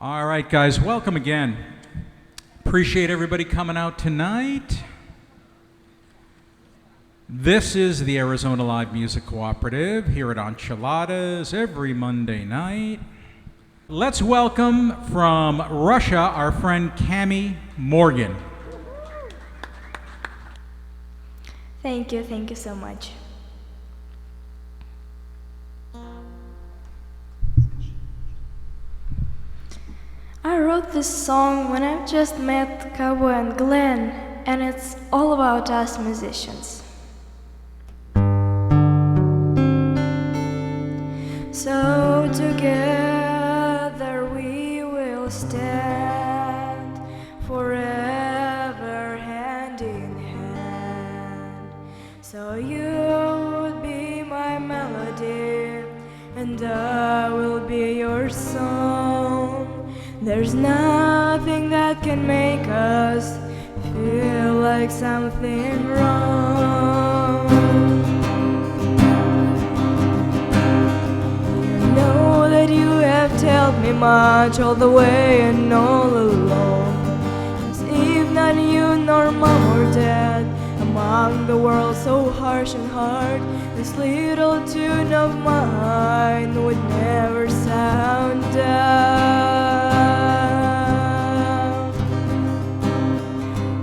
All right, guys, welcome again. Appreciate everybody coming out tonight. This is the Arizona Live Music Cooperative here at Enchiladas every Monday night. Let's welcome from Russia our friend Camie Morgan. Thank you so much. I wrote this song when I just met Cowboy and Glen, and it's all about us musicians. So together we will stand forever hand in hand. So you would be my melody and I will be your song. There's nothing that can make us feel like something wrong. You have told me much all the way and all along. As if not you nor mom or dad, among the world so harsh and hard, this little tune of mine would never sound down.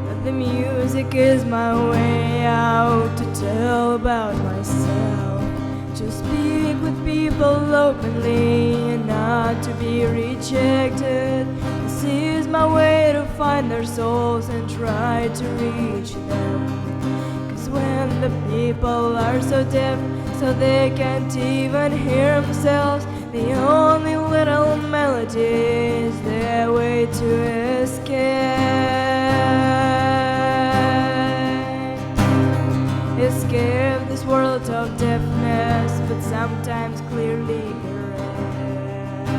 But the music is my way out to tell about myself, to speak with people openly and not to be rejected. This is my way to find their souls and try to reach them. 'Cause when the people are so deaf, so they can't even hear themselves, the only little melody is their way to escape this world of deafness, but sometimes clearly erased.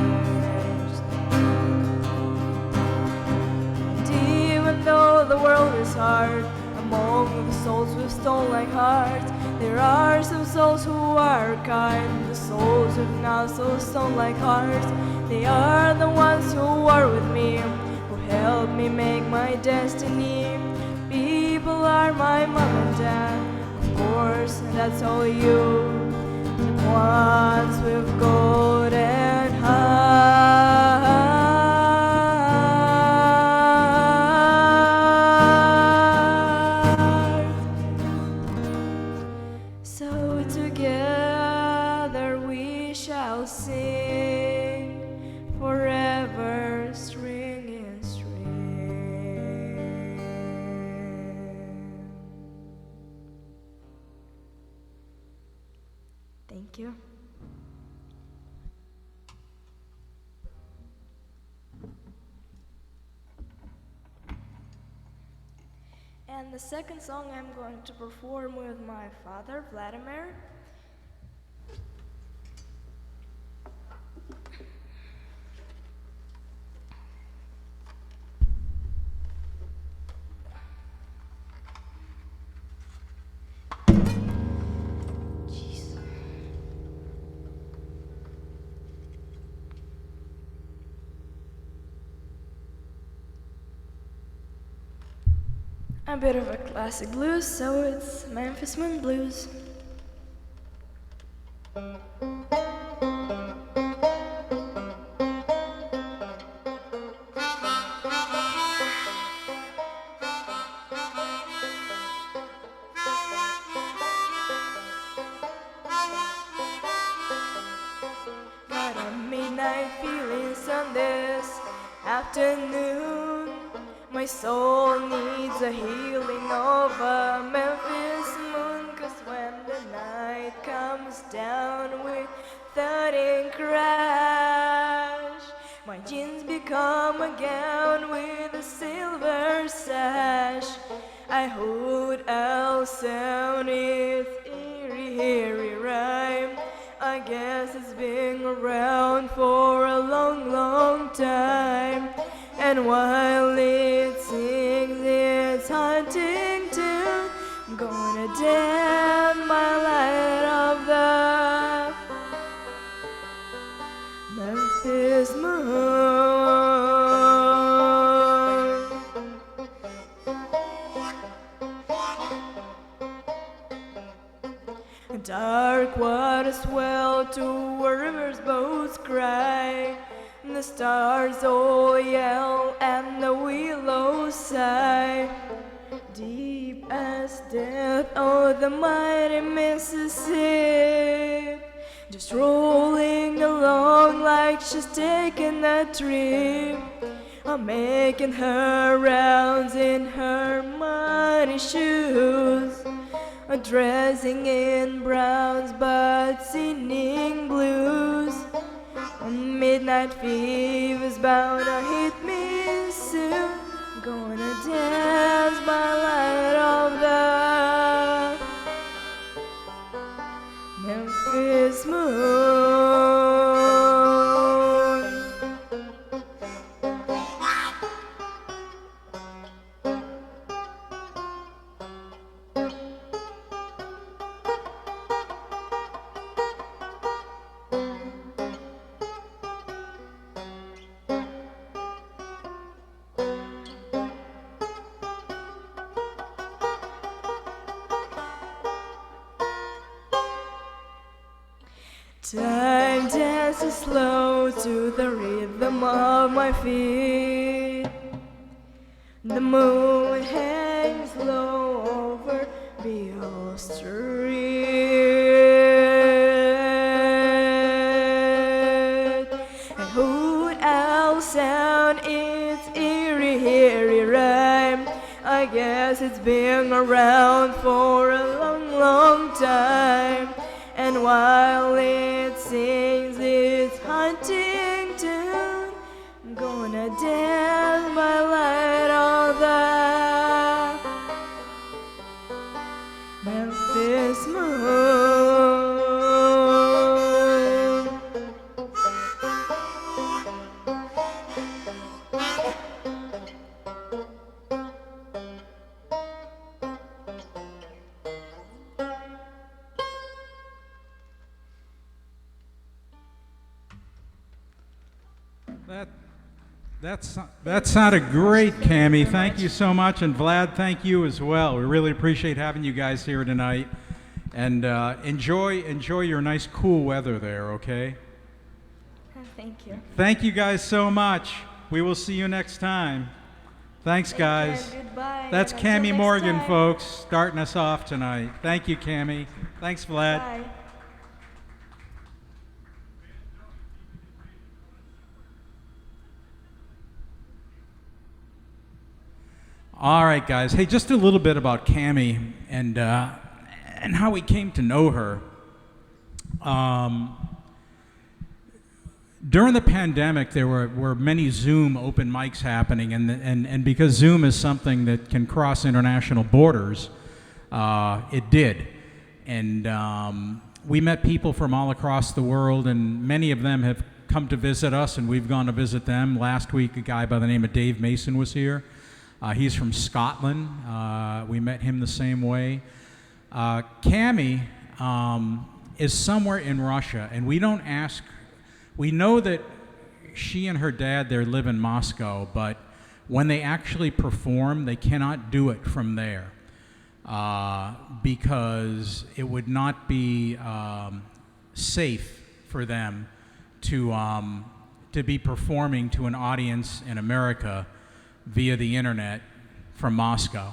And even though the world is hard, among the souls with stone-like hearts, there are some souls who are kind, the souls with not so stone-like hearts. They are the ones who are with me, who help me make my destiny. People are my mom and dad, of course, and that's all you, the ones with golden heart. So together we shall sing forever, string in string. Thank you. And the second song I'm going to perform with my father, Vladimir. A bit of a classic blues, so it's Memphis Moon Blues. Got a midnight feeling on this afternoon. My soul needs a healing of a Memphis moon, 'cause when the night comes down with thudding crash, my jeans become a gown with a silver sash. I hope I'll sound its eerie rhyme. I guess it's been around for a long time. And while it sings its haunting tune, I'm gonna dim my light of the Memphis moon. about a swell to where rivers both cry. The stars all yell and the willows sigh. Deep as death, oh the mighty Mississippi, just rolling along like she's taking a trip. I'm making her rounds in her muddy shoes, dressing in browns but singing blues. Midnight fever's bound to hit me soon. Gonna dance by light of the Memphis moon. Time dances slow to the rhythm of my feet. The moon hangs low over Beale Street. A hoot owl sound its eerie rhyme. I guess it's been around for a long time. And while it sings its hunting tune, I'm gonna dance by light of the Memphis moon. That sounded great, Camie. Thank you so much, and Vlad, thank you as well. We really appreciate having you guys here tonight, and enjoy your nice, cool weather there. Okay. Thank you. Thank you guys so much. We will see you next time. Thanks, guys. Goodbye. That's Until Camie next Morgan, time. folks, starting us off tonight. Thank you, Camie. Thanks, Vlad. Bye. All right, guys. Hey, just a little bit about Camie and how we came to know her. During the pandemic, there were many Zoom open mics happening, and because Zoom is something that can cross international borders, it did. And we met people from all across the world, and many of them have come to visit us, and we've gone to visit them. Last week, a guy by the name of Dave Mason was here. He's from Scotland. We met him the same way. Camie is somewhere in Russia, and we don't ask. We know that she and her dad there live in Moscow, but when they actually perform, they cannot do it from there because it would not be safe for them to be performing to an audience in America via the internet from Moscow.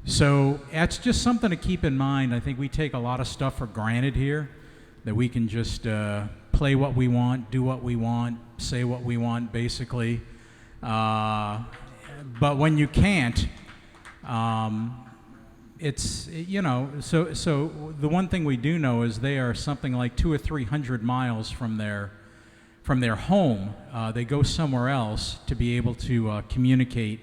So that's just something to keep in mind. I think we take a lot of stuff for granted here, that we can just play what we want, do what we want, say what we want, basically. But when you can't, it's, you know, so the one thing we do know is they are something like 200 or 300 miles from their home. They go somewhere else to be able to communicate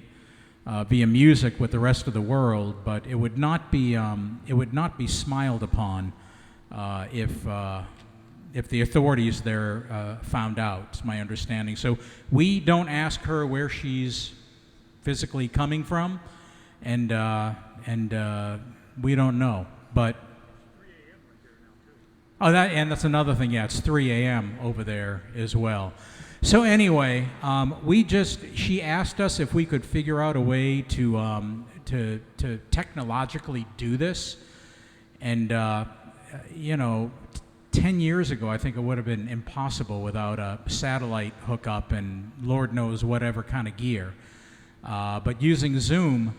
via music with the rest of the world, but it would not be smiled upon if the authorities there found out. It's my understanding. So we don't ask her where she's physically coming from, and we don't know, but. Oh, that's another thing. Yeah, it's 3 a.m. over there as well. So anyway, she asked us if we could figure out a way to technologically do this, and you know, 10 years ago, I think it would have been impossible without a satellite hookup and Lord knows whatever kind of gear. But using Zoom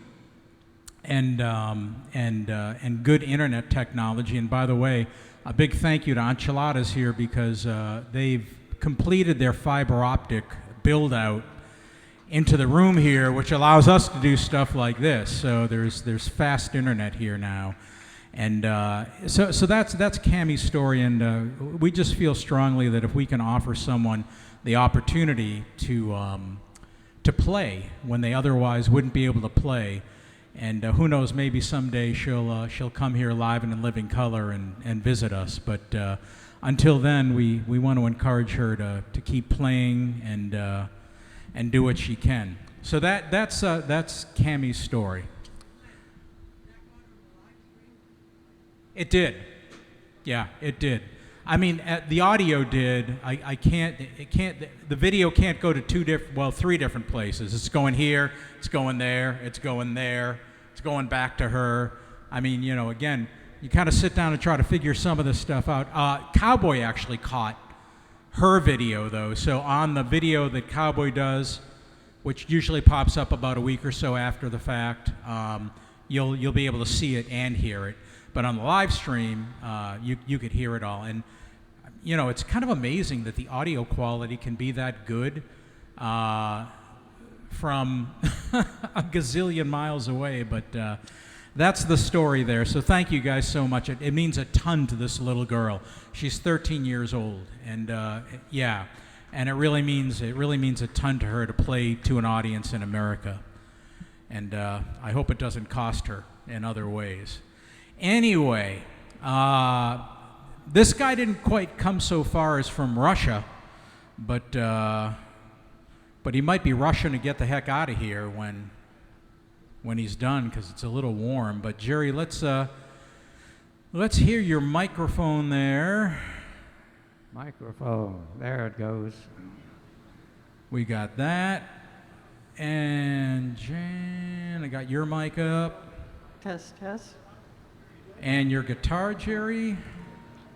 and good internet technology, and by the way, a big thank you to Enchiladas here because they've completed their fiber optic build out into the room here, which allows us to do stuff like this. So there's fast internet here now. And so that's Camie's story, and we just feel strongly that if we can offer someone the opportunity to play when they otherwise wouldn't be able to play, and who knows, maybe someday she'll come here live and in living color and visit us. But until then, we want to encourage her to keep playing and do what she can. So that's Camie's story. It did. Yeah, it did. I mean, the audio did. The video can't go to three different places. It's going here, it's going there, it's going there, it's going back to her. I mean, again, you kind of sit down and try to figure some of this stuff out. Cowboy actually caught her video, though. So on the video that Cowboy does, which usually pops up about a week or so after the fact, you'll be able to see it and hear it. But on the live stream, you could hear it all. And, it's kind of amazing that the audio quality can be that good from a gazillion miles away. But that's the story there. So thank you guys so much. It means a ton to this little girl. She's 13 years old. And, and it really means a ton to her to play to an audience in America. And I hope it doesn't cost her in other ways. Anyway, this guy didn't quite come so far as from Russia, but he might be rushing to get the heck out of here when he's done because it's a little warm. But Jerry, let's hear your microphone there. Microphone, there it goes. We got that, and Jan, I got your mic up. Test, test. And your guitar, Jerry?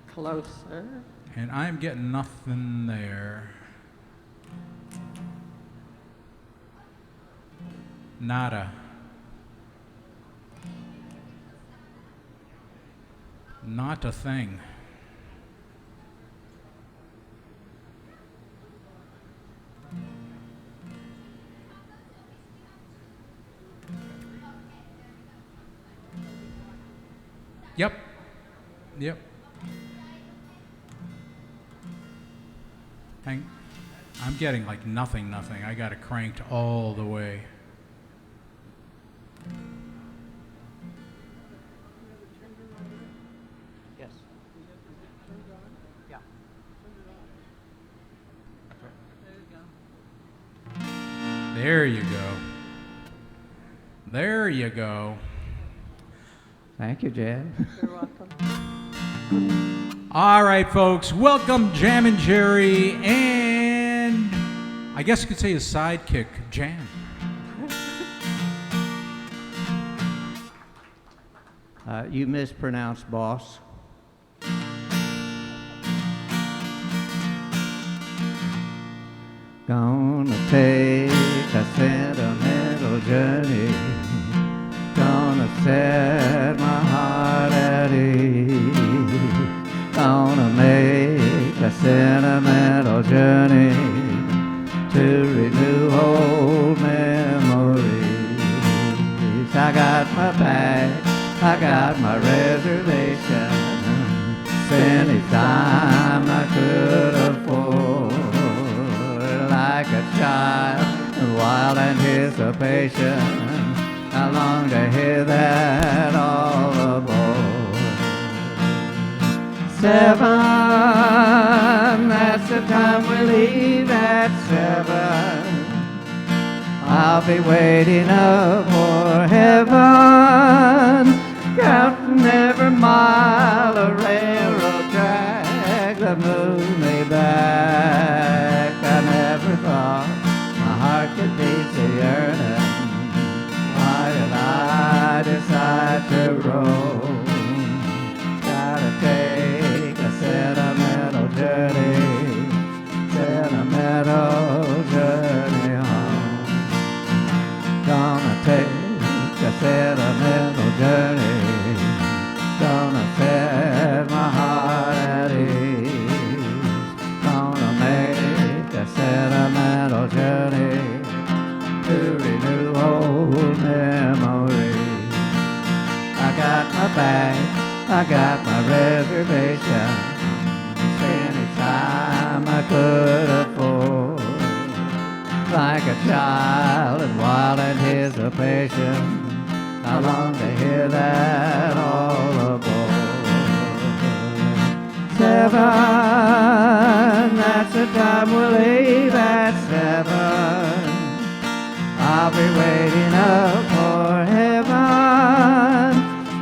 Closer. And I'm getting nothing there. Nada. Not a thing. Yep. I'm getting like nothing. I got it cranked all the way. Yes. Yeah. There you go. Thank you, Jan. You're welcome. All right, folks. Welcome, Jammin, Jerry, and I guess you could say his sidekick, Jan. You mispronounced boss. Gonna take a sentimental journey. Gonna set my heart at ease. Gonna make a sentimental journey to renew old memories. I got my bag, I got my reservation. Anytime I could afford, like a child in wild anticipation. I long to hear that all aboard. 7, that's the time we leave at 7. I'll be waiting up for heaven, counting every mile of railroad track that moved me back. I never thought my heart could be so yearning. Why did I decide to roll? Gotta take a sentimental I got my reservation. Anytime I could afford. Like a child in wild anticipation. I long to hear that all aboard. 7, that's the time we'll leave at 7. I'll be waiting up for heaven,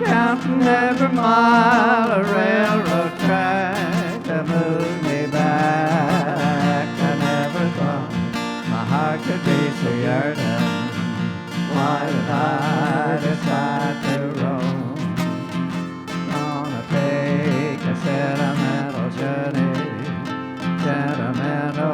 counting every mile of railroad track that moves me back. I never thought my heart could be so yearning. Why did I decide to roam? Gonna take a sentimental journey home. Sentimental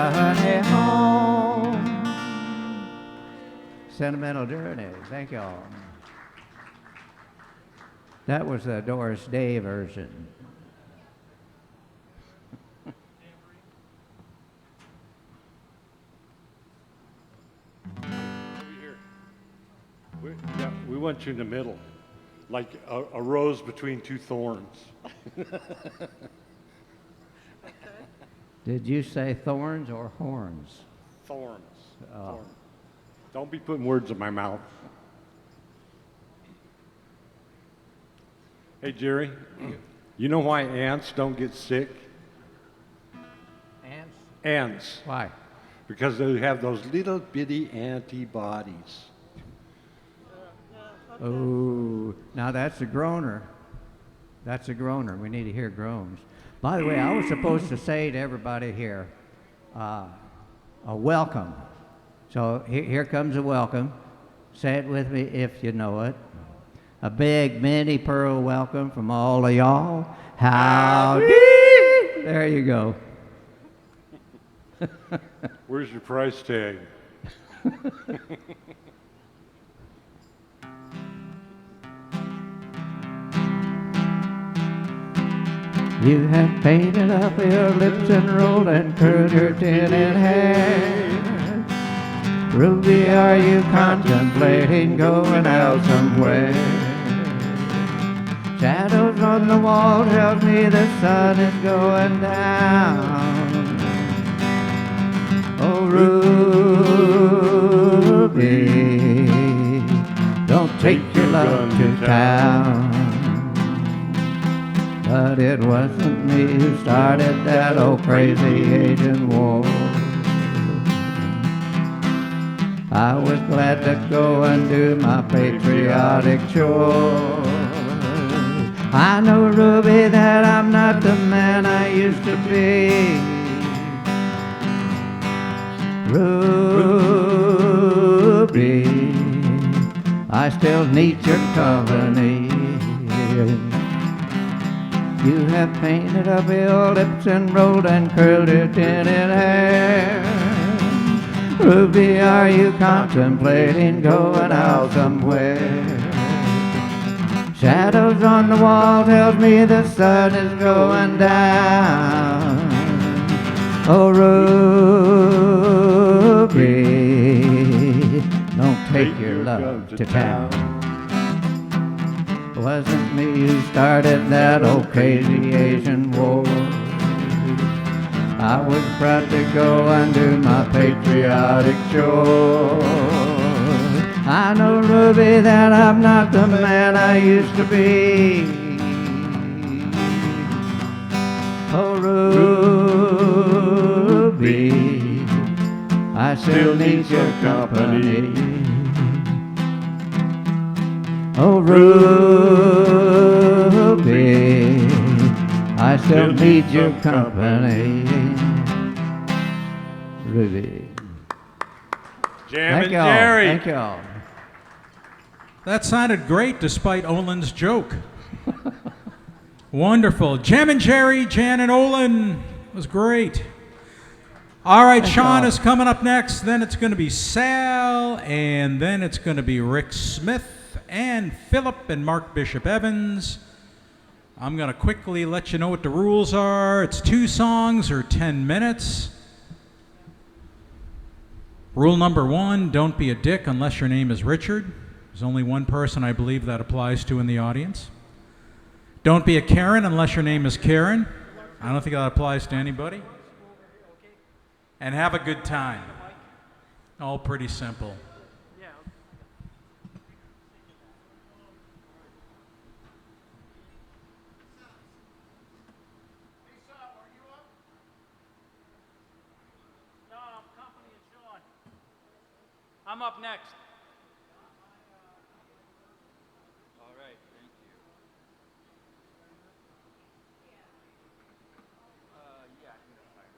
journey home. Sentimental journey. Thank you all. That was the Doris Day version. We want you in the middle, like a rose between two thorns. Did you say thorns or horns? Thorns. Thorns. Don't be putting words in my mouth. Hey, Jerry, you know why ants don't get sick? Ants? Ants. Why? Because they have those little bitty antibodies. Oh, now that's a groaner. That's a groaner. We need to hear groans. By the way, I was supposed to say to everybody here, a welcome. So here comes a welcome. Say it with me if you know it. A big mini pearl welcome from all of y'all. Howdy! There you go. Where's your price tag? You have painted up your lips and rolled and curled your tinted hair. Ruby, are you contemplating going out somewhere? Shadows on the wall tells me the sun is going down. Oh, Ruby, don't take your love to town. But it wasn't me who started that old crazy Asian war. I was glad to go and do my patriotic chore. I know, Ruby, that I'm not the man I used to be. Ruby, I still need your company. You have painted up your lips and rolled and curled your tinted hair. Ruby, are you contemplating going out somewhere? Shadows on the wall tells me the sun is going down. Oh, Ruby, don't take your love to town. Wasn't me who started that old crazy Asian war. I was proud to go and do my patriotic chore. I know, Ruby, that I'm not the man I used to be. Oh, Ruby, I still need your company. Oh, Ruby, I still need your company. Ruby. Jammin' Jerry. Thank y'all. That sounded great despite Olyn's joke. Wonderful. Jammin' Jerry, Jan and Olyn. It was great. All right, Shawn is coming up next. Then it's going to be Sal, and then it's going to be Rick Smith and Philip and Mark Bishop Evans. I'm going to quickly let you know what the rules are. It's 2 songs or 10 minutes. Rule number 1, don't be a dick unless your name is Richard. There's only one person I believe that applies to in the audience. Don't be a Karen unless your name is Karen. I don't think that applies to anybody. And have a good time. All pretty simple. I'm up next. All right, thank you. Yeah, I can go higher.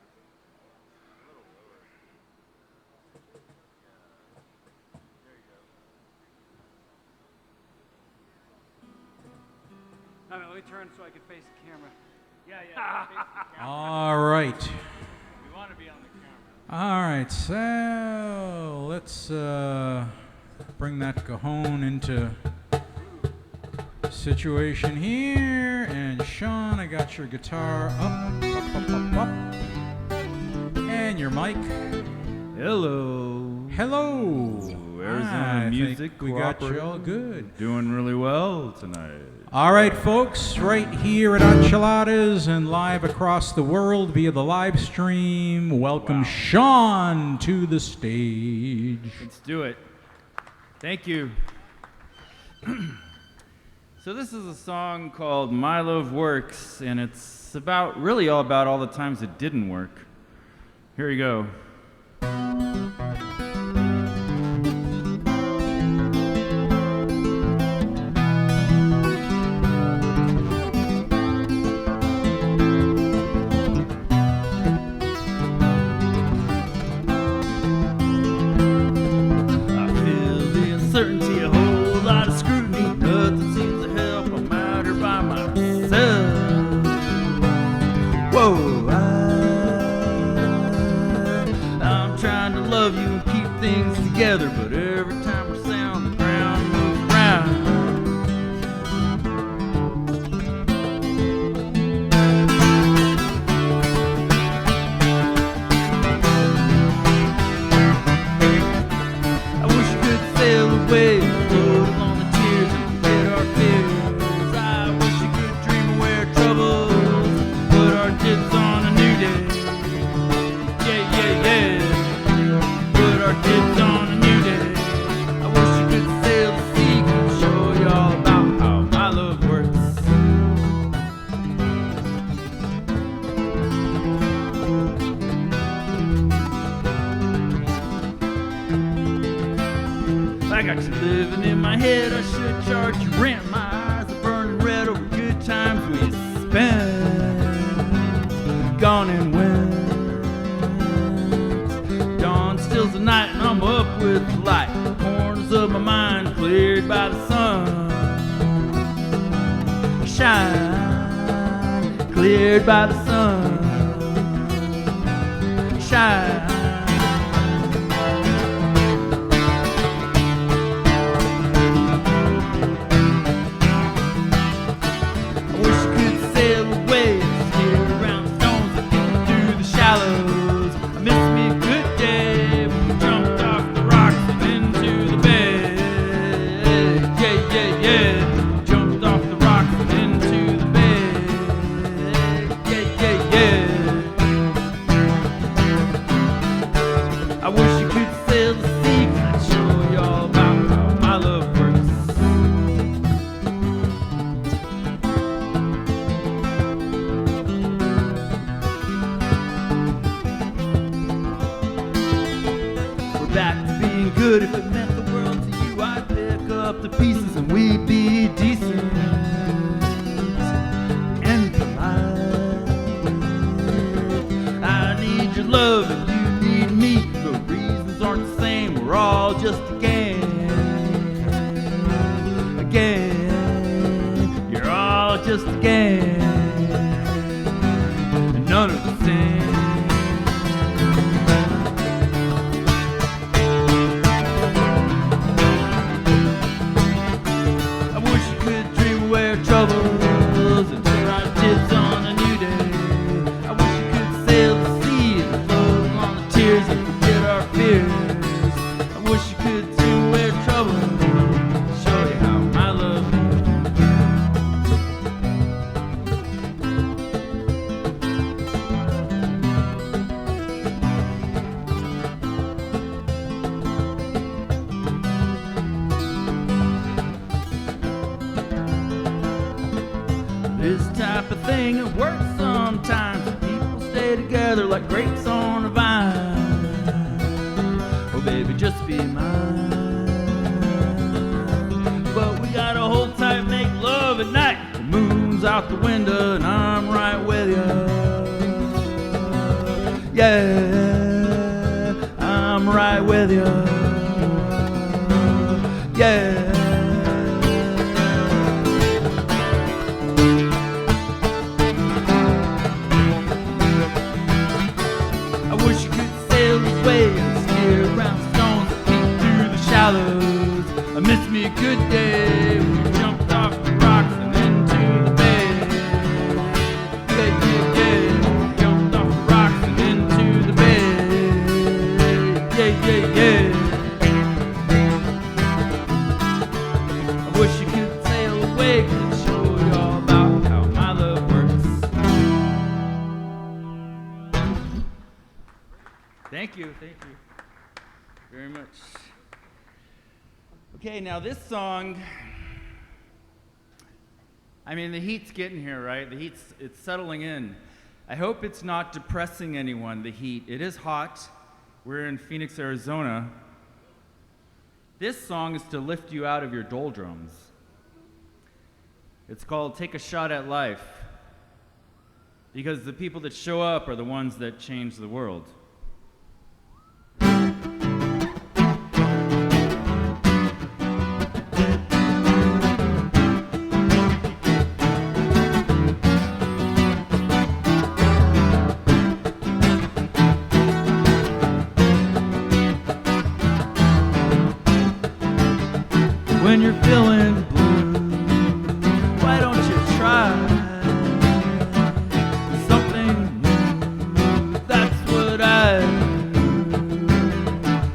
A little lower. There you go. Let me turn so I can face the camera. Yeah. Face the camera. All right. We want to be on the camera. All right, so let's bring that cajon into situation here. And Shawn, I got your guitar up. And your mic. Hello. Hello. Arizona Music we got you all good. Doing really well tonight. All right, folks, right here at Enchiladas and live across the world via the live stream, welcome Shawn to the stage. Let's do it. Thank you. So this is a song called My Love Works, and it's really all about all the times it didn't work. Here we go. But every time we sound, the ground moves around. I wish I could sail away, float along the tears and forget our fears. I wish I could dream away our troubles, put our tips on a new day. Yeah. Put our tips on a new day. I wish I could sail the sea and show you all about how my love works. I got you living in my head, I should charge you rent. My eyes are burning red over good times we spent. Gone and went. Dawn stills the night and I'm up with the light. Corners of my mind cleared by the sun. Shine, cleared by the sun. Shine. I wish I could sail away, steer around the stones that get through the shallows. I miss me a good day when we jumped off the rocks and into the bed. Yeah. Jumped off the rocks and into the bed. Yeah. I wish I could sail the sea, and I'd show you all about how my love works. We're back to being good. If it meant the world to you, I'd pick up the pieces and we'd be decent and polite. I need your love and you need me. The reasons aren't the same. We're all just a gang. You're all just a gang. And none of the same. I wish you could dream away our troubles and turn our tips on a new day. I wish you could sail the sea and float thing that works sometimes. People stay together like grapes on a vine. Oh baby, just be mine. But we gotta hold tight, make love at night. The moon's out the window and I'm right with you. Yeah, I'm right with you. Yeah. I wish you could sail away and steer around stones that peek through the shallows. I miss me a good day when you jumped off the rocks and into the bay. Yeah, yeah, yeah. Jumped off the rocks and into the bay. Yeah, yeah, yeah. I wish you could sail away and show you all about how my love works. Thank you very much. Okay, now this song, I mean, the heat's getting here, right? It's settling in. I hope it's not depressing anyone, the heat. It is hot. We're in Phoenix, Arizona. This song is to lift you out of your doldrums. It's called Take a Shot at Life, because the people that show up are the ones that change the world. When you're feeling blue, why don't you try something new? That's what I do.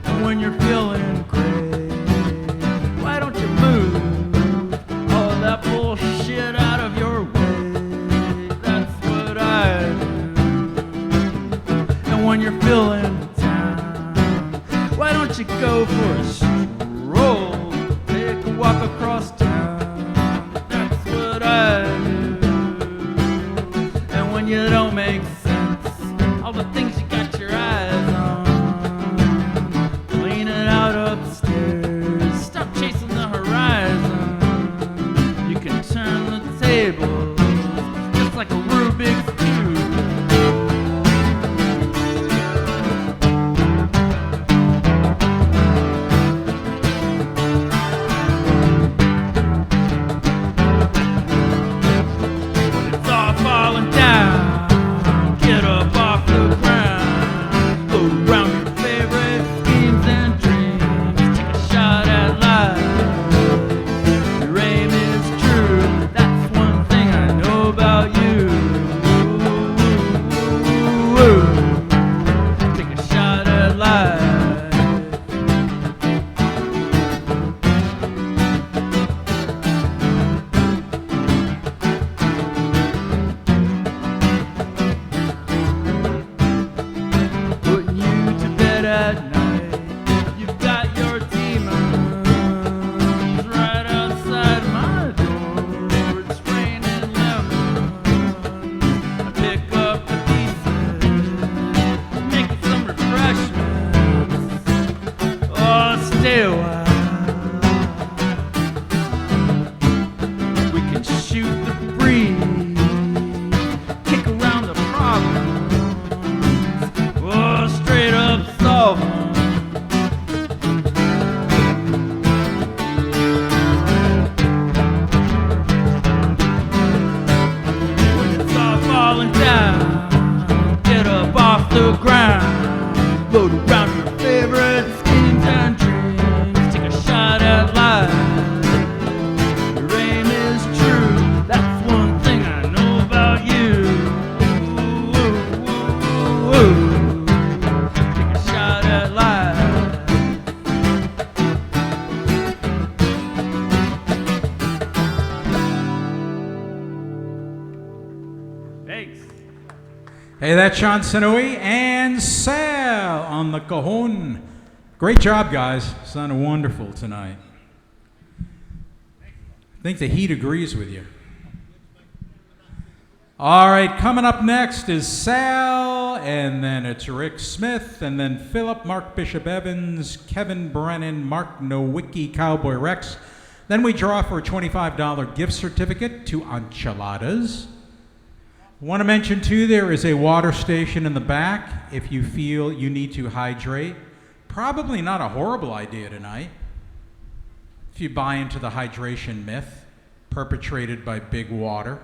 And when you're feeling gray, why don't you move all that bullshit out of your way? That's what I do. And when you're feeling down, why don't you go for a stroll? Walk across town, that's what I do. And when you don't make sense, all the things you got your eyes on, clean it out upstairs, stop chasing the horizon. You can turn the tables just like a Rubik's Cube. Hey, that's Shawn Sinohui and Sal on the cajon. Great job, guys. Sounded wonderful tonight. I think the heat agrees with you. All right, coming up next is Sal, and then it's Rick Smith, and then Philip, Mark Bishop Evans, Kevin Brennan, Mark Nowicki, Cowboy Rex. Then we draw for a $25 gift certificate to Enchiladas. Want to mention too, there is a water station in the back if you feel you need to hydrate. Probably not a horrible idea tonight if you buy into the hydration myth perpetrated by Big Water.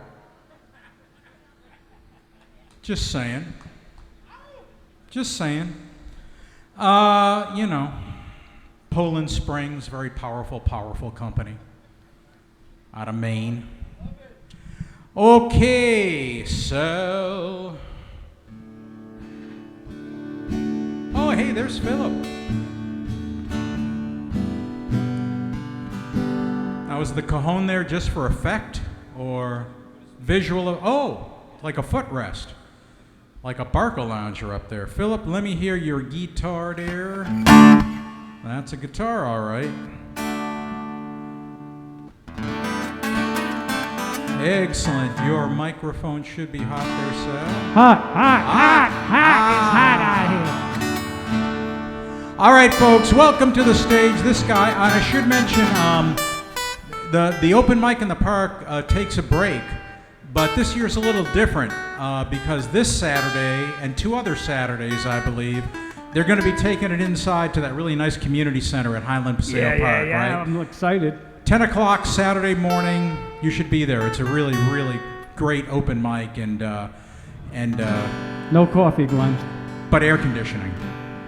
Just saying. Just saying. You know, Poland Springs, very powerful, powerful company out of Maine. Okay, so. Oh, hey, there's Philip. Now, was the cajon there just for effect or visual? Oh, like a footrest. Like a Barca lounger up there. Philip, let me hear your guitar there. That's a guitar, all right. Excellent. Your microphone should be hot there, Sal. It's hot out here. All right, folks, welcome to the stage. This guy, I should mention, the open mic in the park takes a break. But this year's a little different because this Saturday and 2 other Saturdays, I believe, they're going to be taking it inside to that really nice community center at Highland Paseo Park, right? I'm excited. 10 o'clock Saturday morning, you should be there. It's a really, really great open mic and No coffee, Glen. but air conditioning.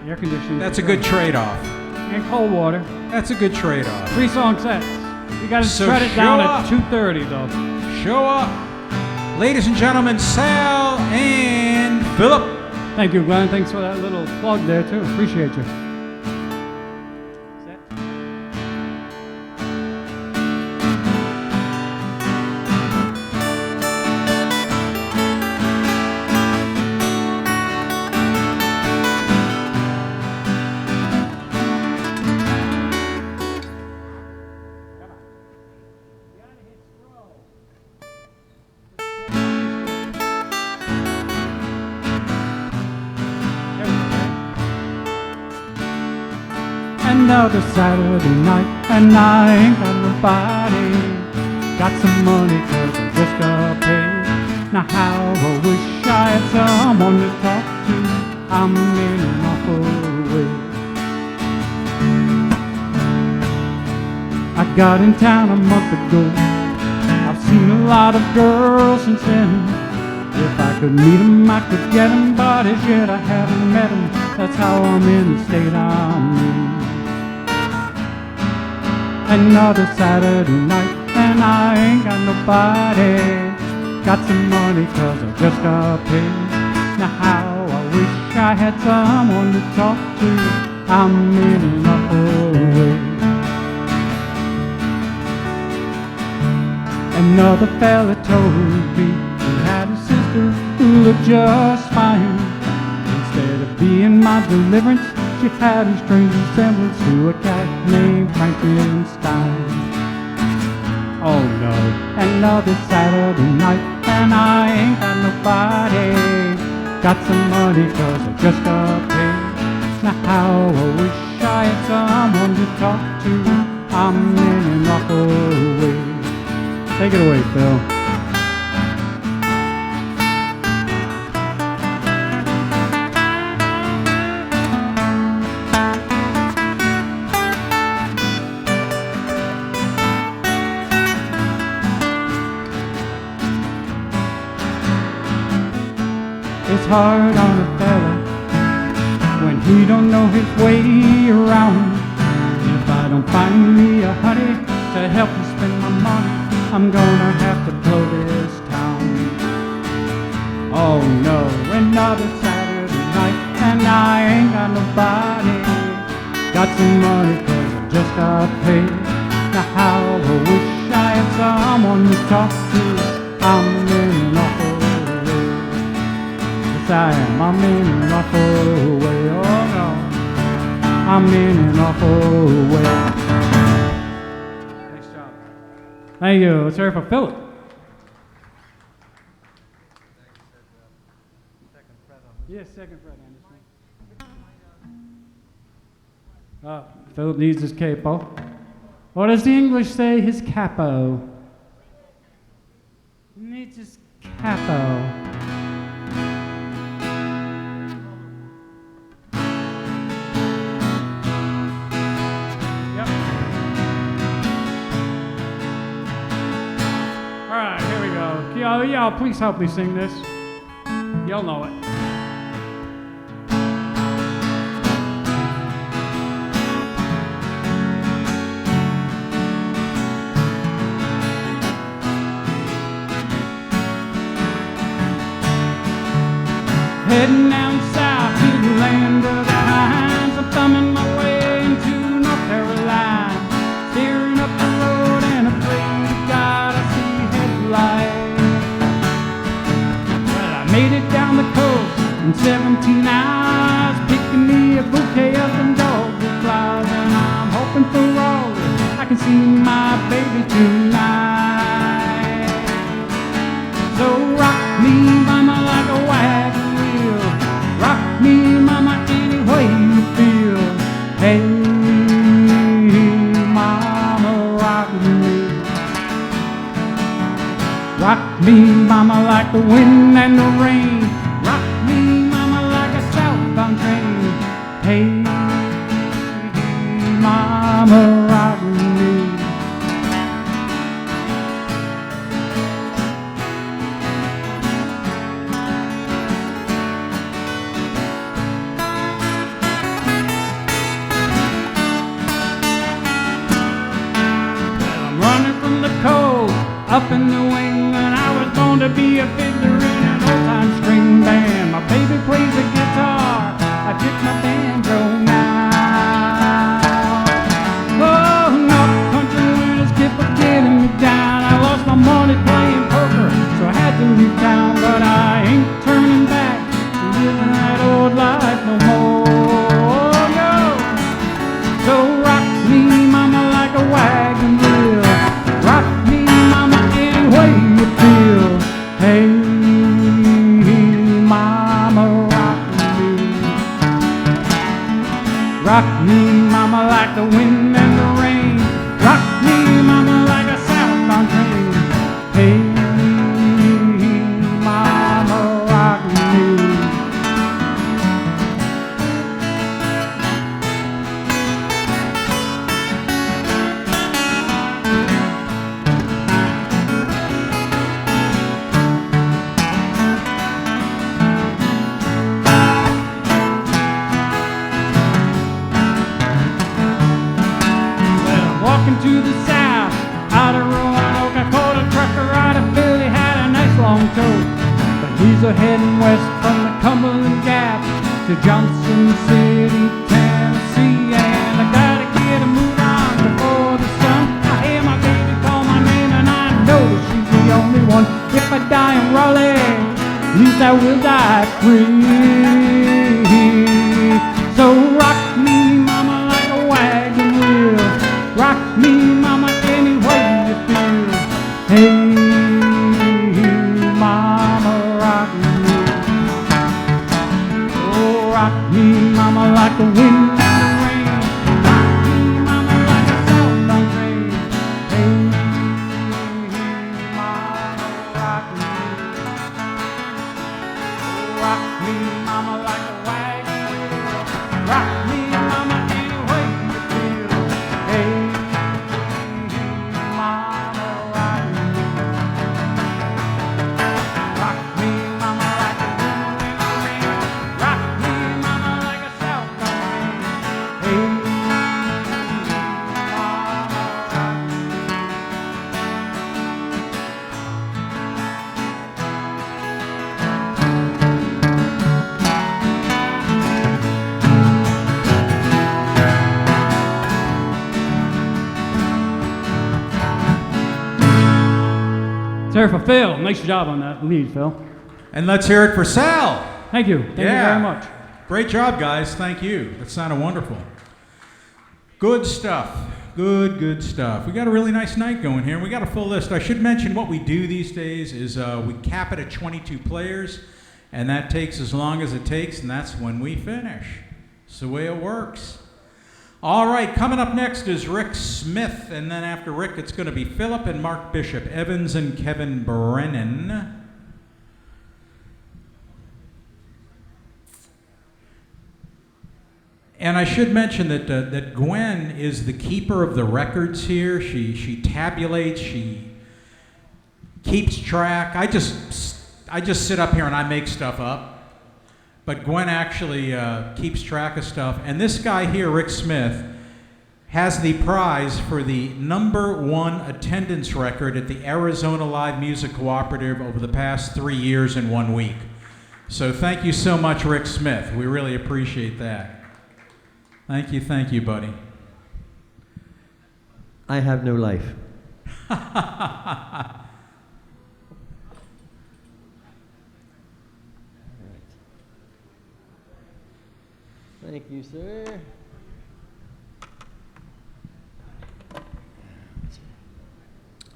Air conditioning. That's a good trade-off. And cold water. That's a good trade-off. 3-song sets. You got to So shut it down show at up. 2:30 though. Show up. Ladies and gentlemen, Sal and Philip. Thank you, Glenn. Thanks for that little plug there too. Appreciate you. Another Saturday night and I ain't got nobody. Got some money cause I just got paid. Now how I wish I had someone to talk to. I'm in an awful way. I got in town a month ago. I've seen a lot of girls since then. If I could meet 'em, I could get 'em, but as yet I haven't met 'em. That's how I'm in the state I'm in. Another Saturday night and I ain't got nobody. Got some money cause I just got paid. Now how I wish I had someone to talk to. I'm in an awful way. Another fella told me he had a sister who looked just fine. Instead of being my deliverance, she had a strange resemblance to a cat named Frankenstein. Oh no, another Saturday night and I ain't got nobody. Got some money cause I just got paid. Now how I wish I had someone to talk to. I'm in an awful way. Take it away, Phil. It's hard on a fella when he don't know his way around. If I don't find me a honey to help me spend my money, I'm gonna have to blow this town. Oh no, another Saturday night and I ain't got nobody. Got some money cause I just got paid. Now how I wish I had someone to talk to. I'm in an awful way. Yes I am, I'm in an awful way. Oh no, I'm in an awful way. Nice job. Thank you. Let's hear it for Philip. Yes, second fret on this one. Philip needs his capo. Or does the English say his capo? He needs his capo. Yep. All right, here we go. Y'all, please help me sing this. Y'all know it. Heading down south to the land of the pines. I'm thumbing my way into North Carolina. Steering up the road and afraid to God I see headlights. Well, I made it down the coast in 17 hours, picking me a bouquet of them dogwood flowers. And I'm hoping for always I can see my baby tonight. So rock me, mama, like a wagon. Rock me, mama, any way you feel. Hey, mama, rock me. Rock me, mama, like the wind and the rain. Rock me, mama, like a southbound train. Hey, mama, rock me. Up in New England, I was born to be a fiddler in an old-time string band. My baby plays the guitar, I pick my banjo now. Oh, North Country winters keep getting me down. I lost my money playing poker, so I had to leave town. But I ain't turning back to living that old life no more. No. So rock me, mama, like a wagon wheel. Rock me, way you feel. Hey, mama, rock me. Rock me, mama, like the wind and the rain. Rock me, mama, like a southbound train. Hey, mama, rock me. To the south, out of Roanoke, I caught a trucker out of Philly, had a nice long tote. But he's a-heading west from the Cumberland Gap to Johnson City, Tennessee. And I gotta get a move on before the sun. I hear my baby call my name and I know that she's the only one. If I die in Raleigh, at least I will die free. So rock me, mama, like a wagon wheel. Rock me, mama, any way you feel. Hey, mama, rock me. Oh, rock me, mama, like the wind and the rain. Rock me, mama, like a southbound train. Hey, mama, rock me. Oh, rock me, mama, like a wagon wheel. Rock me, mama, any way you feel. Hey, let's hear it for Phil. Nice job on that lead, Phil. And let's hear it for Sal. Thank you. Thank you very much. Great job, guys. Thank you. That sounded wonderful. Good stuff. Good stuff. We got a really nice night going here. We got a full list. I should mention what we do these days is we cap it at 22 players. And that takes as long as it takes, and that's when we finish. It's the way it works. All right, coming up next is Rick Smith, and then after Rick, it's going to be Philip and Mark Bishop, Evans and Kevin Brennan. And I should mention that Gwen is the keeper of the records here. She tabulates, she keeps track. I just sit up here and I make stuff up. But Gwen actually keeps track of stuff. And this guy here, Rick Smith, has the prize for the #1 attendance record at the Arizona Live Music Cooperative over the past 3 years and 1 week. So thank you so much, Rick Smith. We really appreciate that. Thank you, buddy. I have no life. Thank you, sir.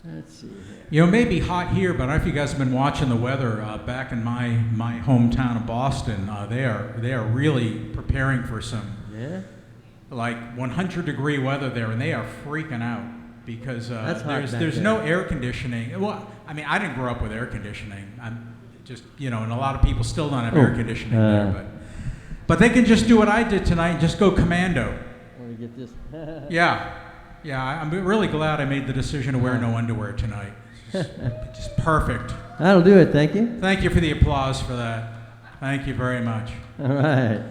Let's see here. You know, it may be hot here, but I don't know if you guys have been watching the weather back in my hometown of Boston. They are really preparing for some like 100-degree weather there, and they are freaking out because there's no air conditioning. Well, I mean, I didn't grow up with air conditioning. I'm just, you know, and a lot of people still don't have air conditioning there, but they can just do what I did tonight and just go commando. Want to get this? Yeah, I'm really glad I made the decision to wear no underwear tonight. Just perfect. That'll do it, thank you. Thank you for the applause for that. Thank you very much. All right.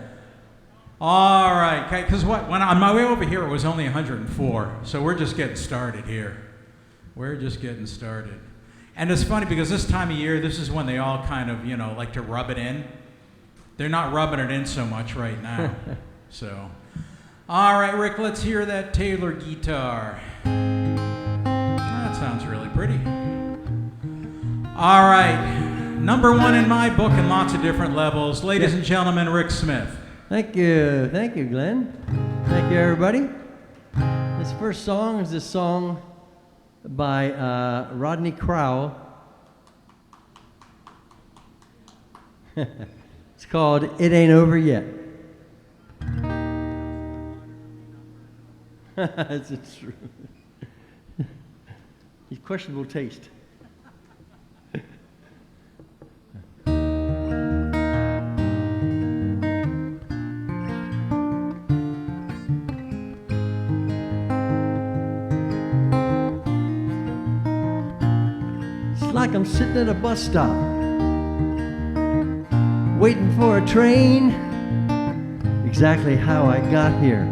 All right, because when on my way over here, it was only 104, so we're just getting started here. We're just getting started. And it's funny because this time of year, this is when they all kind of, you know, like to rub it in. They're not rubbing it in so much right now. So, all right, Rick, let's hear that Taylor guitar. That sounds really pretty. All right, #1 in my book in lots of different levels. Ladies and gentlemen, Rick Smith. Thank you, Glenn. Thank you, everybody. This first song is a song by Rodney Crowell. It's called "It Ain't Over Yet." It's true. He's questionable taste. Like I'm sitting at a bus stop, waiting for a train. Exactly how I got here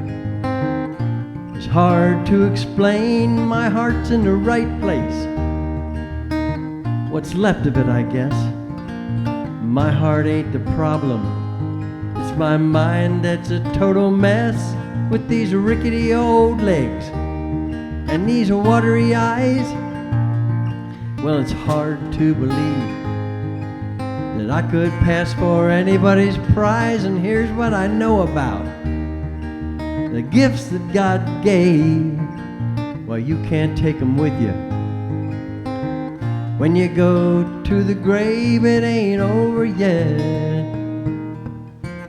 is hard to explain. My heart's in the right place, what's left of it, I guess. My heart ain't the problem, it's my mind that's a total mess. With these rickety old legs and these watery eyes, well, it's hard to believe that I could pass for anybody's prize. And here's what I know about the gifts that God gave. Well, you can't take them with you. When you go to the grave, it ain't over yet.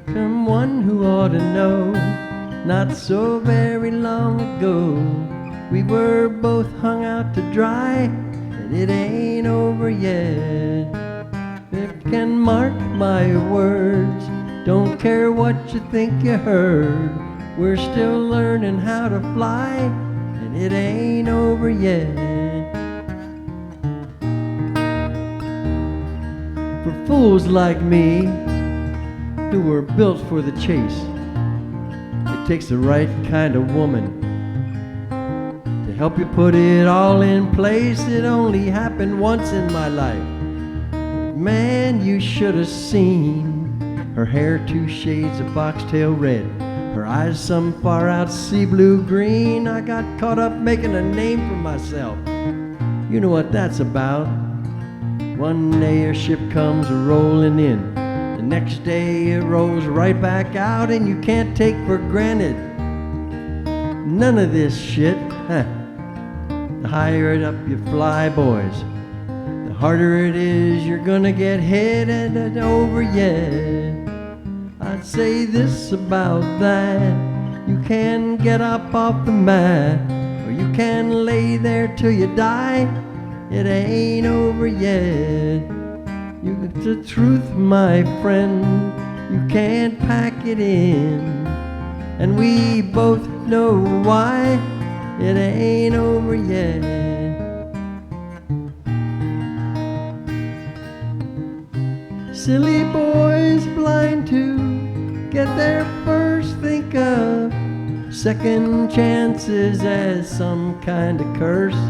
From one who ought to know, not so very long ago, we were both hung out to dry. It ain't over yet. It can mark my words. Don't care what you think you heard. We're still learning how to fly, and it ain't over yet. For fools like me, who were built for the chase, it takes the right kind of woman help you put it all in place. It only happened once in my life. Man, you should have seen her hair 2 shades of foxtail red, her eyes some far out sea blue green. I got caught up making a name for myself. You know what that's about. One day a ship comes rolling in, the next day it rolls right back out, and you can't take for granted none of this shit. The higher up you fly, boys, the harder it is, you're gonna get hit and over yet. I'd say this about that: you can get up off the mat, or you can lay there till you die. It ain't over yet. It's the truth, my friend. You can't pack it in, and we both know why. It ain't over yet. Silly boys blind to get there first, think of second chances as some kind of curse.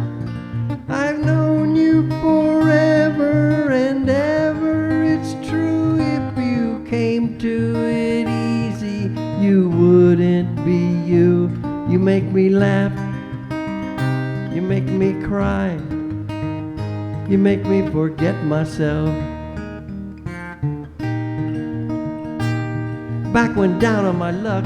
I've known you forever and ever, it's true. If you came to it easy, you wouldn't be you. You make me laugh, you make me cry, you make me forget myself. Back when down on my luck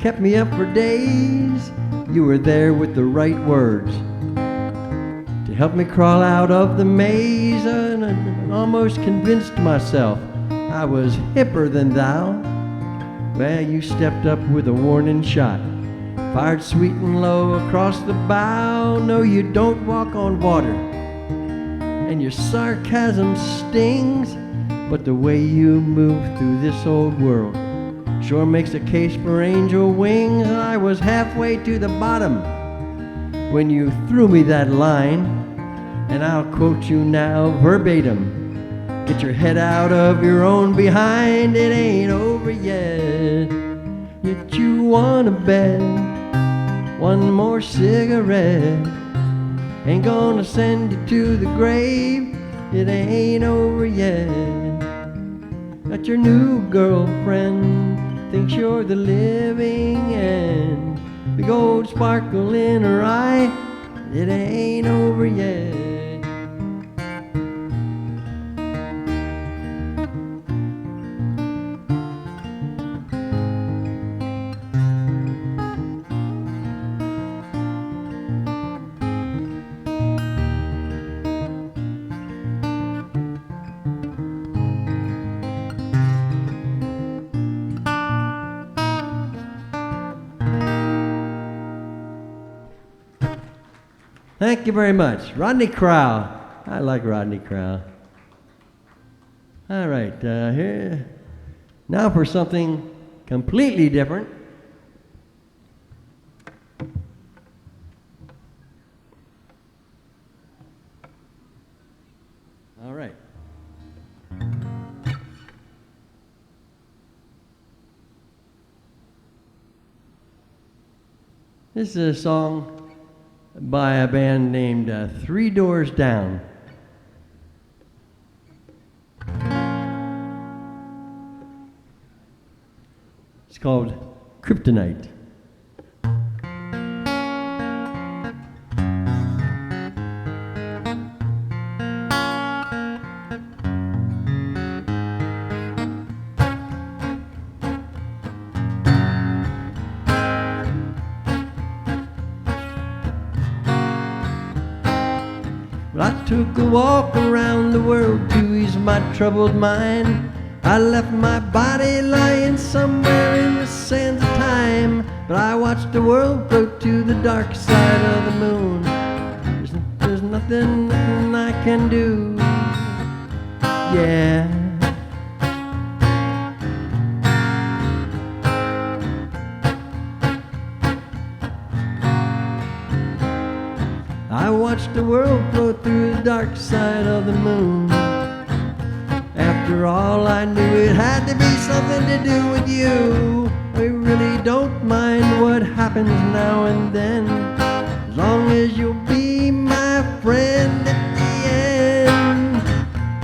kept me up for days, you were there with the right words to help me crawl out of the maze, and I almost convinced myself I was hipper than thou. Well, you stepped up with a warning shot, fired sweet and low across the bow. No, you don't walk on water, and your sarcasm stings, but the way you move through this old world sure makes a case for angel wings. I was halfway to the bottom when you threw me that line, and I'll quote you now verbatim: get your head out of your own behind. It ain't over yet. Yet you wanna bet one more cigarette ain't gonna send you to the grave. It ain't over yet. That your new girlfriend thinks you're the living end, big old sparkle in her eye. It ain't over yet. Thank you very much. Rodney Crowell. I like Rodney Crowell. All right, here. Now for something completely different. All right. This is a song by a band named Three Doors Down. It's called Kryptonite. I took a walk around the world to ease my troubled mind. I left my body lying somewhere in the sands of time, but I watched the world float to the dark side of the moon. There's nothing I can do. Yeah. I watched the world flow through the dark side of the moon. After all, I knew it had to be something to do with you. I really don't mind what happens now and then, as long as you'll be my friend at the end.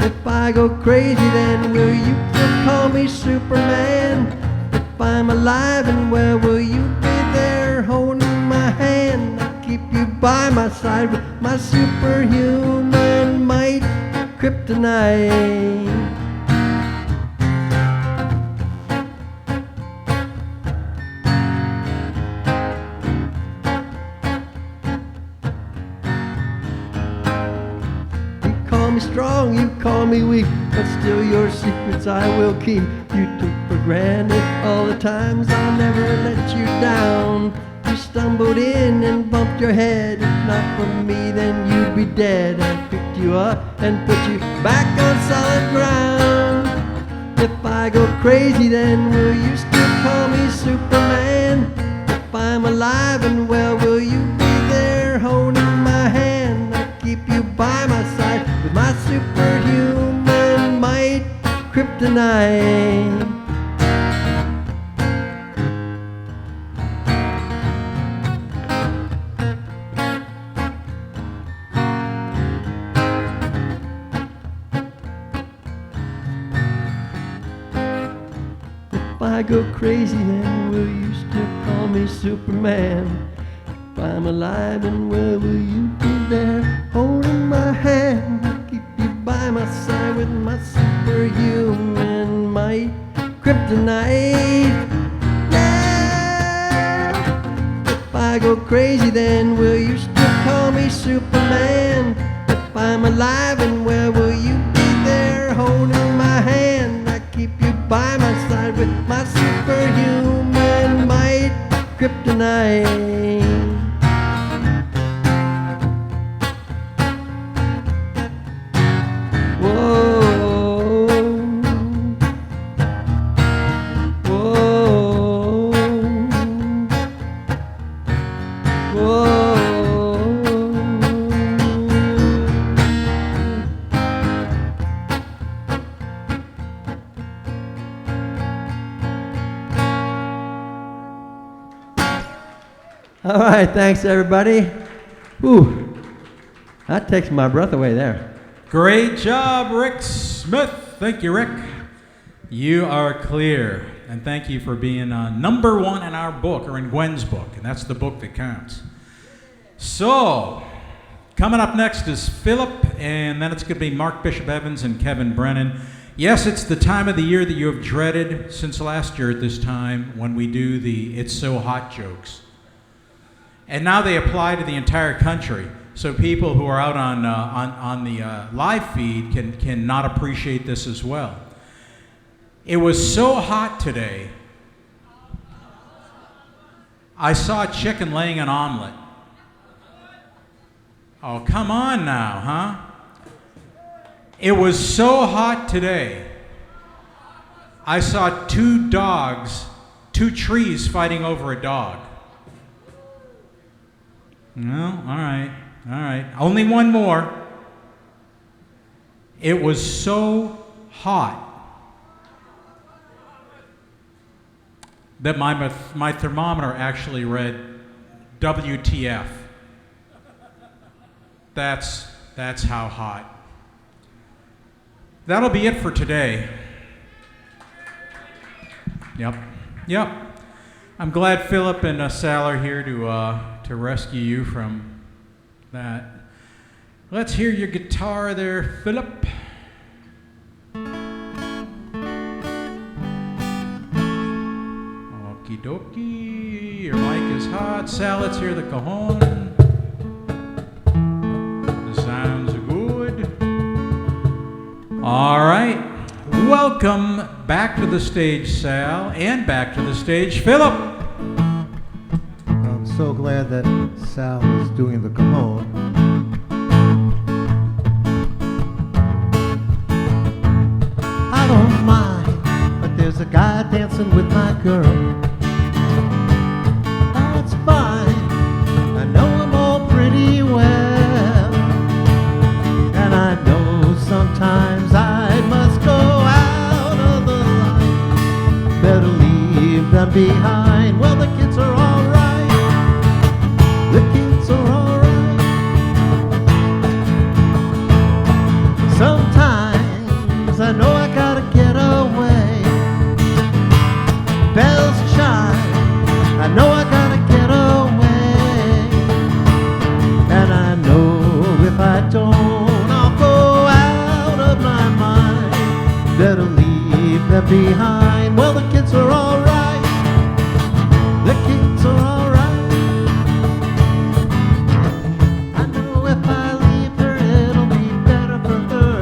If I go crazy, then will you still call me Superman? If I'm alive and well, will you be there holding my hand? I'll keep you by my side with my superhuman might, kryptonite. me weak, but still your secrets I will keep. You took for granted all the times I'll never let you down. You stumbled in and bumped your head. If not for me, then you'd be dead. I picked you up and put you back on solid ground. If I go crazy, then will you still call me Superman? If I'm alive and well, will you be there holding my hand? I keep you by my side with my superhuman might, kryptonite. If I go crazy, then will you still call me Superman? If I'm alive and well, will you be there holding my hand? I'll keep you by my side with my superhuman might, kryptonite. Yeah. If I go crazy, then will you still call me Superman? If I'm alive and well, will you be there holding my hand? I keep you by my side with my superhuman might, kryptonite. All right, thanks everybody. Whew, that takes my breath away there. Great job, Rick Smith. Thank you, Rick. You are clear. And thank you for being number one in our book, or in Gwen's book, and that's the book that counts. So, coming up next is Philip, and then it's going to be Mark Bishop Evans and Kevin Brennan. Yes, it's the time of the year that you have dreaded since last year at this time, when we do the It's So Hot jokes. And now they apply to the entire country, so people who are out on the live feed can not appreciate this as well. It was so hot today, I saw a chicken laying an omelet. Oh, come on now, huh? It was so hot today, I saw two trees fighting over a dog. No, all right. Only one more. It was so hot that my thermometer actually read WTF. That's how hot. That'll be it for today. Yep. I'm glad Philip and Sal are here to rescue you from that. Let's hear your guitar there, Philip. Okie dokie, your mic is hot. Sal, let's hear the cajon. The sounds are good. All right, welcome back to the stage, Sal, and back to the stage, Philip. I'm so glad that Sal is doing the cajon. I don't mind, but there's a guy dancing with my girl. That's fine, I know him all pretty well. And I know sometimes I must go out of the line. Better leave them behind. Well, the kids are all right. The kids are all right. Sometimes I know I gotta get away. Bells chime, I know I gotta get away. And I know if I don't, I'll go out of my mind. Better leave them behind. Well, the kids are all right. The kids are all right. I know if I leave her, it'll be better for her.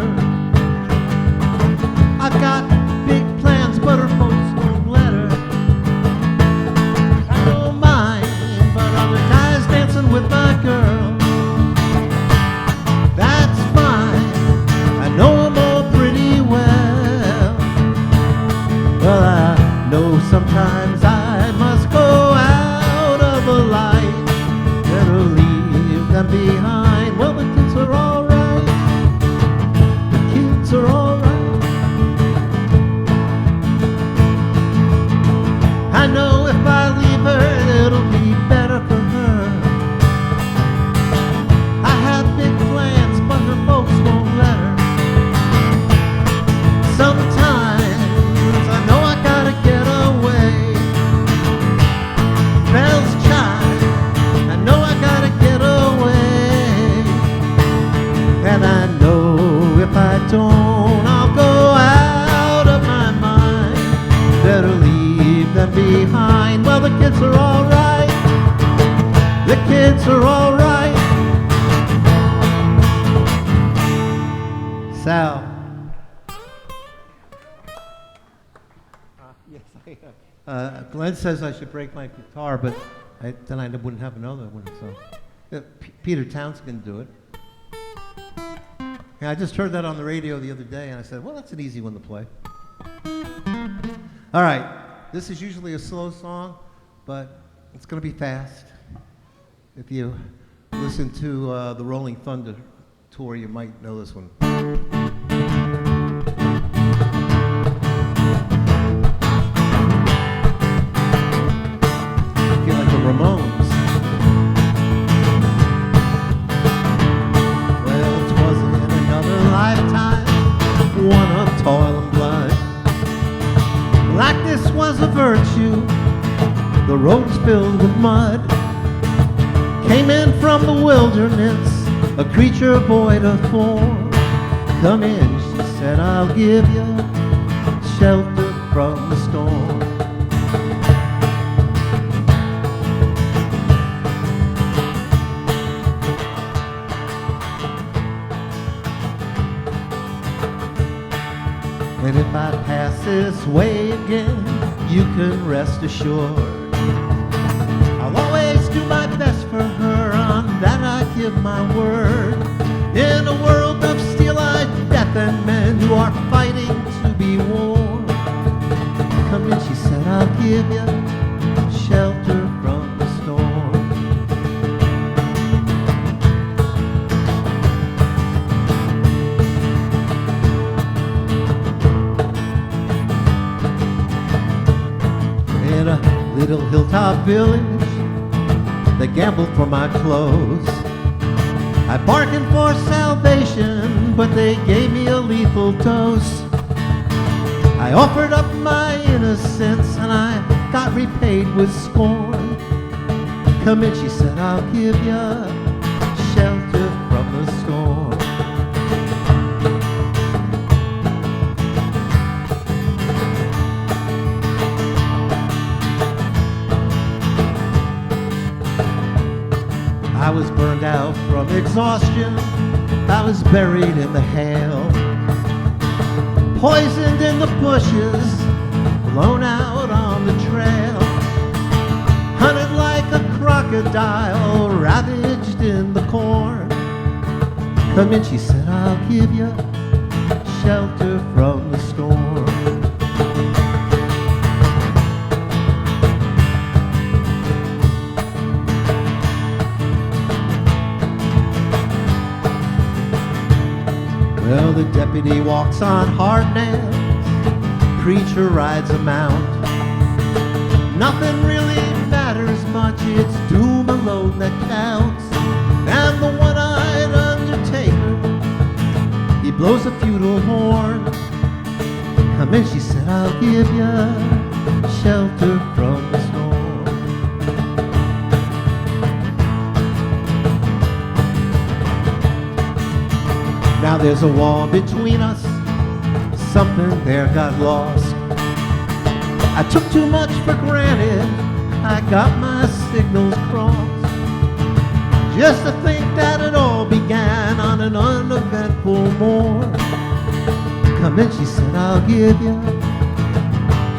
Yes, Glen says I should break my guitar, but then I wouldn't have another one. So Peter Towns can do it. Yeah, I just heard that on the radio the other day, and I said, well, that's an easy one to play. All right, this is usually a slow song, but it's going to be fast. If you listen to the Rolling Thunder tour, you might know this one. I feel like the Ramones. Well, it wasn't in another lifetime, one of toil and blood. Like this was a virtue, the roads filled with mud. Came in from the wilderness, a creature void of form. Come in, she said, I'll give you shelter from the storm. And if I pass this way again, you can rest assured I'll always do my best for her, on that I give my word. In a world of steel-eyed death and men who are fighting to be warm, come in, she said, I'll give you shelter from the storm. In a little hilltop village, they gambled for my clothes. I bargained for salvation, but they gave me a lethal dose. I offered up my innocence, and I got repaid with scorn. Come in, she said, I'll give you shelter from the storm. I was burned out from exhaustion, I was buried in the hail, poisoned in the bushes, blown out on the trail, hunted like a crocodile, ravaged in the corn. Come in, she said, I'll give you shelter from the storm. Well, the deputy walks on hard nails, preacher rides a mount. Nothing really matters much, it's doom alone that counts. And the one-eyed undertaker, he blows a feudal horn. Come in, she said, I'll give you shelter from the storm. Now there's a wall between us, something there got lost. I took too much for granted, I got my signals crossed. Just to think that it all began on an uneventful morn. Come in, she said, I'll give you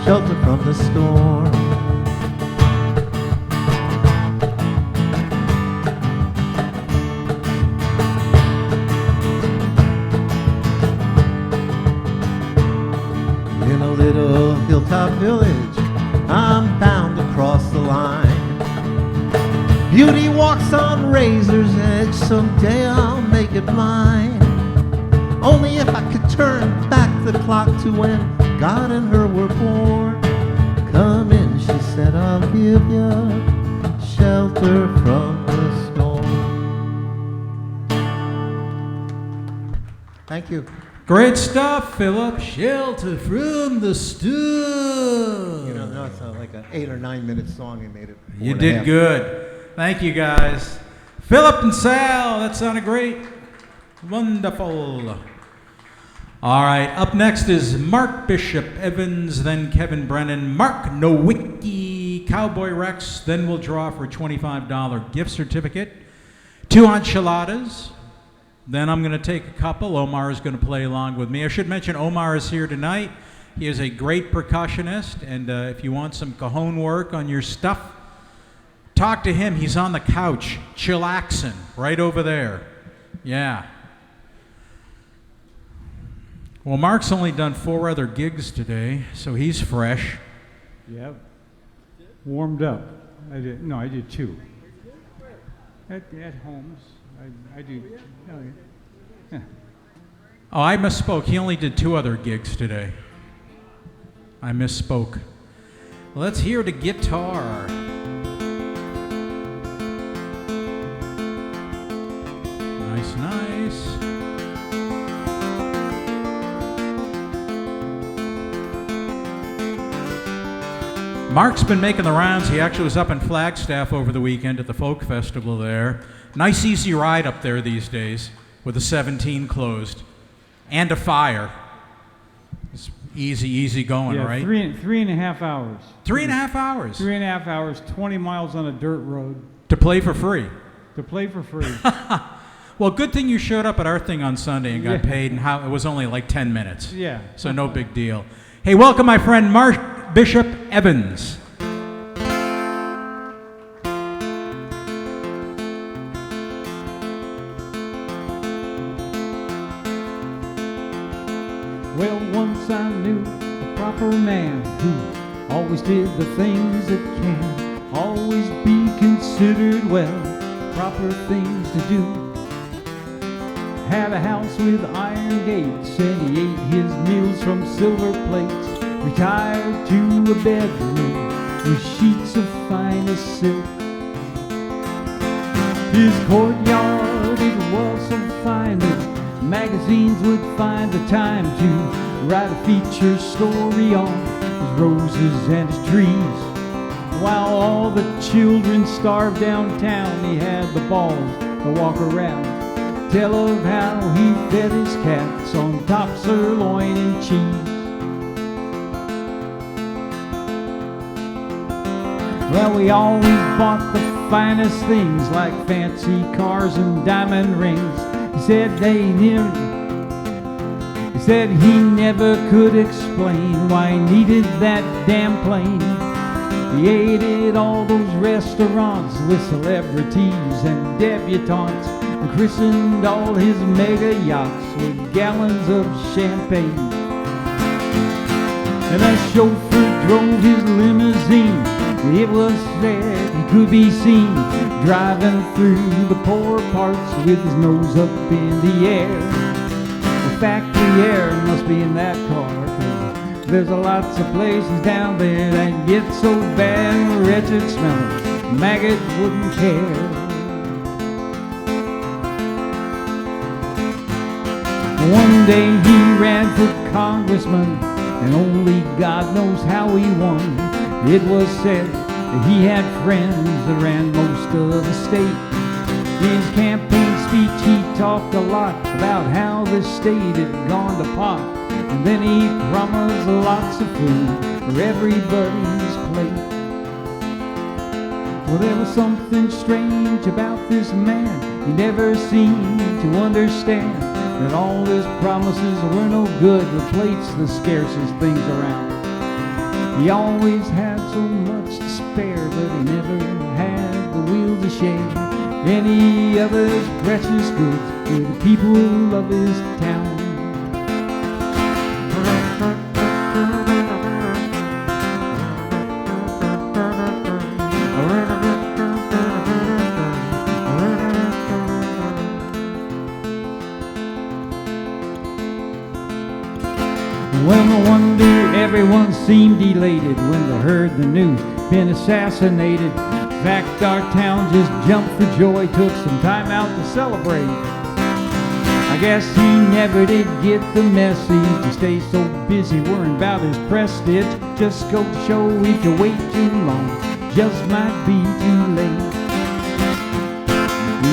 shelter from the storm. Little hilltop village, I'm bound to cross the line. Beauty walks on razor's edge, someday I'll make it mine. Only if I could turn back the clock to when God and her were born. Come in, she said, I'll give you shelter from the storm. Thank you. Great stuff, Philip. Shelter from the storm. You know, no, it's like an 8 or 9 minute song. You made it. You did good. Thank you, guys. Philip and Sal, that sounded great. Wonderful. All right, up next is Mark Bishop Evans, then Kevin Brennan, Mark Nowicki, Cowboy Rex. Then we'll draw for a $25 gift certificate, 2 enchiladas. Then I'm going to take a couple. Omar is going to play along with me. I should mention Omar is here tonight, He is a great percussionist, and if you want some cajon work on your stuff, talk to him. He's on the couch, chillaxing, right over there. Yeah. Well, Mark's only done 4 other gigs today, so he's fresh. Yep. Warmed up. I did 2. At Holmes. I do. Oh, yeah. Oh, I misspoke. He only did 2 other gigs today. I misspoke. Let's hear the guitar. Nice, nice. Mark's been making the rounds. He actually was up in Flagstaff over the weekend at the folk festival there. Nice easy ride up there these days with the 17 closed and a fire. It's easy going, right? 3.5 hours. 3.5 hours. 3.5 hours, 20 miles on a dirt road. To play for free. To play for free. Well, good thing you showed up at our thing on Sunday and got paid, and it was only like 10 minutes. Yeah. So no big deal. Hey, welcome my friend Bishop Evans. Well, once I knew a proper man who always did the things that can always be considered well, proper things to do. Had a house with iron gates and he ate his meals from silver plates. Retired to a bedroom with sheets of finest silk. His courtyard, it was so fine that magazines would find the time to write a feature story on his roses and his trees. While all the children starved downtown, he had the balls to walk around, tell of how he fed his cats on top sirloin and cheese. Well, we always bought the finest things like fancy cars and diamond rings. He said he never could explain why he needed that damn plane. He ate at all those restaurants with celebrities and debutantes, and christened all his mega yachts with gallons of champagne. And the chauffeur drove his limousine. It was said he could be seen driving through the poor parts with his nose up in the air. The factory air must be in that car, 'cause there's lots of places down there that get so bad and wretched smell, maggots wouldn't care. One day he ran for congressman, and only God knows how he won. It was said that he had friends that ran most of the state. In his campaign speech he talked a lot about how the state had gone to pot, and then he promised lots of food for everybody's plate. Well, there was something strange about this man. He never seemed to understand that all his promises were no good. The plate's the scarcest things around. He always had so much to spare, but he never had the will to share any of his precious goods with the people of his town. Well, no wonder everyone seemed elated when they heard the news, been assassinated. In fact, our town just jumped for joy, took some time out to celebrate. I guess he never did get the message. He stays so busy worrying about his prestige. Just go to show if you wait too long, just might be too late.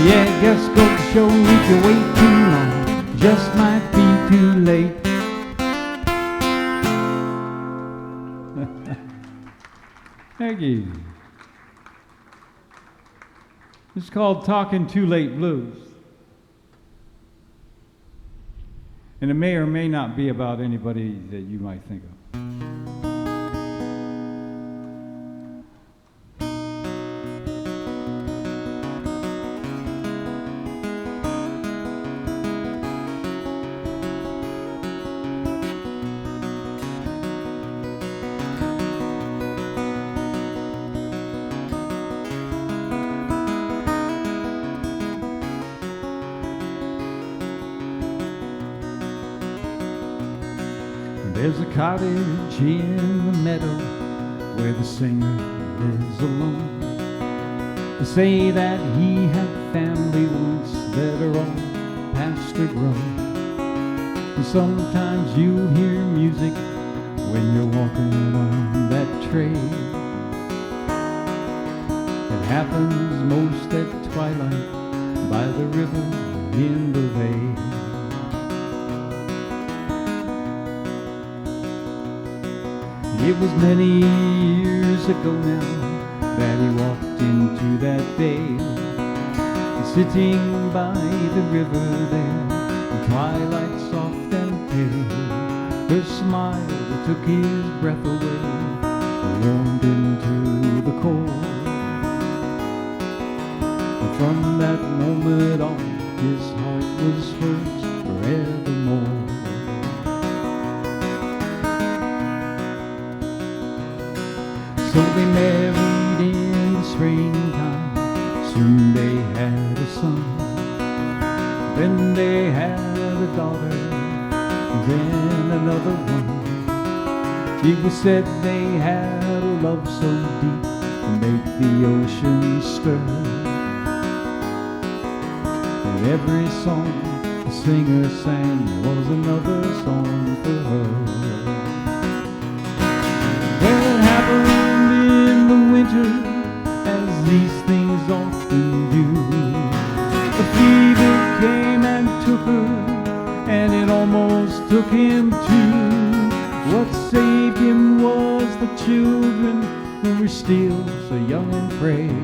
Yeah, just go to show if you wait too long, just might be too late. Thank you. It's called Talking Too Late Blues. And it may or may not be about anybody that you might think of. There's a cottage in the meadow where the singer lives alone. They say that he had family once that are all past or grown. And sometimes you'll hear music when you're walking on that trail. It happens most at twilight by the river in the vale. It was many years ago now that he walked into that vale. And sitting by the river there, in twilight soft and pale, her smile that took his breath away, warmed into the core. And from that moment on, his heart was hers forevermore. So they married in the springtime, soon they had a son. Then they had a daughter, then another one. It was said they had a love so deep to make the ocean stir. And every song the singer sang was another song for her. Well, it happened winter, as these things often do. The fever came and took her, and it almost took him too. What saved him was the children who were still so young and frail.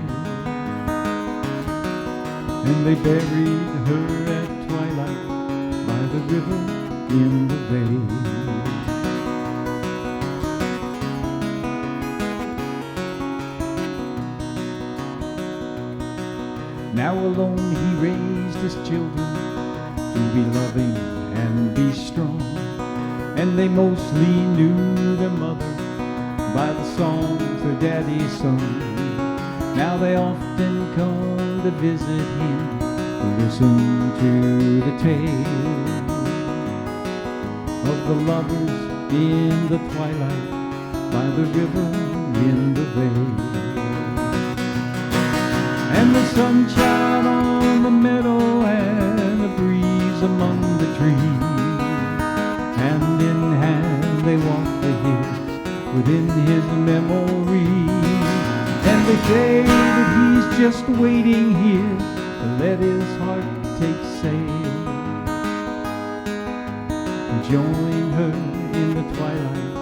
And they buried her at twilight by the river in the vale. Now alone he raised his children to be loving and be strong. And they mostly knew their mother by the songs their daddy sung. Now they often come to visit him to listen to the tale of the lovers in the twilight by the river in the vale. And the sunshine on the meadow and the breeze among the trees, hand in hand they walk the hills within his memory. And they say that he's just waiting here to let his heart take sail and join her in the twilight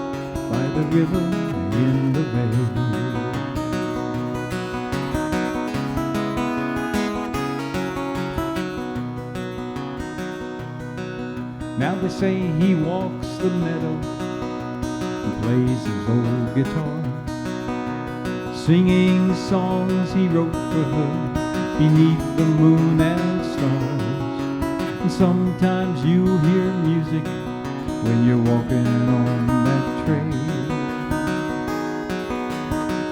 by the river in the vale. Now they say he walks the meadow and plays his old guitar, singing songs he wrote for her beneath the moon and stars. And sometimes you'll hear music when you're walking on that trail.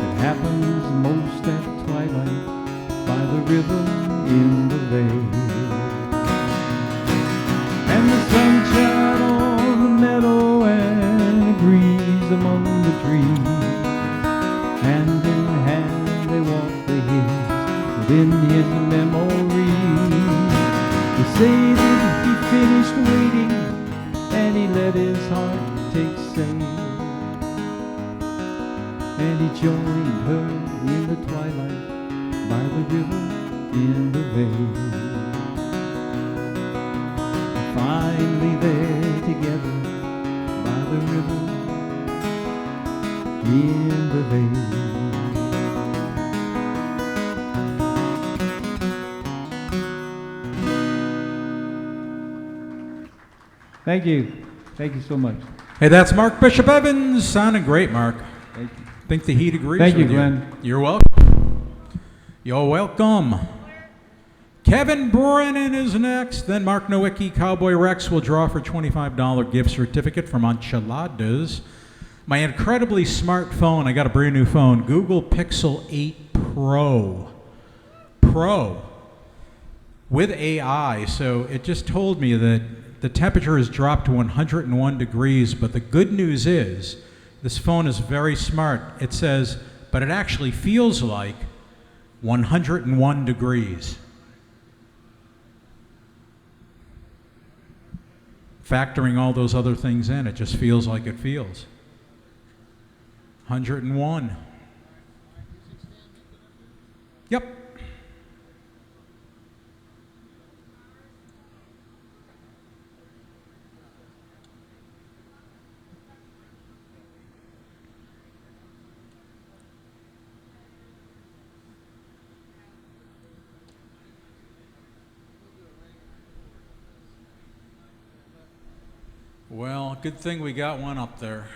It happens most at twilight by the river in the vale. And the sunshine on the meadow and a breeze among the trees, hand in hand they walk the hills within his memory. They say that he finished waiting and he let his heart take sail, and he joined her in the twilight by the river in the vale. Finally they're together by the river in the vale. Thank you. Thank you so much. Hey, that's Mark Bishop Evans. Sounding great, Mark. Thank you. I think the heat agrees Thank you, with Glen. You're welcome. You're welcome. Kevin Brennan is next. Then Mark Nowicki, Cowboy Rex will draw for $25 gift certificate from Enchiladas. My incredibly smart phone, I got a brand new phone, Google Pixel 8 Pro. With AI, so it just told me that the temperature has dropped to 101 degrees, but the good news is this phone is very smart. It says, but it actually feels like 101 degrees. Factoring all those other things in, it just feels like it feels. 101. Yep. Well, good thing we got one up there.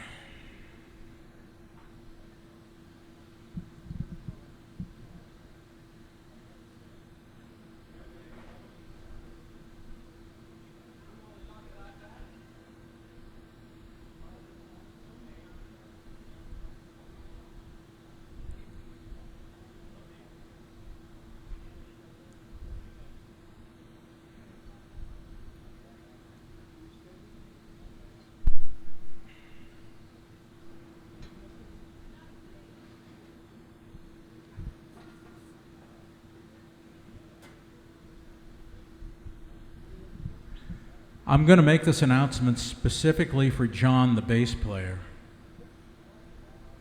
I'm going to make this announcement specifically for John, the bass player.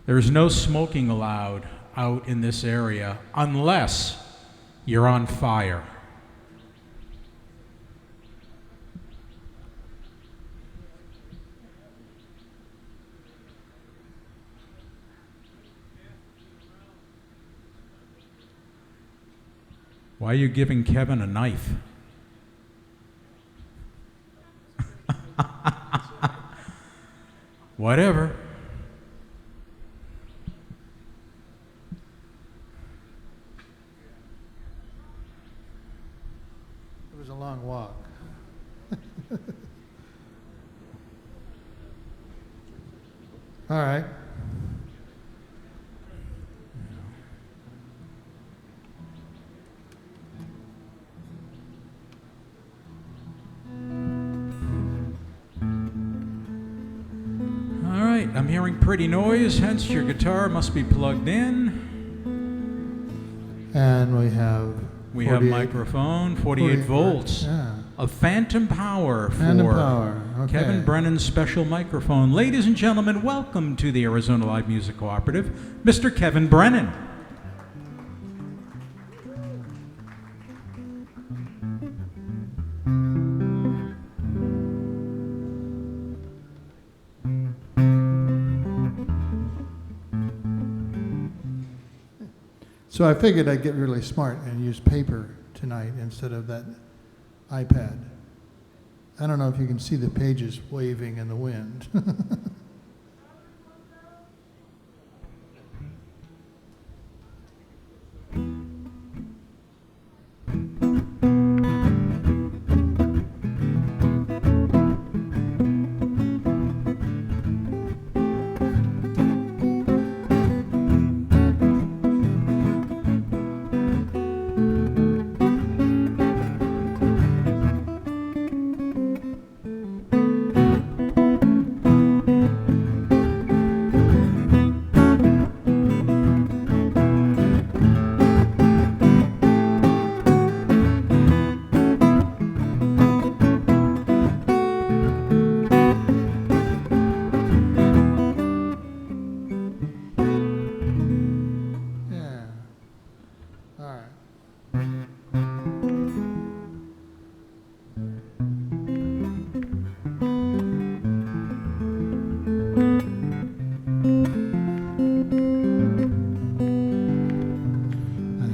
There's no smoking allowed out in this area unless you're on fire. Why are you giving Kevin a knife? Whatever. It was a long walk. All right. I'm hearing pretty noise, hence your guitar must be plugged in. And we have... We have microphone, 48 volts. Yeah. A phantom power Phantom for power. Okay. Kevin Brennan's special microphone. Ladies and gentlemen, welcome to the Arizona Live Music Cooperative, Mr. Kevin Brennan. So I figured I'd get really smart and use paper tonight instead of that iPad. I don't know if you can see the pages waving in the wind.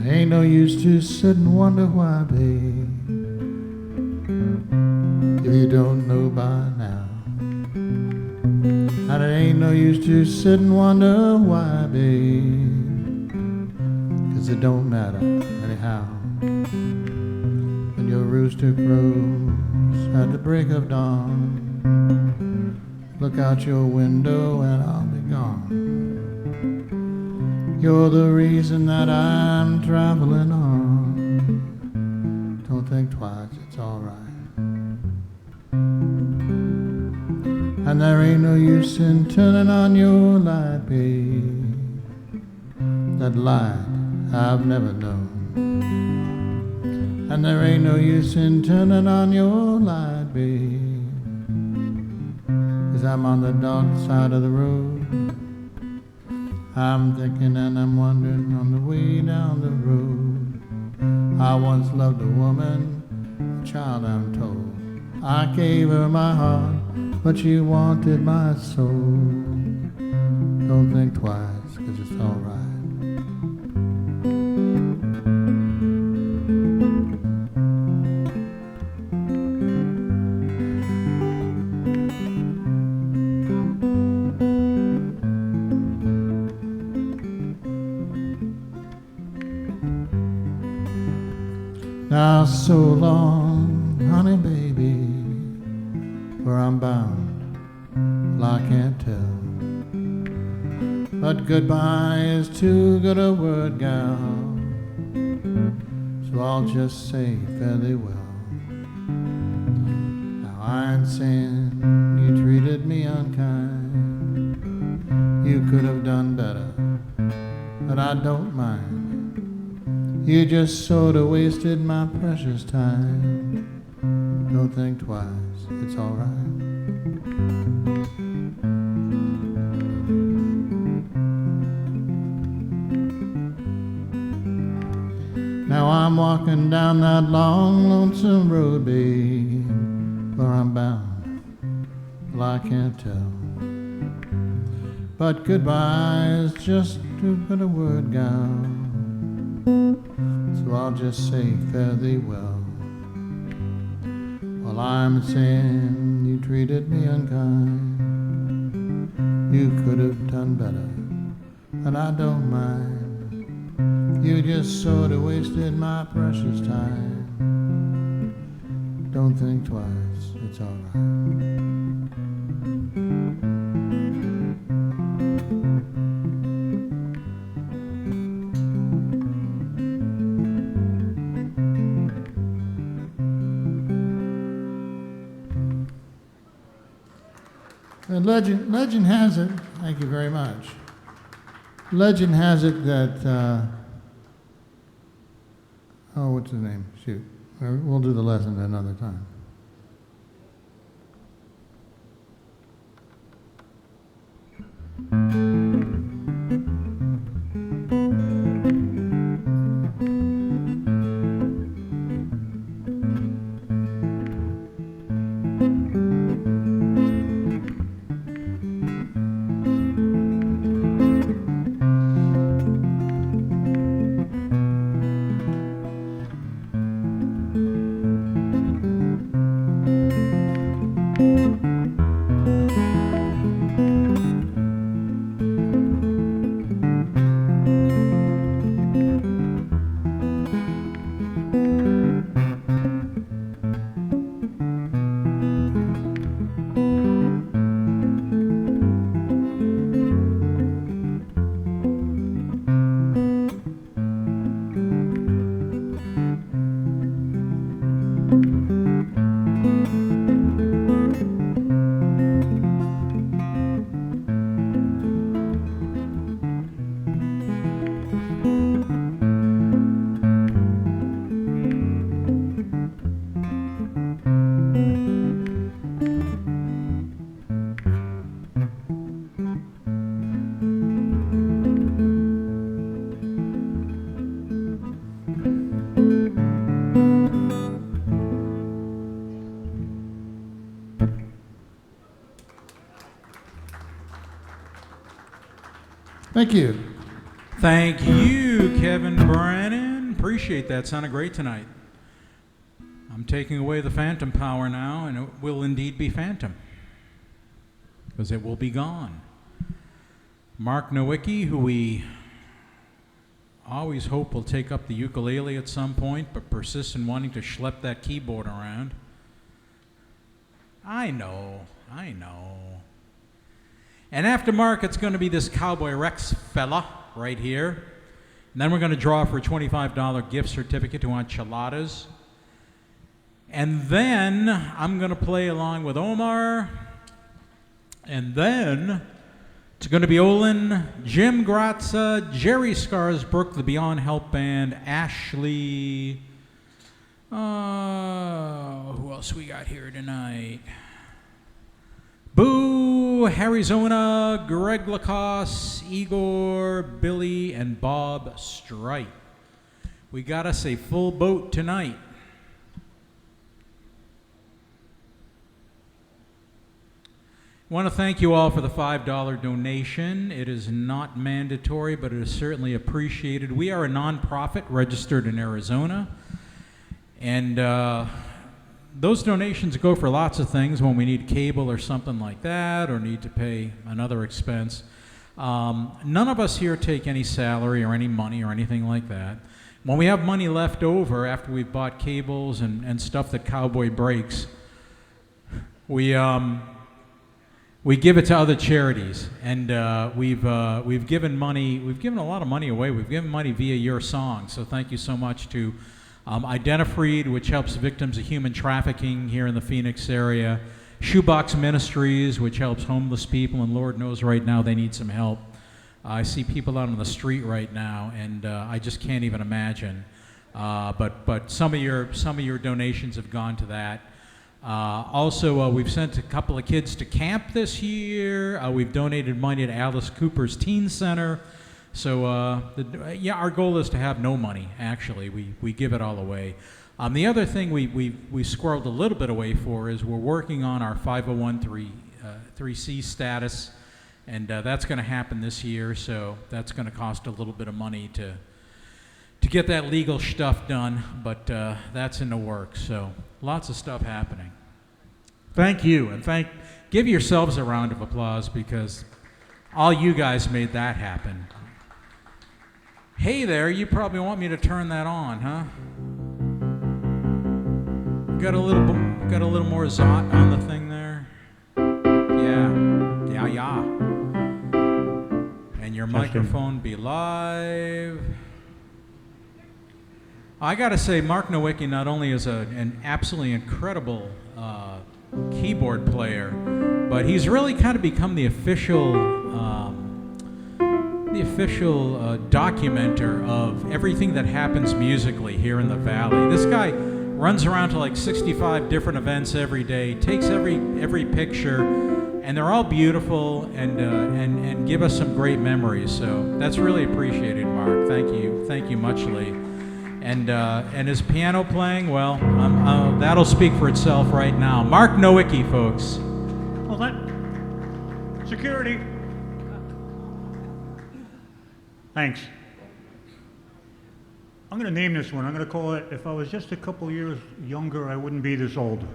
Ain't no use to sit and wonder why, babe, if you don't know by now. ain't no use to sit and wonder why, babe, 'cause it don't matter anyhow. When your rooster crows at the break of dawn, look out your window and I'll be gone. You're the reason that I'm traveling on. Don't think twice, it's alright. And there ain't no use in turning on your light, babe. That light I've never known. And there ain't no use in turning on your light, babe, 'cause I'm on the dark side of the road. I'm thinking and I'm wondering on the way down the road. I once loved a woman, a child I'm told. I gave her my heart, but she wanted my soul. Don't think twice, 'cause it's alright. Now so long, honey baby, where I'm bound, well I can't tell. But goodbye is too good a word, gal, so I'll just say fairly well. Now I ain't saying you treated me unkind, you could have done better, but I don't mind. You just sort of wasted my precious time. Don't think twice, it's alright. Now I'm walking down that long, lonesome road, babe, where I'm bound, well I can't tell. But goodbye is just too good a word, gal, so I'll just say fare thee well. While I'm saying you treated me unkind, you could have done better, but I don't mind. You just sort of wasted my precious time. Don't think twice, it's alright. Legend has it, thank you very much. Legend has it that, what's his name? Shoot. We'll do the lesson another time. Thank you. Thank you, Kevin Brennan. Appreciate that. Sounded great tonight. I'm taking away the phantom power now, and it will indeed be phantom, because it will be gone. Mark Nowicki, who we always hope will take up the ukulele at some point, but persists in wanting to schlep that keyboard around. I know. And after Mark, it's going to be this Cowboy Rex fella right here. And then we're going to draw for a $25 gift certificate to Enchiladas. And then I'm going to play along with Omar. And then it's going to be Olyn, Jim Gratza, Jerry Scarsbrook, the Beyond Help Band, Ashley. Who else we got here tonight? Boo, HarryZona, Greg LaCosse, Igor, Billy, and Bob Streit. We got us a full boat tonight. I want to thank you all for the $5 donation. It is not mandatory, but it is certainly appreciated. We are a nonprofit registered in Arizona, and those donations go for lots of things when we need cable or something like that, or need to pay another expense. None of us here take any salary or any money or anything like that. When we have money left over after we've bought cables and stuff that Cowboy breaks, we give it to other charities, and we've given money. We've given a lot of money away. We've given money via your song. So thank you so much to Identifreed, which helps victims of human trafficking here in the Phoenix area. Shoebox Ministries, which helps homeless people, and Lord knows right now they need some help. I see people out on the street right now, and I just can't even imagine. But some of your donations have gone to that. Also, we've sent a couple of kids to camp this year. We've donated money to Alice Cooper's Teen Center. So, our goal is to have no money, actually. We give it all away. The other thing we squirreled a little bit away for is we're working on our 501(c) status, and that's going to happen this year, so that's going to cost a little bit of money to get that legal stuff done, but that's in the works, so lots of stuff happening. Thank you, and give yourselves a round of applause, because all you guys made that happen. Hey there, you probably want me to turn that on, huh? Got a little more zot on the thing there. Yeah. And your microphone be live. I gotta say, Mark Nowicki not only is an absolutely incredible keyboard player, but he's really kind of become the official documenter of everything that happens musically here in the Valley. This guy runs around to like 65 different events every day, takes every picture, and they're all beautiful and give us some great memories. So that's really appreciated, Mark. Thank you muchly. And his piano playing, well, that'll speak for itself right now. Mark Nowicki, folks. Well, security. Thanks. I'm going to name this one. I'm going to call it, If I Was Just a Couple Years Younger, I Wouldn't Be This Old.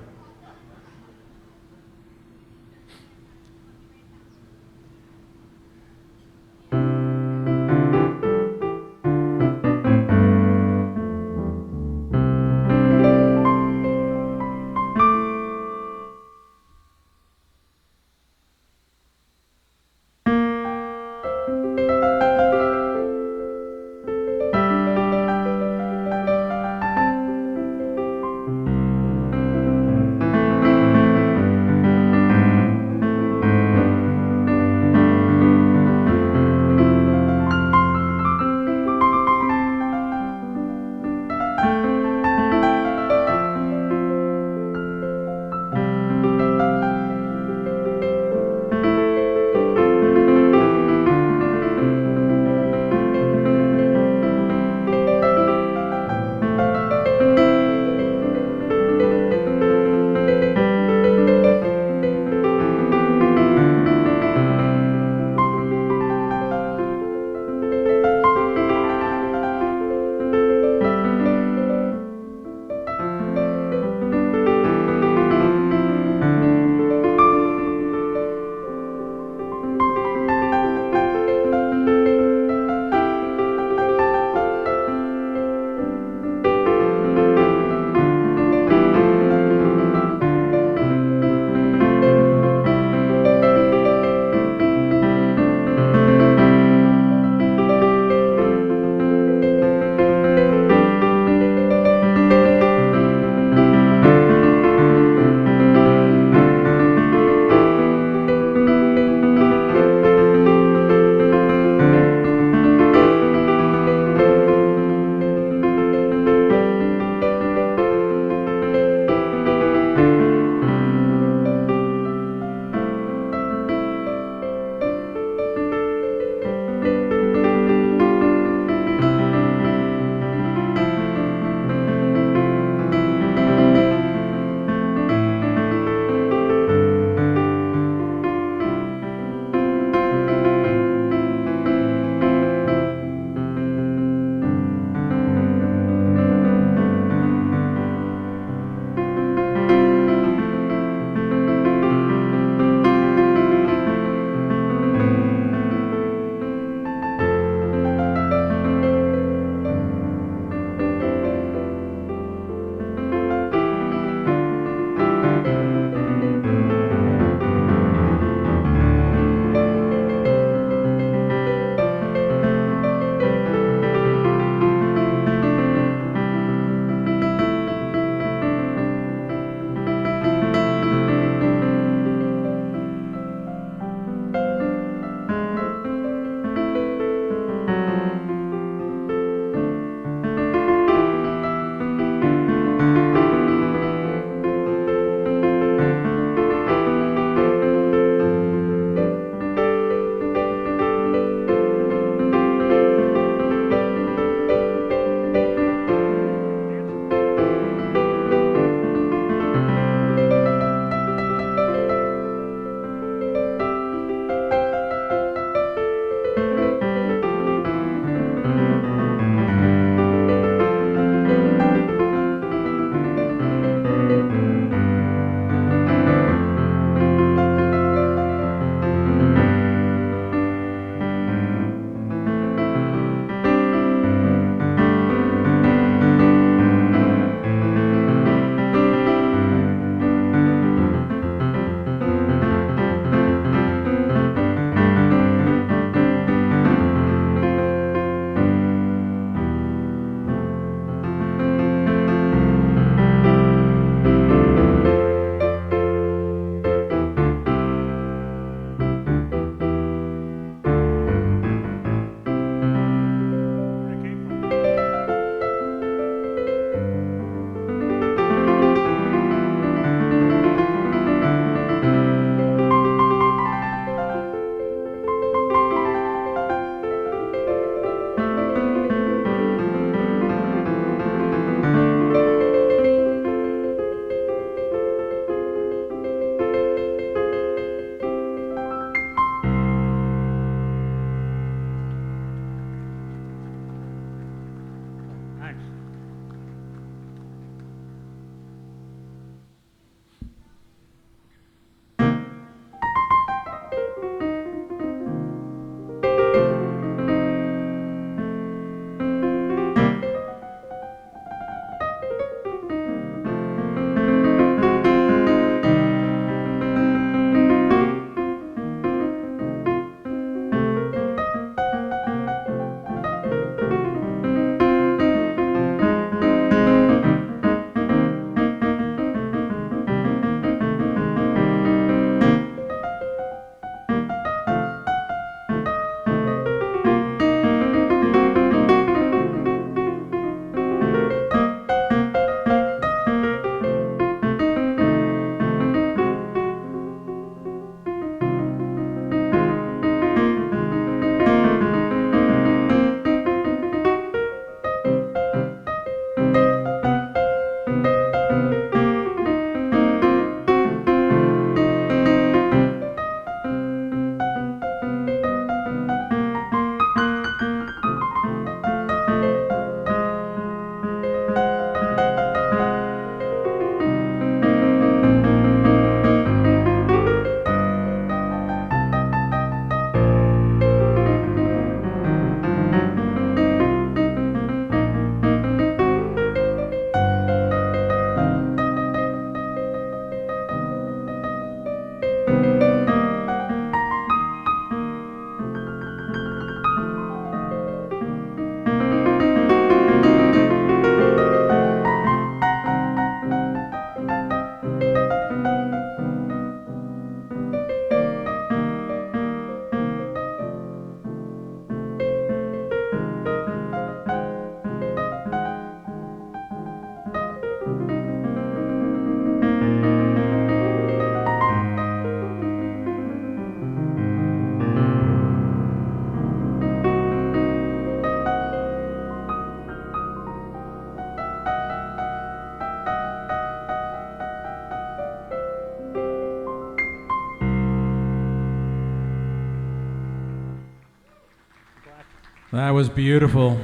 That was beautiful.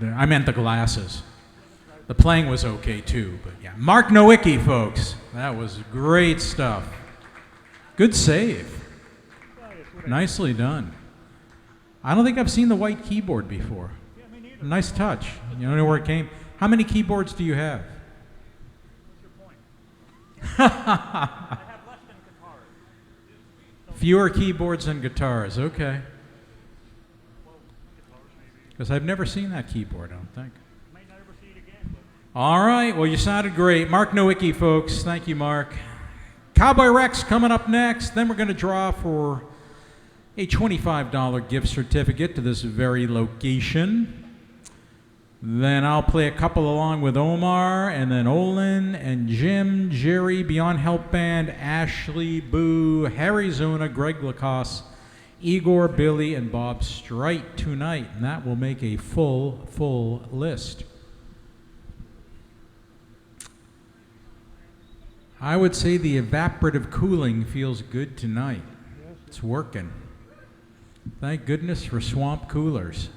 I meant the glasses. The playing was okay too, but yeah. Mark Nowicki, folks. That was great stuff. Good save. Nicely done. I don't think I've seen the white keyboard before. Nice touch. You don't know where it came. How many keyboards do you have? I have less than guitars. Fewer keyboards than guitars. Okay. Because I've never seen that keyboard, I don't think. Might not ever see it again. All right. Well, you sounded great. Mark Nowicki, folks. Thank you, Mark. Cowboy Rex coming up next. Then we're going to draw for a $25 gift certificate to this very location. Then I'll play a couple along with Omar, and then Olyn and Jim, Jerry, Beyond Help Band, Ashley, Boo, HarryZona, Greg LaCosse, Igor, Billy, and Bob Streit tonight, and that will make a full list. I would say the evaporative cooling feels good tonight. It's working. Thank goodness for swamp coolers.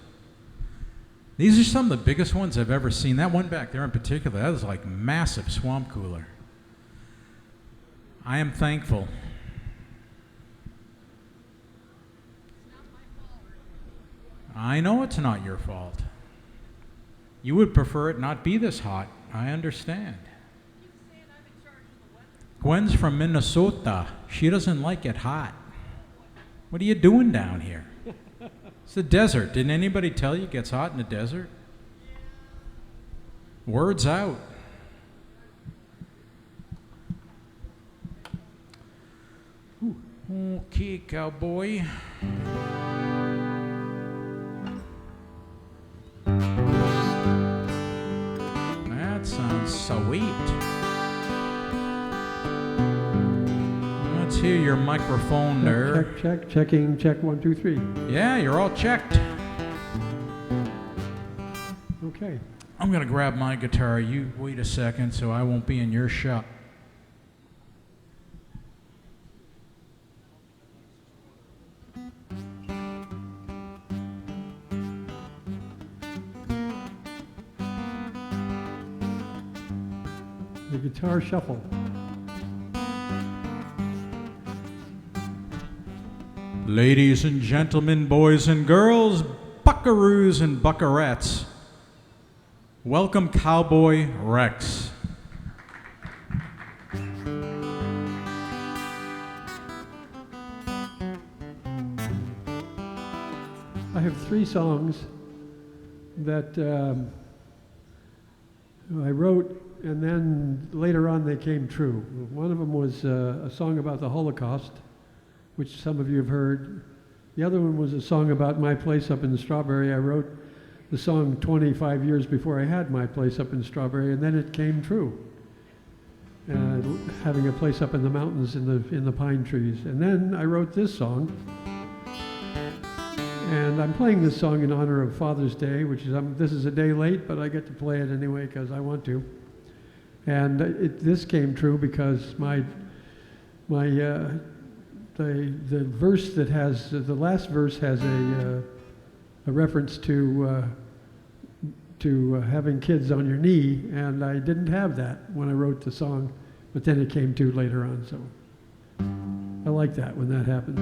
These are some of the biggest ones I've ever seen. That one back there in particular, that is like massive swamp cooler. I am thankful. I know it's not your fault. You would prefer it not be this hot. I understand. Gwen's from Minnesota. She doesn't like it hot. What are you doing down here? It's the desert. Didn't anybody tell you it gets hot in the desert? Word's out. Okay, cowboy. That sounds sweet. Let's hear your microphone there. Checking, check 1, 2, 3. Yeah, you're all checked. Okay. I'm gonna grab my guitar. You wait a second so I won't be in your shop. The guitar shuffle. Ladies and gentlemen, boys and girls, buckaroos and buckarettes, welcome Cowboy Rex. I have 3 songs that I wrote, and then later on they came true. One of them was a song about the Holocaust, which some of you have heard. The other one was a song about my place up in Strawberry. I wrote the song 25 years before I had my place up in Strawberry, and then it came true. Having a place up in the mountains in the pine trees. And then I wrote this song. And I'm playing this song in honor of Father's Day, which is, this is a day late, but I get to play it anyway because I want to. And this came true because the verse that has, the last verse has a reference to having kids on your knee, and I didn't have that when I wrote the song, but then it came to later on, so I like that when that happens.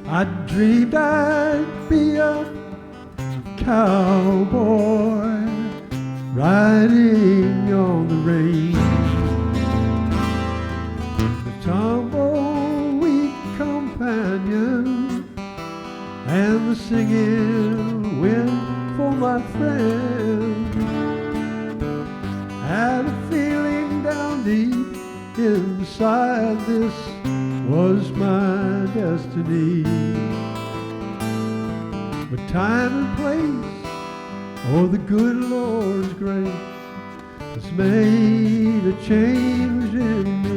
I dreamed I'd be a cowboy riding on the range. The tumbleweed companion and the singing wind for my friend. Had a feeling down deep inside this was my destiny. But time and place, oh, the good Lord's grace has made a change in me.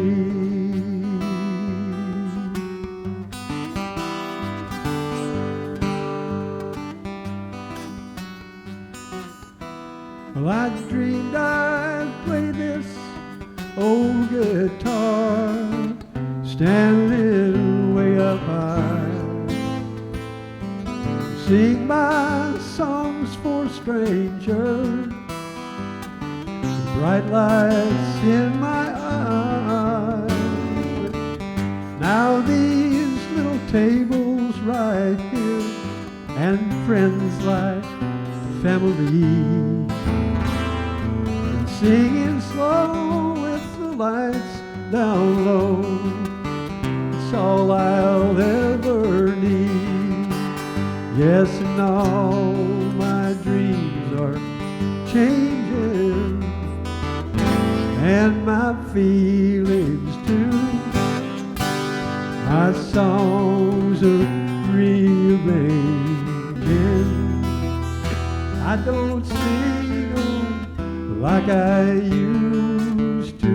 Well, I dreamed I'd play this old guitar, standing way up high, sing my songs for strangers, bright lights in my eyes. Now these little tables right here, and friends like family, and singing slow with the lights down low. It's all I'll ever need. Yes, and all my dreams are changing, and my feelings too. My songs are rearranging. I don't sing them like I used to.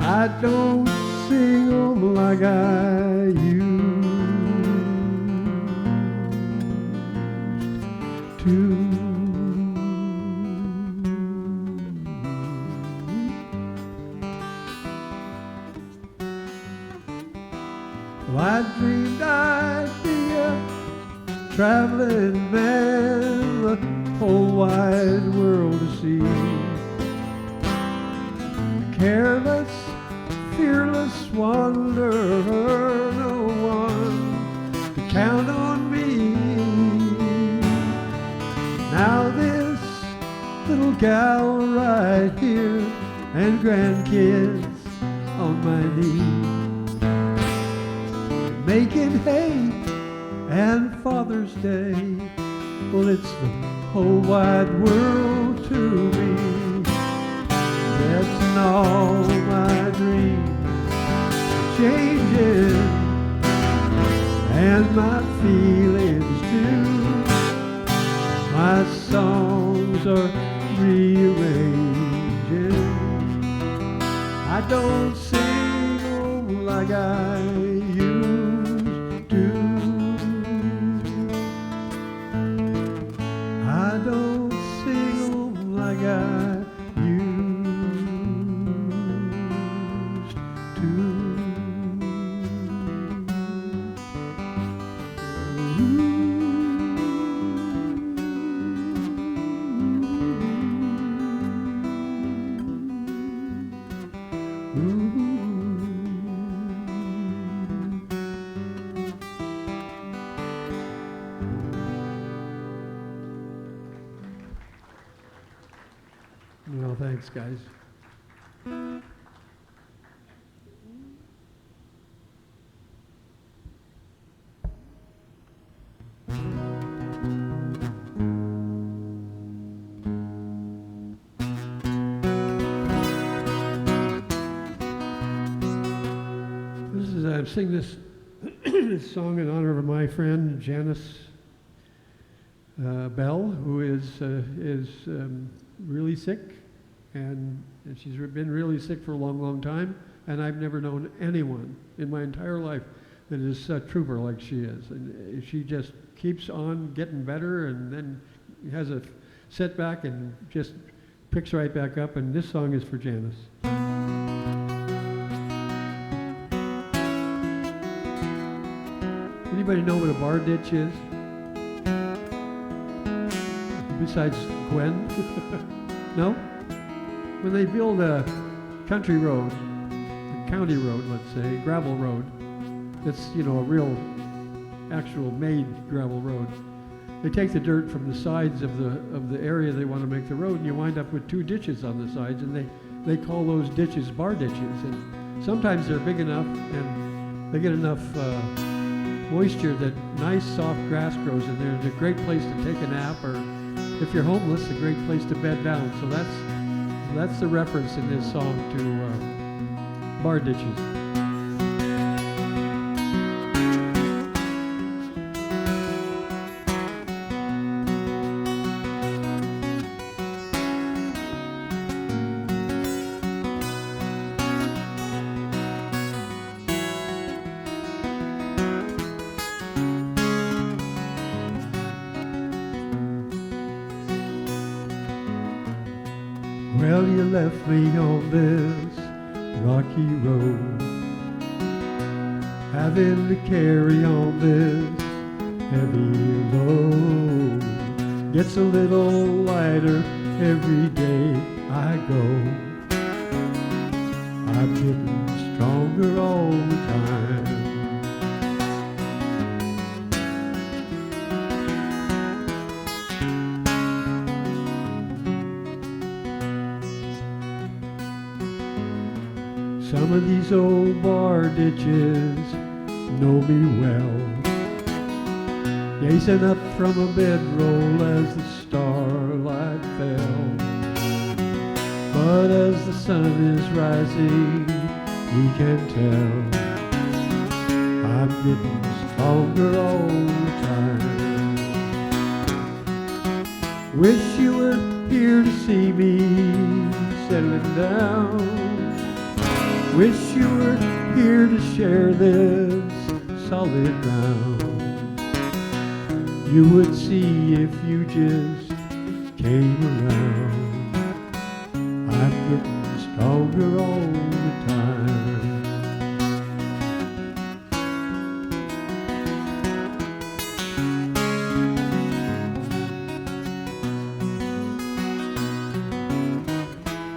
I don't sing them like I used to. Well, I dreamed I'd be a traveling man, the whole wide world to see. Careless, fearless wanderer, no one to count on me. Now this little gal right here, and grandkids on my knee, making hay and Father's Day. Well, it's the whole wide world to me. Yes, and all my dreams are changing, and my feelings too. My songs are rearranging. I don't sing them like I used to. I don't sing them like I used to. Well, thanks, guys. I'm singing this this song in honor of my friend Janice Bell, who is really sick, and she's been really sick for a long, long time, and I've never known anyone in my entire life that is a trooper like she is. And she just keeps on getting better, and then has a setback and just picks right back up, and this song is for Janice. Anybody know what a bar ditch is? Besides Gwen? No? When they build a country road, a county road, let's say, gravel road, that's, you know, a real, actual made gravel road. They take the dirt from the sides of the area they want to make the road, and you wind up with two ditches on the sides, and they call those ditches bar ditches. And sometimes they're big enough, and they get enough moisture that nice soft grass grows in there. It's a great place to take a nap, or if you're homeless, a great place to bed down. So that's the reference in this song to bar ditches. Well, you left me on this rocky road, having to carry on this heavy load. Gets a little lighter every day I go. I'm getting stronger all the time. Some of these old bar ditches know me well, gazing up from a bedroll as the starlight fell. But as the sun is rising, he can tell I'm getting stronger all the time. Wish you were here to see me settling down. Wish you were here to share this solid ground. You would see if you just came around. I'm getting stronger all the time.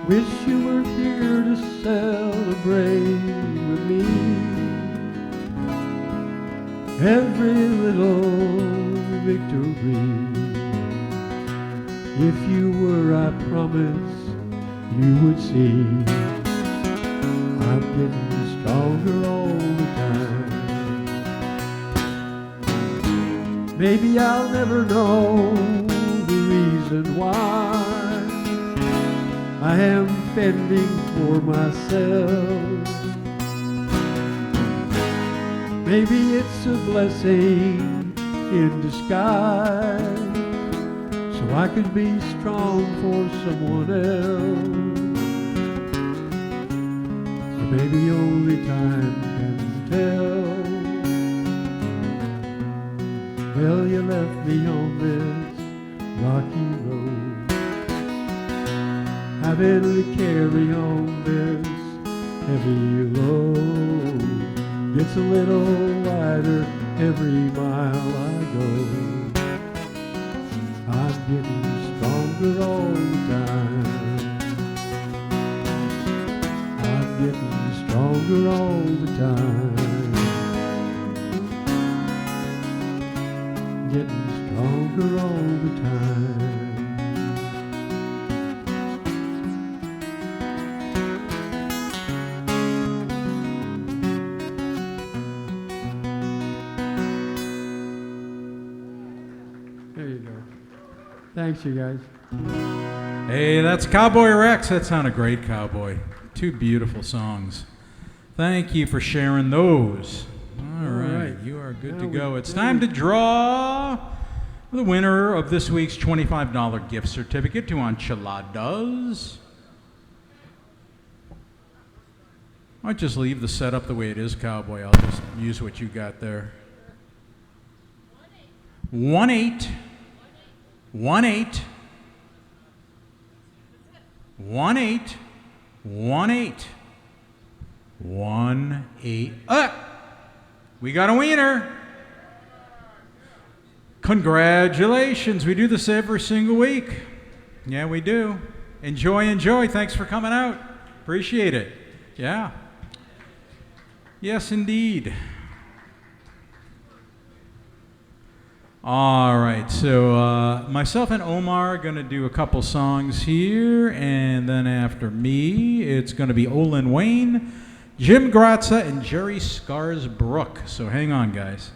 Wish you were here to celebrate with me every little victory. If you were, I promise you would see I'm getting stronger all the time. Maybe I'll never know the reason why I am fending for myself. Maybe it's a blessing in disguise, so I could be strong for someone else. Or maybe only time can tell. Well, you left me on this rocky road, having to carry on this heavy load. Gets a little lighter every mile I go. I'm getting stronger all the time. I'm getting stronger all the time. Getting stronger all the time. Thanks, you guys. Hey, that's Cowboy Rex. That sounded great, Cowboy. Two beautiful songs. Thank you for sharing those. All right, you are good to go. It's time to draw the winner of this week's $25 gift certificate to Enchiladas. I might just leave the setup the way it is, Cowboy. I'll just use what you got there. 1-8. 1-8. 1-8. 1-8. 1-8. We got a wiener. Congratulations. We do this every single week. Yeah, we do. Enjoy, enjoy. Thanks for coming out. Appreciate it. Yeah. Yes, indeed. All right, so myself and Omar are going to do a couple songs here, and then after me, it's going to be Olyn Wayne, Jim Gratza, and Jerry Scarsbrook. So hang on, guys.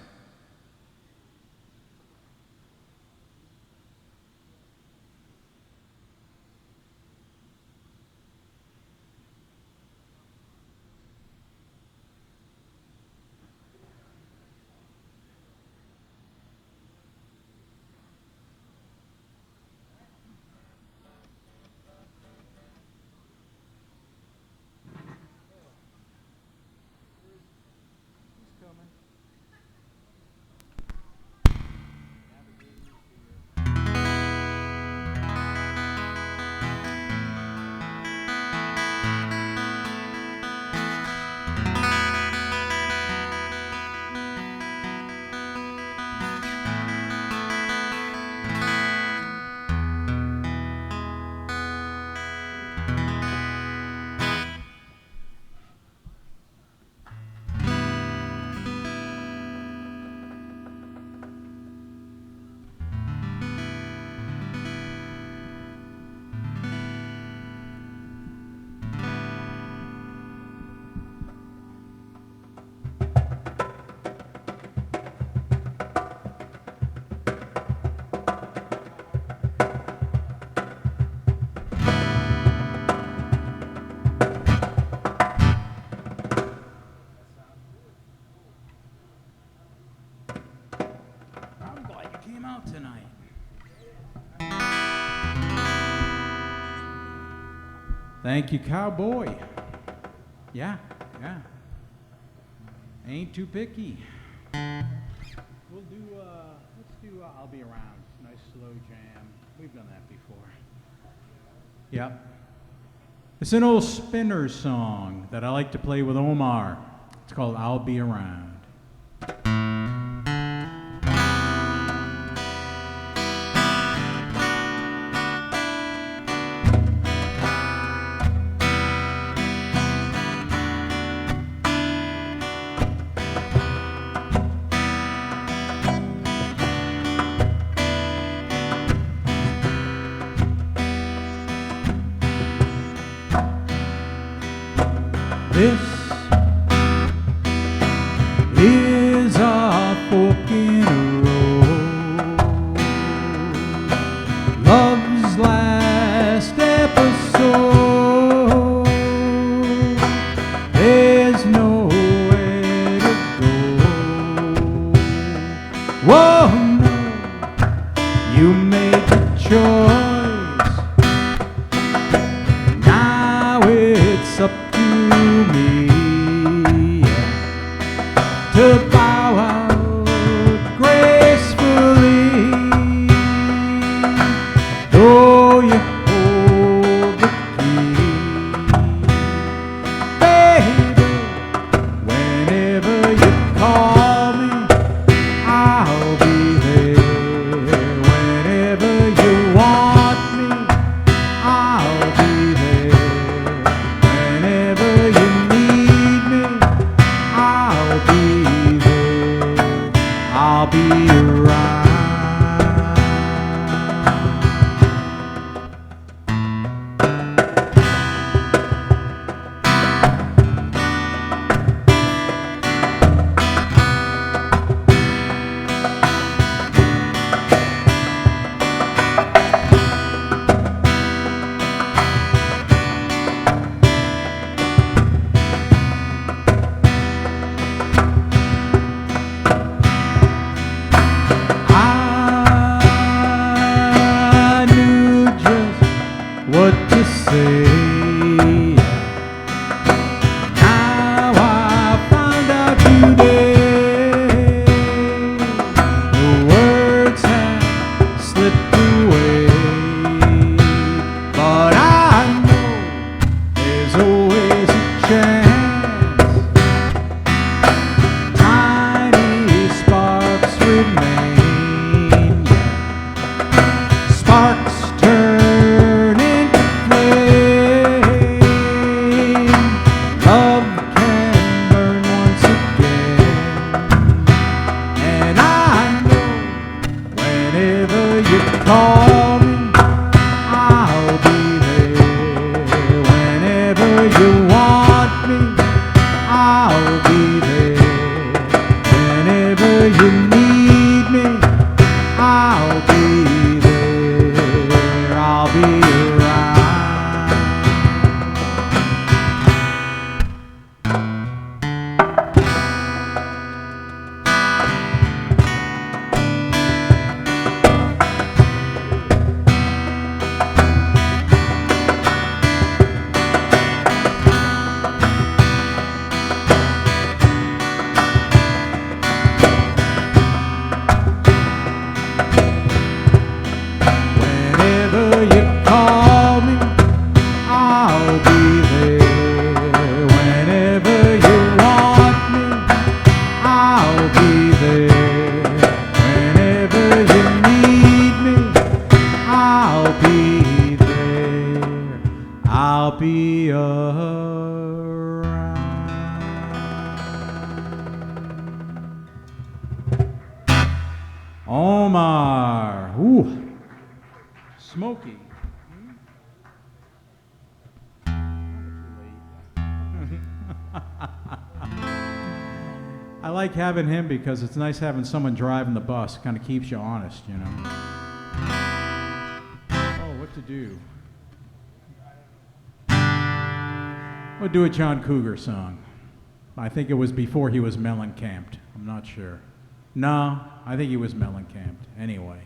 out tonight. Thank you, Cowboy. Yeah. Ain't too picky. We'll do, let's do I'll Be Around. Nice slow jam. We've done that before. Yep. It's an old Spinner song that I like to play with Omar. It's called I'll Be Around. This is a fork in a road, love's last episode. There's nowhere to go. Whoa, no, you made the choice. Now it's up me to bow out gracefully, though you hold the key, baby. Whenever you call me, I'll be there. Whenever you want me, I'll be there. Whenever you need me, I'll be there. I'll be around. I knew just what to say. Now I found out today the words have slipped away, but I know there's always a chance. Tiny sparks remain, sparks turn into flame. Love can burn once again, and I know whenever you call me, I'll be there. Whenever you want me, I'll be there. Whenever you need me, I'll be there. I'll be around. Whenever you call me, I'll be there. Whenever you want me, I'll be there. Whenever you need me, I'll be there. I'll be around. Omar. Ooh. Smoky. I like having him because it's nice having someone driving the bus. Kind of keeps you honest, you know. Oh, what to do? We'll do a John Cougar song. I think it was before he was meloncamped. I'm not sure. No, I think he was Mellencamped. Anyway.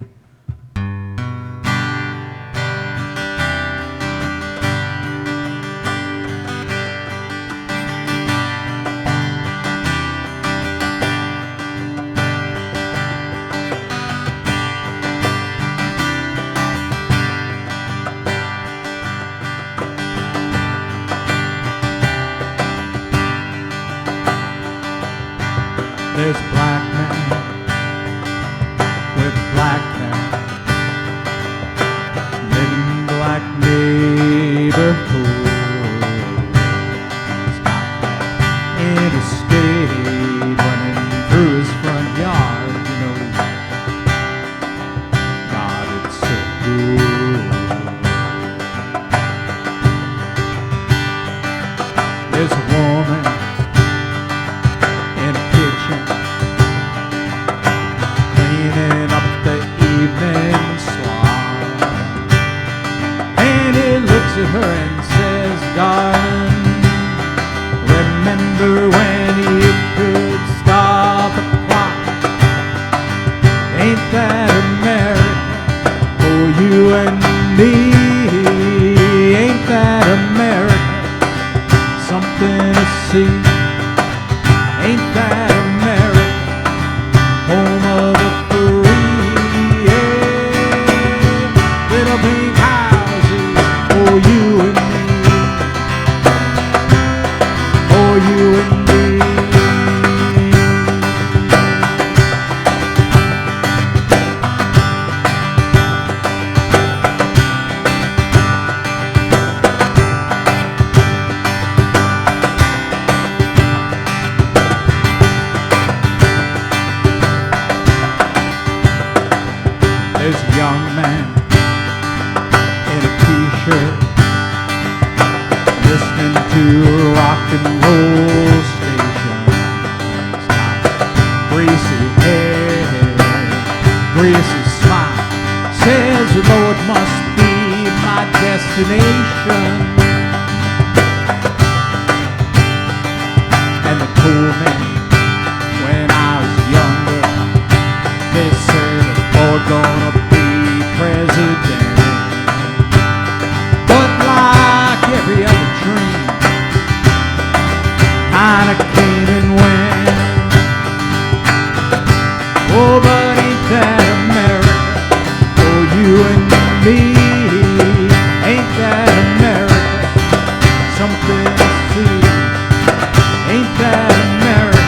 There's a black man with a black cat living in black neighborhood. He's got that interstate running through his front yard, you know. God, it's so good. There's a woman in a kitchen cleaning up the evening slop, and he looks at her and says, darling, remember when you could stop the clock? Ain't that America for you and me? Ain't that America something to see? Ain't that America, home of the free? Yeah, little pink houses for you and me, for you and me. There's a young man in a t-shirt listening to a rock and roll station. He's got greasy hair, greasy smile, says the Lord must be my destination. And they told me when I was younger, they said the Lord gonna be president. But like every other dream, kinda came and went. Oh, but ain't that America for you and me? Ain't that America something to see? Ain't that America,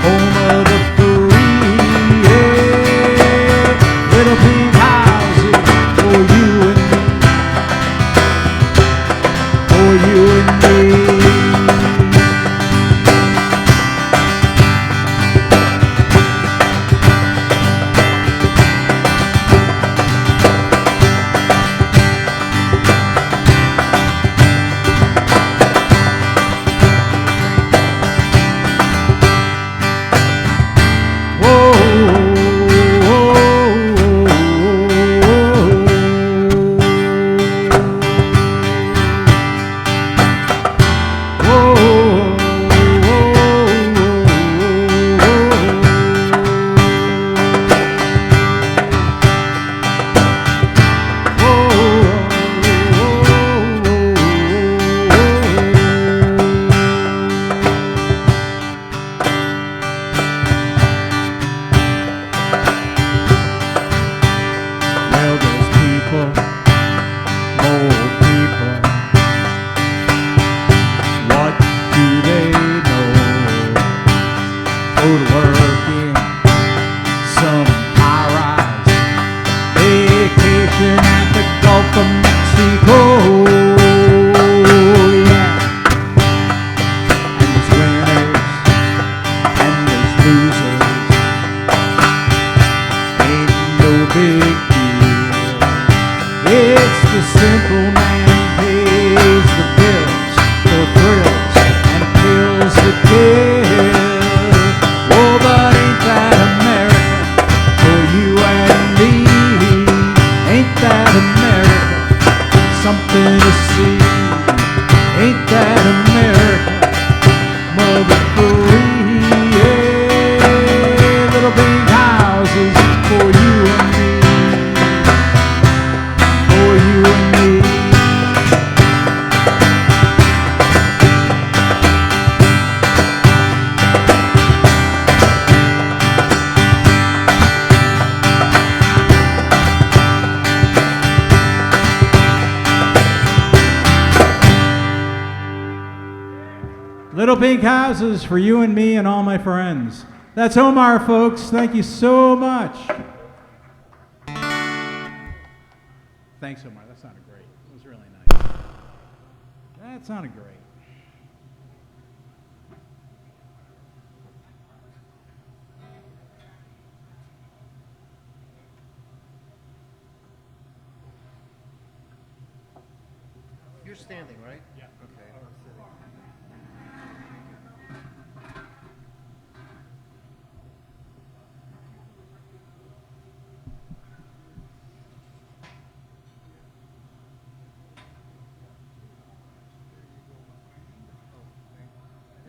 home of the free? Yeah, little pink houses for you and me, for you and me. make houses for you and me and all my friends. That's Omar, folks. Thank you so much. Thanks, Omar. That sounded great. It was really nice. That sounded great. You're standing, right? Yeah. Okay. I'm sitting.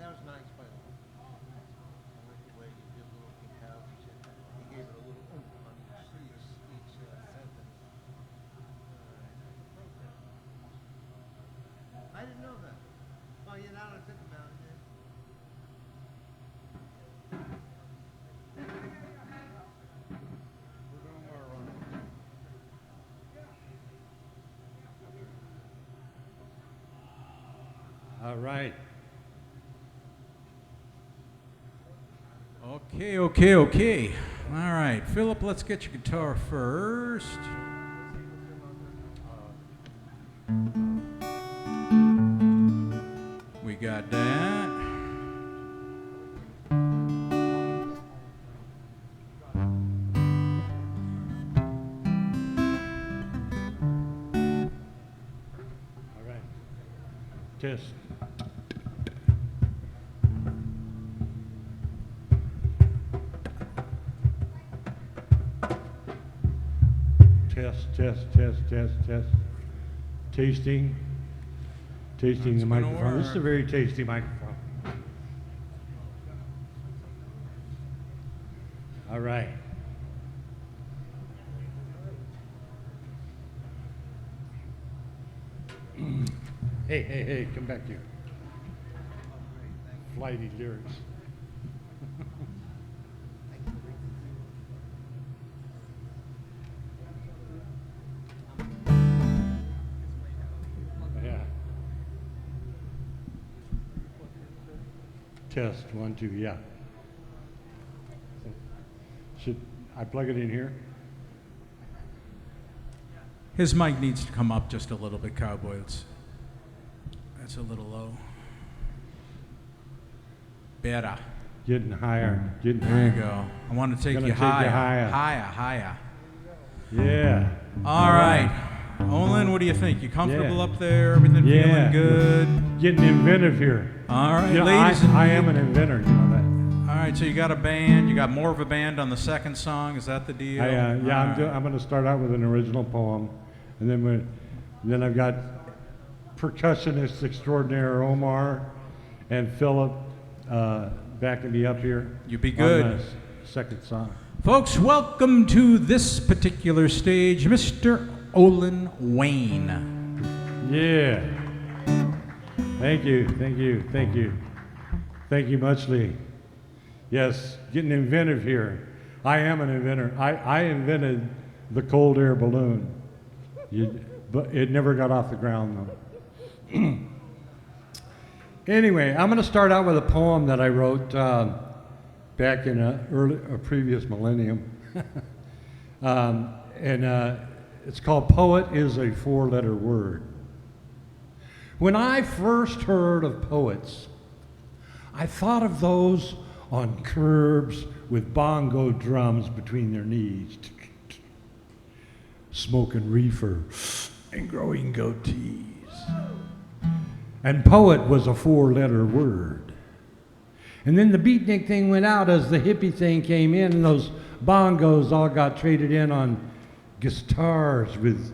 That was nice, by the way. I like the way you did little compatibles. You gave it a little oomph on each sentence. I didn't know that. Oh, yeah, now I think about it. We're going more around. All right. Okay. All right, Philip, let's get your guitar first. We got that. All right. Test. Test. Tasting the microphone. This is a very tasty microphone. All right. Hey, come back here. Flighty lyrics. Test, 1, 2, yeah. Should I plug it in here? His mic needs to come up just a little bit, Cowboy. That's a little low. Better. Getting higher. There you go. I want to take you higher. Higher. Yeah. All right. Olyn, what do you think? You comfortable up there? Everything feeling good? Getting inventive here. All right, you know, ladies. I am an inventor, you know that. All right, so you got a band. You got more of a band on the second song. Is that the deal? I'm going to start out with an original poem, and then I've got percussionist extraordinaire Omar and Philip backing me up here. You be good. On the second song. Folks, welcome to this particular stage, Mr. Olyn Wayne. Yeah. Thank you muchly. Yes, getting inventive here. I am an inventor. I invented the cold air balloon. But it never got off the ground though. Anyway, I'm going to start out with a poem that I wrote back in a previous millennium. It's called Poet is a Four-Letter Word. When I first heard of poets, I thought of those on curbs with bongo drums between their knees, smoking reefer and growing goatees. And poet was a four-letter word. And then the beatnik thing went out as the hippie thing came in, and those bongos all got traded in on guitars with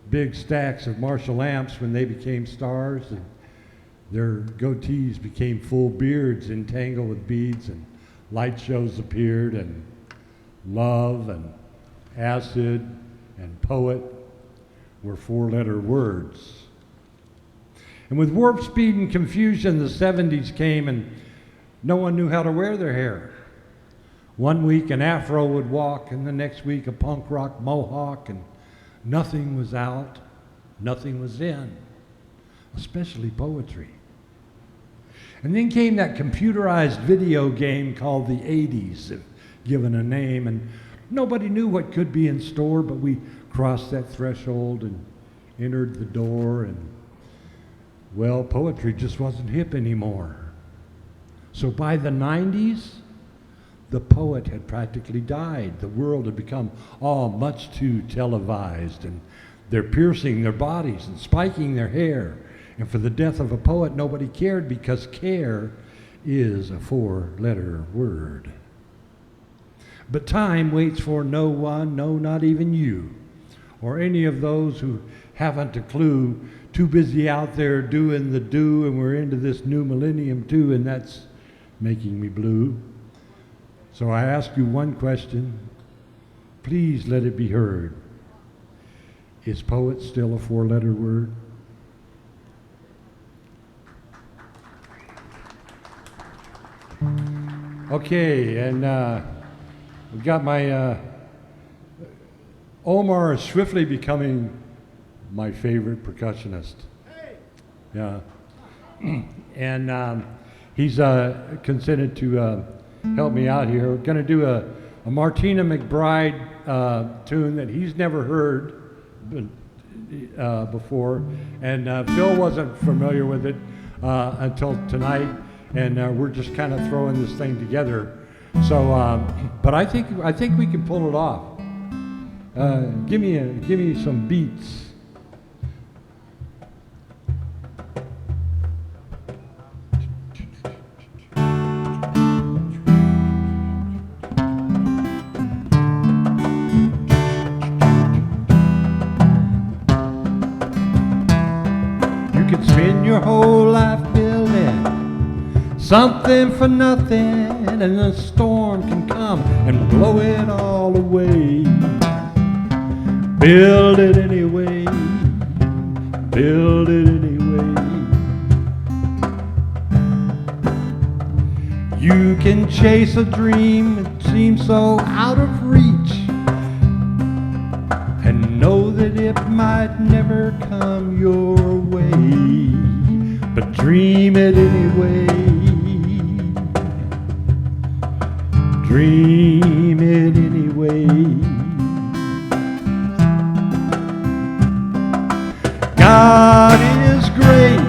big stacks of Marshall amps when they became stars, and their goatees became full beards entangled with beads, and light shows appeared, and love and acid and poet were four-letter words. And with warp speed and confusion, the 70s came, and no one knew how to wear their hair. One week an afro would walk, and the next week a punk rock mohawk, and nothing was out, nothing was in, especially poetry. And then came that computerized video game called the 80s, if given a name, and nobody knew what could be in store, but we crossed that threshold and entered the door, and well, poetry just wasn't hip anymore. So by the 90s, the poet had practically died. The world had become all much too televised, and they're piercing their bodies and spiking their hair. And for the death of a poet, nobody cared, because care is a 4-letter word. But time waits for no one, no, not even you, or any of those who haven't a clue, too busy out there doing the do, and we're into this new millennium too, and that's making me blue. So I ask you one question, please let it be heard. Is poet still a 4-letter word? Okay, and we've got my Omar is swiftly becoming my favorite percussionist. Yeah, and he's consented to help me out here. We're going to do a Martina McBride tune that he's never heard before, and Phil wasn't familiar with it until tonight. And we're just kind of throwing this thing together. So, but I think we can pull it off. Give me some beats. You could spend your whole life building something for nothing, and a storm can come and blow it all away. Build it anyway, build it anyway. You can chase a dream that seems so out of reach, and know that it might never come your way, but dream it anyway. Dream it anyway. God is great,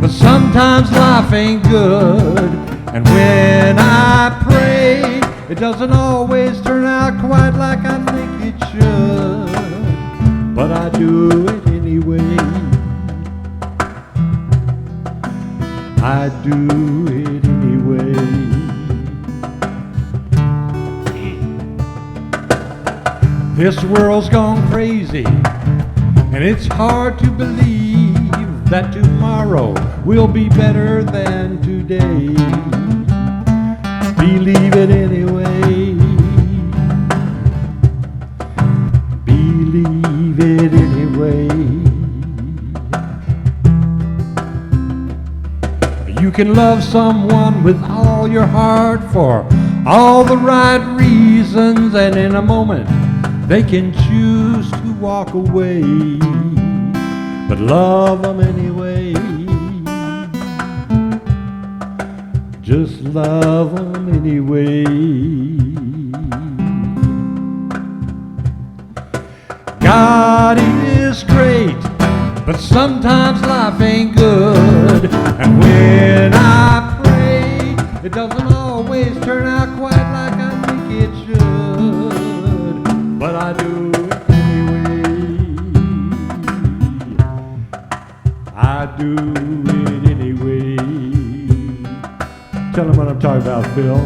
but sometimes life ain't good. And when I pray, it doesn't always turn out quite like I think it should. But I do it anyway. I do it anyway. This world's gone crazy, and it's hard to believe that tomorrow will be better than today. Believe it anyway. Believe it anyway. You can love someone with all your heart for all the right reasons, and in a moment they can choose to walk away, but love them anyway. Just love them anyway. God is great, but sometimes life ain't good. And when I pray, it doesn't always turn out quite like I think it should. But I do it anyway. I do it anyway. Tell them what I'm talking about, Phil.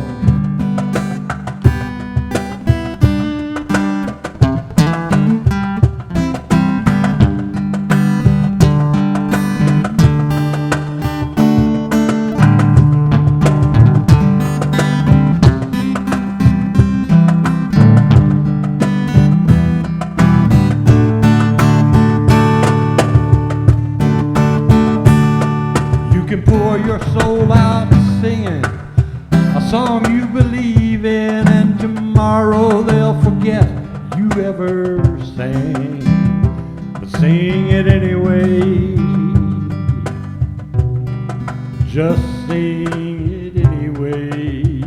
just sing it anyway.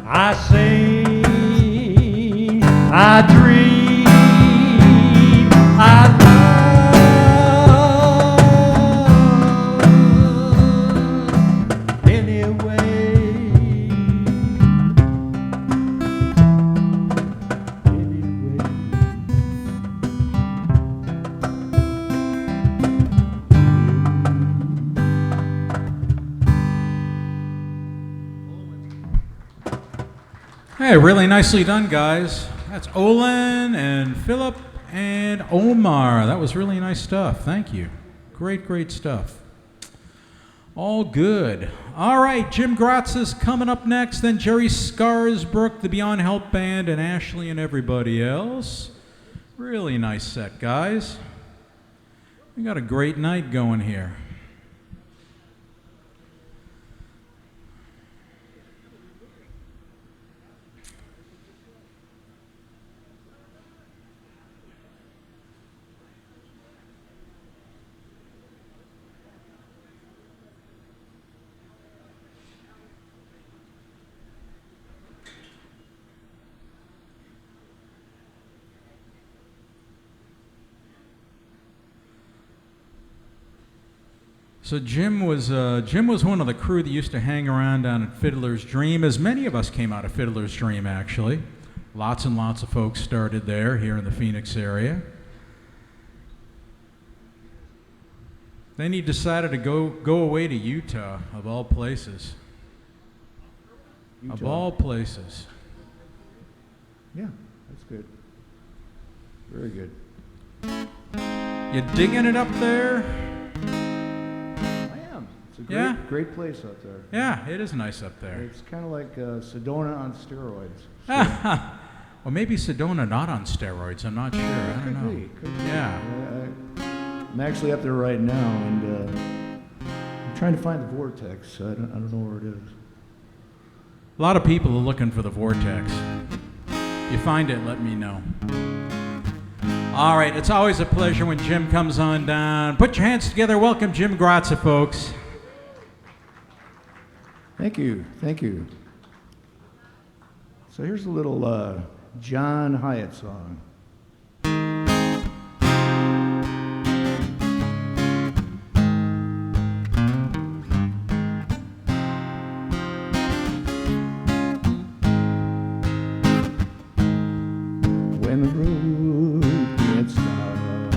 I sing, I dream, I love anyway. Hey, really nicely done, guys. That's Olyn and Philip and Omar. That was really nice stuff. Thank you. Great, great stuff. All good. All right, Jim Gratza's coming up next, then Jerry Scarsbrook, the Beyond Help Band, and Ashley and everybody else. Really nice set, guys. We got a great night going here. So Jim was one of the crew that used to hang around down at Fiddler's Dream, as many of us came out of Fiddler's Dream, actually. Lots and lots of folks started there here in the Phoenix area. Then he decided to go away to Utah, of all places. Of all places. Yeah, that's good. Very good. You digging it up there? It's a great place up there. Yeah, it is nice up there. It's kind of like Sedona on steroids. Well, maybe Sedona not on steroids. I'm not sure. I don't know. Could be. Yeah. I'm actually up there right now, and I'm trying to find the vortex. I don't know where it is. A lot of people are looking for the vortex. If you find it, let me know. All right, it's always a pleasure when Jim comes on down. Put your hands together. Welcome Jim Gratza, folks. Thank you. Thank you. So here's a little John Hyatt song. When the road gets dark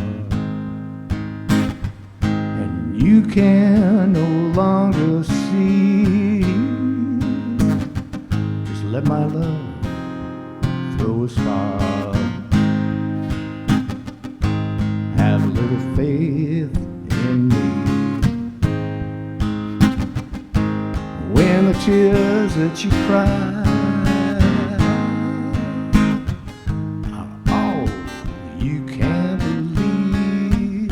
and you can no longer see, just let my love throw a spark. Have a little faith in me. When the tears that you cry are all you can believe,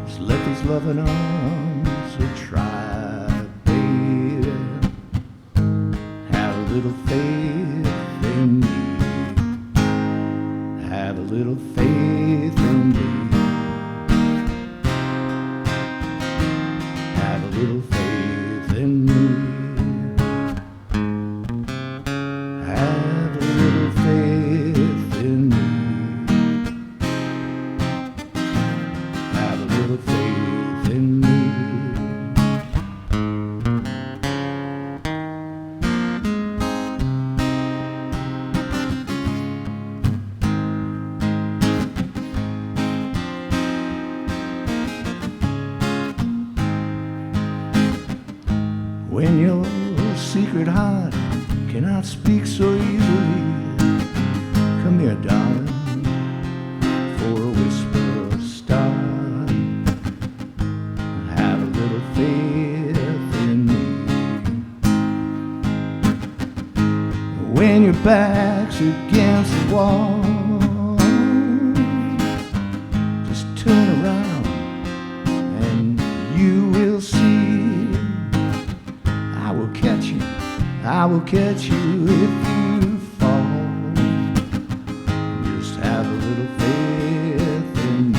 just let these loving arms try, baby. Have a little faith in me. Have a little faith in me. Have a little faith in me. Have a little faith in me. Have a little faith in me. When your secret heart cannot speak so easily, come here, darling, for a whisper start. Have a little faith in me. When your back's against the wall, just turn around and you will see. I will catch you if you fall. Just have a little faith in me.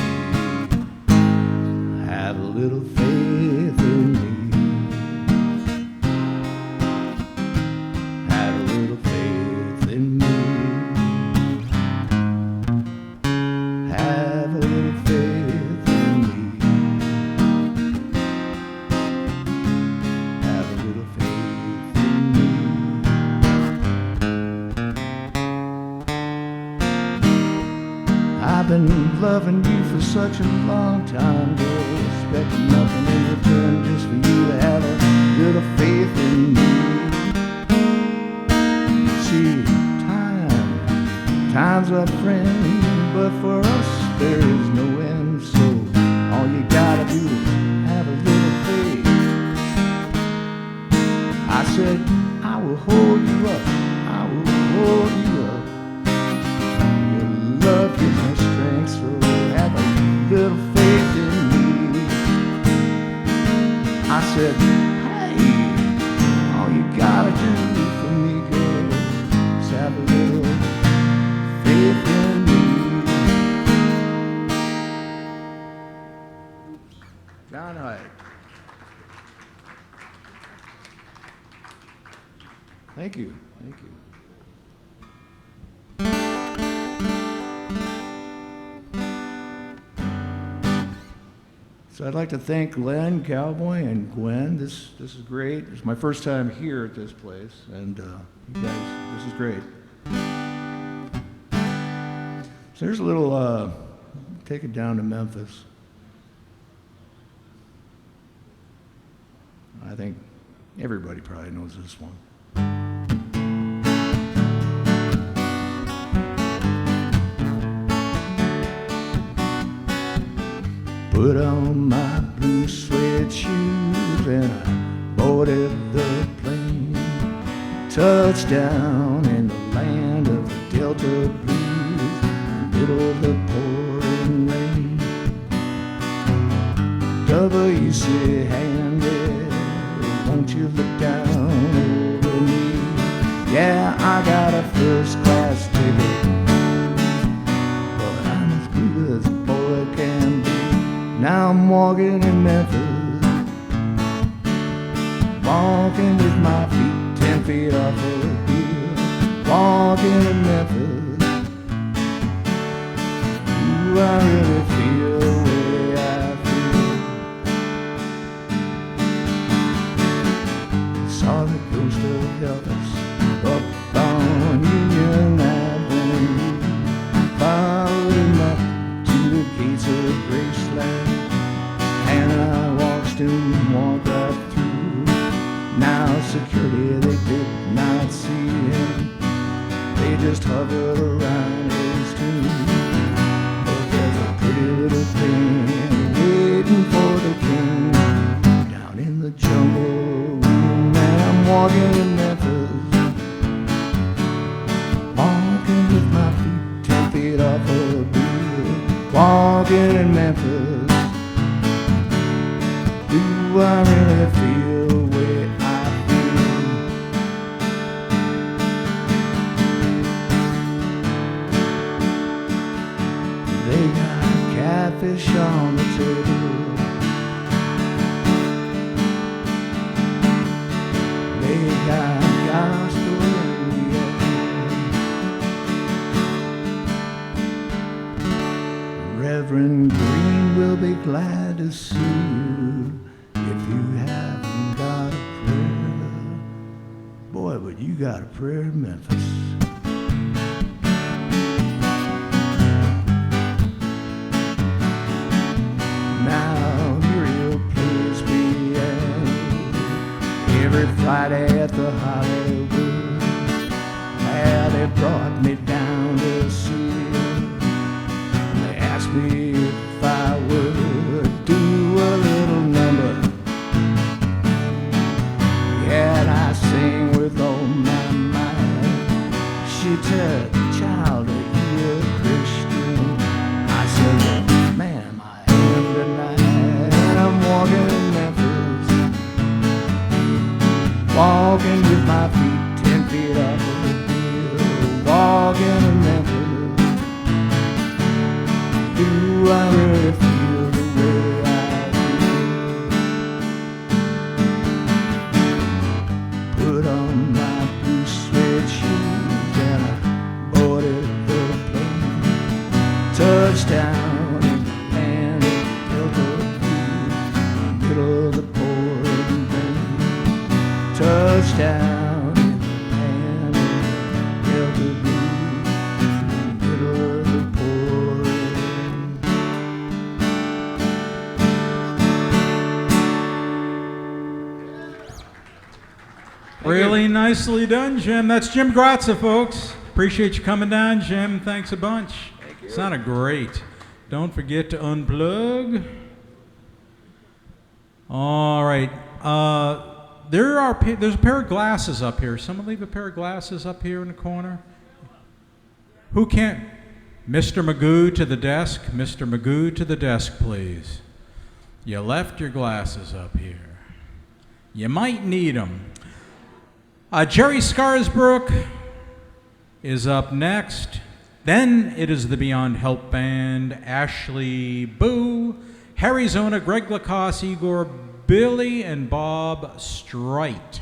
been loving you for such a long time, girl, expecting nothing in return, just for you to have a little faith in me. See, time's our friend, but for us there is no end. So all you gotta do is have a little faith. I said, I will hold you up, I will hold you up. Your love gives me strength, so have a little faith in me. I said, hey, all you gotta do for me, girl, is have a little faith in me. John Hyde. Thank you. Thank you. So I'd like to thank Glen, Cowboy, and Gwen. This is great. It's my first time here at this place, and you guys, this is great. So here's a little, take it down to Memphis. I think everybody probably knows this one. Put on my blue suede shoes and I boarded the plane. Touchdown in the land of the Delta Blues, middle of the pouring rain. WC handed, won't you look down over me? Yeah, I got a first class ticket, but I'm as good as a boy can be. Now I'm walking in Memphis, walking with my feet 10 feet off of the hill. Walking in Memphis, ooh, I really feel the way I feel. Saw the ghost of Elvis up on Union Avenue, followed him up to the gates of Graceland. And I watched him walk right through. Now security, they did not see him. They just hovered around his tomb. But there's a pretty little thing waiting for the king down in the jungle room. And I'm walking in Memphis, walking with my feet 10 feet off of the bill. Walking in Memphis, do I really feel the way I feel? They got catfish on the table, they got gospel in the air. Reverend Green will be glad to see you if you haven't got a prayer. Boy, but you got a prayer in Memphis. Now here you'll please be every Friday at the Hollywood. Well, they brought me down to see you. They asked me if I would do a little number. Yeah, and I sing with all my might. She said, child, are you a Christian? I said, ma'am, I am tonight. And I'm walking in Memphis, walking with my feet 10 feet off of the hill. Walking in Memphis, do I really feel the way I feel? Put on my blue suede shoes and I boarded the plane. Touchdown in the land of Delta Blues, middle of the pouring rain. Touchdown in the land of Delta Blues, middle of the pouring rain. Really nicely done, Jim. That's Jim Gratza, folks. Appreciate you coming down, Jim. Thanks a bunch. Thank you. Sounded great. Don't forget to unplug. All right. There's a pair of glasses up here. Someone leave a pair of glasses up here in the corner. Who can't? Mr. Magoo to the desk. Mr. Magoo to the desk, please. You left your glasses up here. You might need them. Jerry Scarsbrook is up next. Then it is the Beyond Help Band, Ashley Boo, HarryZona, Greg LaCosse, Igor, Billy, and Bob Streit.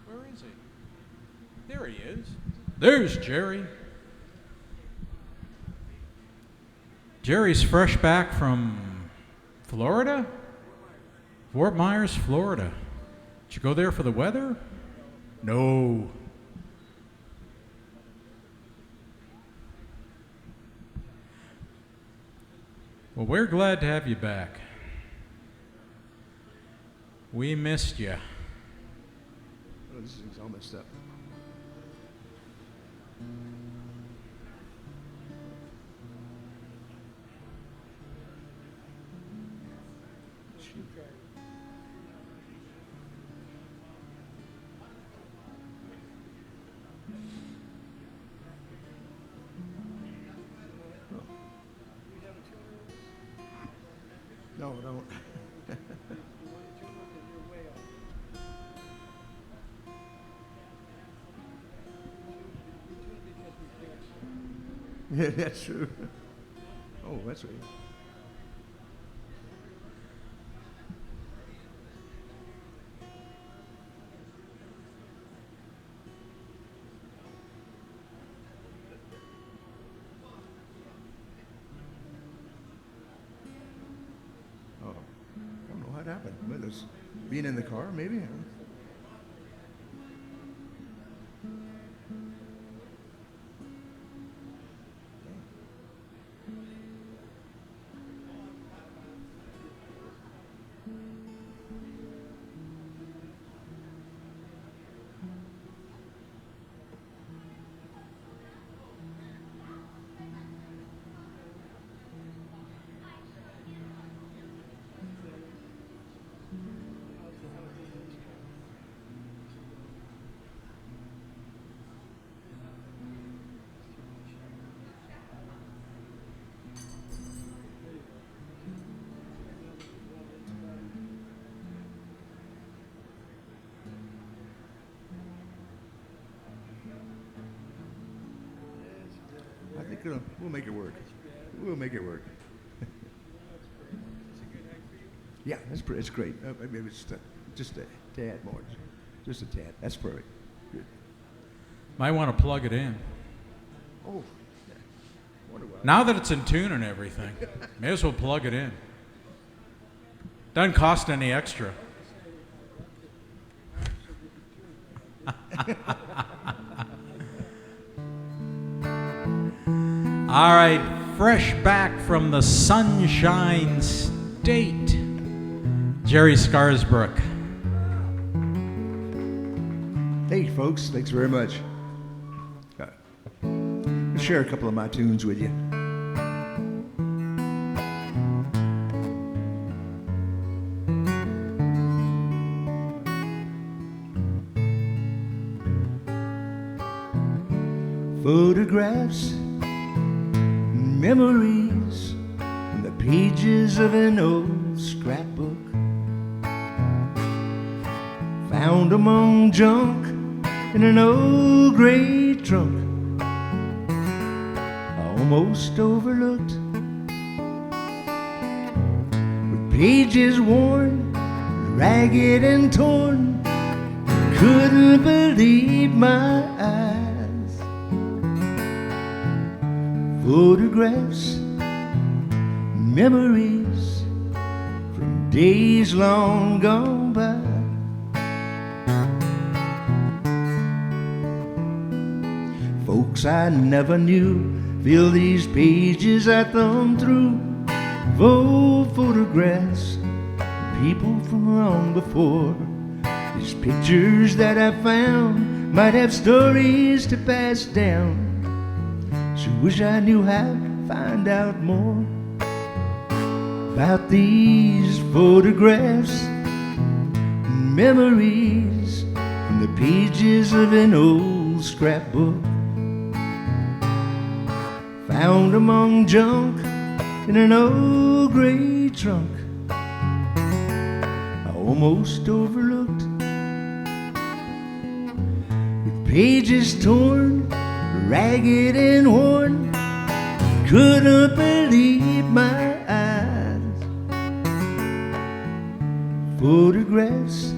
Where is he? There he is. There's Jerry. Jerry's fresh back from Florida? Fort Myers, Florida. Did you go there for the weather? No. Well, we're glad to have you back. We missed you. Oh, this thing's all messed up. No, don't. Yeah, that's true. Oh, that's right. Oh, I don't know what happened. Well, there's being in the car, maybe. I think we'll make it work. We'll make it work. Yeah, it's great. Maybe it's just a tad more. Just a tad. That's perfect. Good. Might want to plug it in. Oh, yeah. Wonder why. Now that it's in tune and everything, may as well plug it in. Doesn't cost any extra. All right, fresh back from the Sunshine State, Jerry Scarsbrook. Hey, folks, thanks very much. I'll share a couple of my tunes with you. Photographs, memories, and the pages of an old scrapbook, found among junk in an old gray trunk I almost overlooked, with pages worn, ragged and torn. Couldn't believe my eyes. Photographs, memories from days long gone by. by. Folks I never knew fill these pages I thumb through. Old photographs of people from long before. These pictures that I found might have stories to pass down. So wish I knew how to find out more about these photographs and memories from the pages of an old scrapbook. Found among junk in an old gray trunk I almost overlooked. With pages torn, ragged and worn, couldn't believe my eyes. Photographs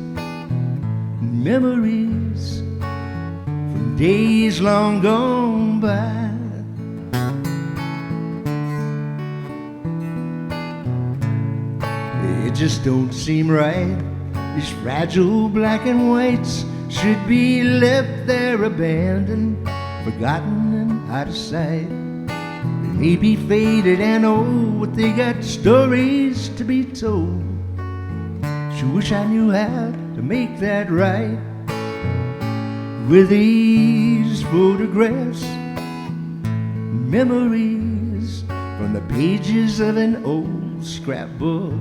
and memories from days long gone by. It just don't seem right. These fragile black and whites should be left there abandoned, forgotten and out of sight. They may be faded and old, but they got stories to be told. Sure wish I knew how to make that right. With these photographs, memories from the pages of an old scrapbook.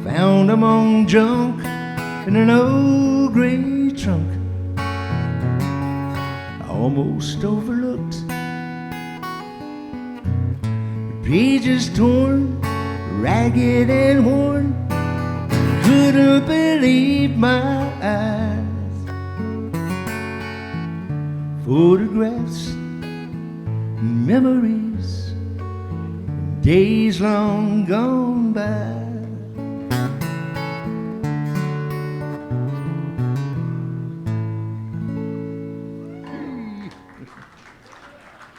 Found among junk in an old gray trunk I almost overlooked. The pages torn, ragged and worn, couldn't believe my eyes. Photographs and memories from days long gone by.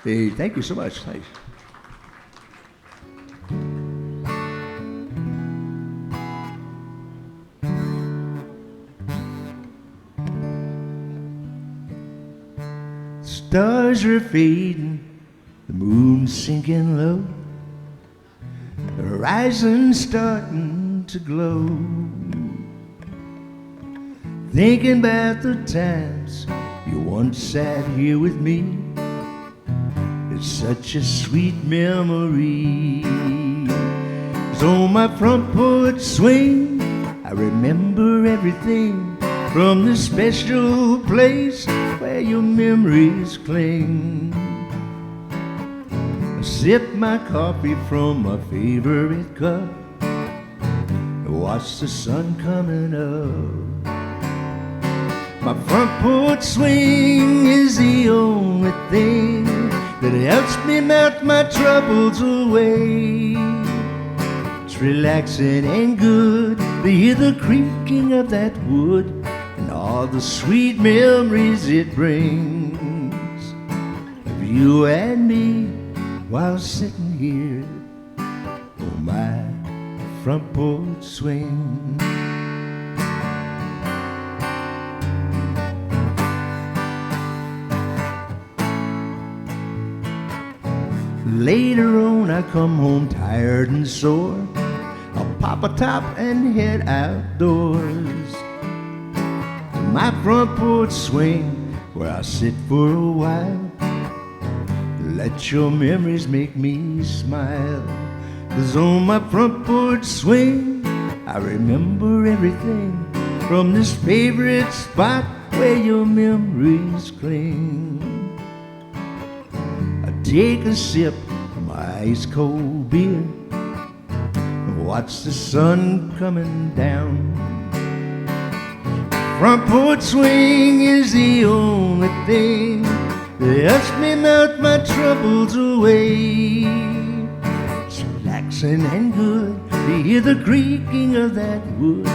Hey, thank you so much. Thanks. Stars are fading, the moon's sinking low, the horizon's starting to glow. Thinking about the times you once sat here with me, it's such a sweet memory. It's on my front porch swing, I remember everything from the special place where your memories cling. I sip my coffee from my favorite cup and watch the sun coming up. My front porch swing is the only thing that helps me melt my troubles away. It's relaxing and good to hear the creaking of that wood and all the sweet memories it brings of you and me while sitting here on my front porch swing. Later on I come home tired and sore, I'll pop a top and head outdoors to my front porch swing where I sit for a while. Let your memories make me smile. 'Cause on my front porch swing I remember everything from this favorite spot where your memories cling. I take a sip from my ice cold beer and watch the sun coming down. Front porch swing is the only thing that helps me melt my troubles away. It's relaxing and good to hear the creaking of that wood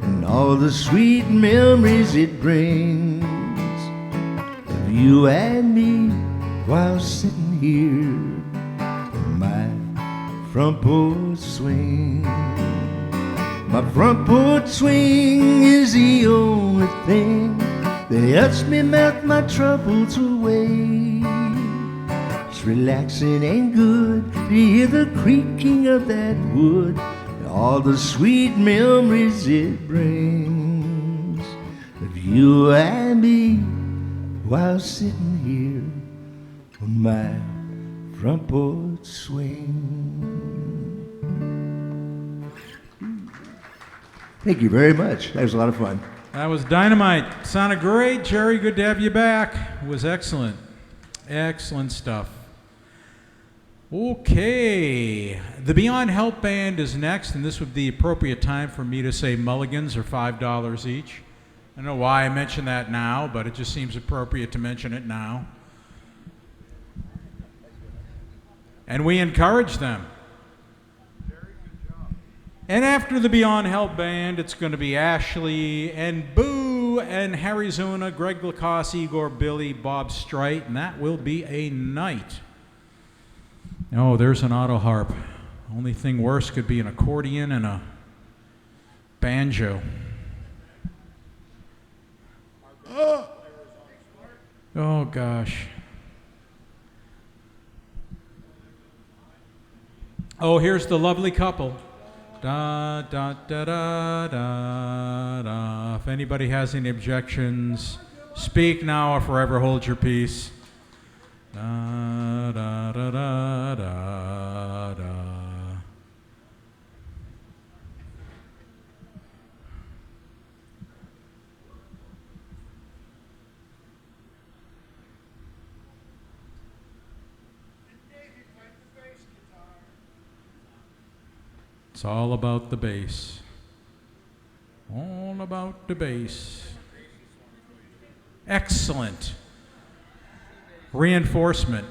and all the sweet memories it brings of you and me while sitting here on my front porch swing. My front porch swing is the only thing that helps me melt my troubles away. It's relaxing and good to hear the creaking of that wood and all the sweet memories it brings of you and me while sitting here on my front porch swing. Thank you very much. That was a lot of fun. That was dynamite. Sounded great, Jerry. Good to have you back. It was excellent. Excellent stuff. Okay. The Beyond Help Band is next, and this would be the appropriate time for me to say mulligans are $5 each. I don't know why I mention that now, but it just seems appropriate to mention it now. And we encourage them. And after the Beyond Help Band, it's going to be Ashley and Boo and HarryZona, Greg LaCosse, Igor, Billy, Bob Streit, and that will be a night. Oh, there's an auto harp. Only thing worse could be an accordion and a banjo. Oh, gosh. Oh, here's the lovely couple. Da, da, da, da, da, da. If anybody has any objections, speak now or forever hold your peace. Da, da, da, da, da, da. It's all about the bass. All about the bass. Excellent. Reinforcement.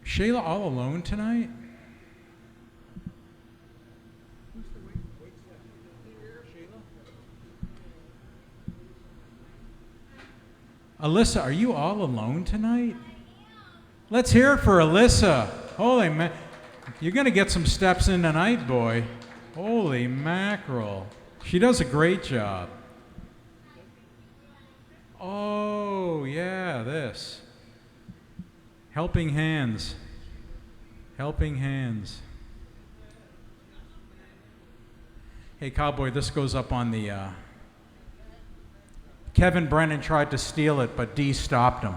Shayla all alone tonight? Alyssa, are you all alone tonight? Let's hear it for Alyssa. Holy man. You're going to get some steps in tonight, boy. Holy mackerel. She does a great job. Oh, yeah, this. Helping hands. Helping hands. Hey, Cowboy, this goes up on the... Kevin Brennan tried to steal it, but Dee stopped him.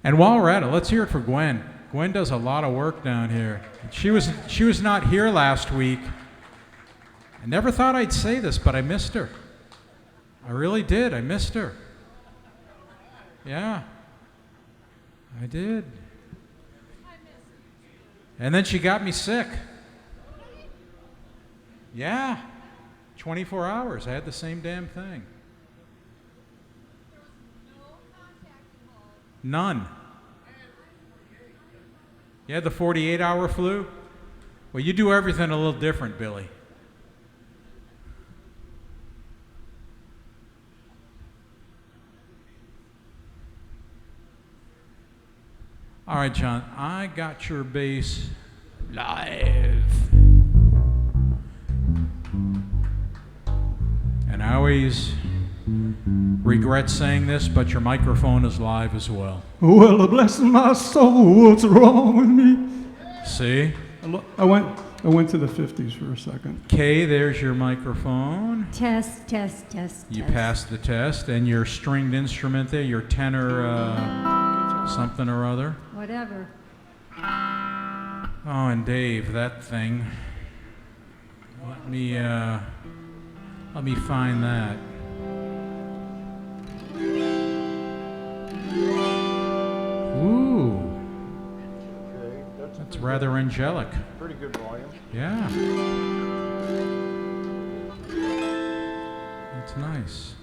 And while we're at it, let's hear it for Gwen. Gwen does a lot of work down here. She was not here last week. I never thought I'd say this, but I missed her. I really did. I missed her. Yeah, I did. And then she got me sick. Yeah, 24 hours. I had the same damn thing. None. You had the 48-hour flu? Well, you do everything a little different, Billy. All right, John, I got your bass live. And I always regret saying this, but your microphone is live as well. Well, bless my soul, what's wrong with me? See? I went to the 50s for a second. Kay, there's your microphone. Test. You passed the test, and your stringed instrument there, your tenor something or other. Whatever. Oh, and Dave, that thing. Let me find that. That's rather angelic. Pretty good volume. Yeah. That's nice.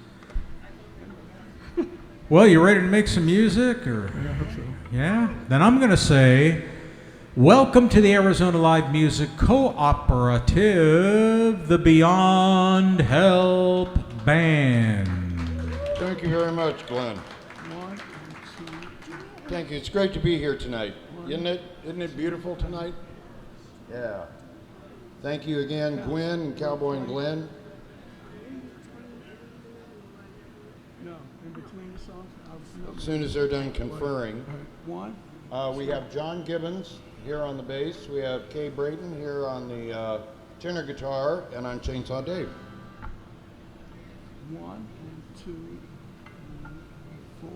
Well, you ready to make some music, or? Yeah, I hope so. Yeah? Then I'm going to say, welcome to the Arizona Live Music Cooperative, the Beyond Help Band. Thank you very much, Glen. Thank you. It's great to be here tonight. Isn't it? Isn't it beautiful tonight? Yeah. Thank you again, Gwen and Cowboy and Glen. No, in between the songs. As soon as they're done conferring. One. We have John Gibbons here on the bass. We have Kay Brayton here on the tenor guitar, and I'm Chainsaw Dave. 1, 2, 4.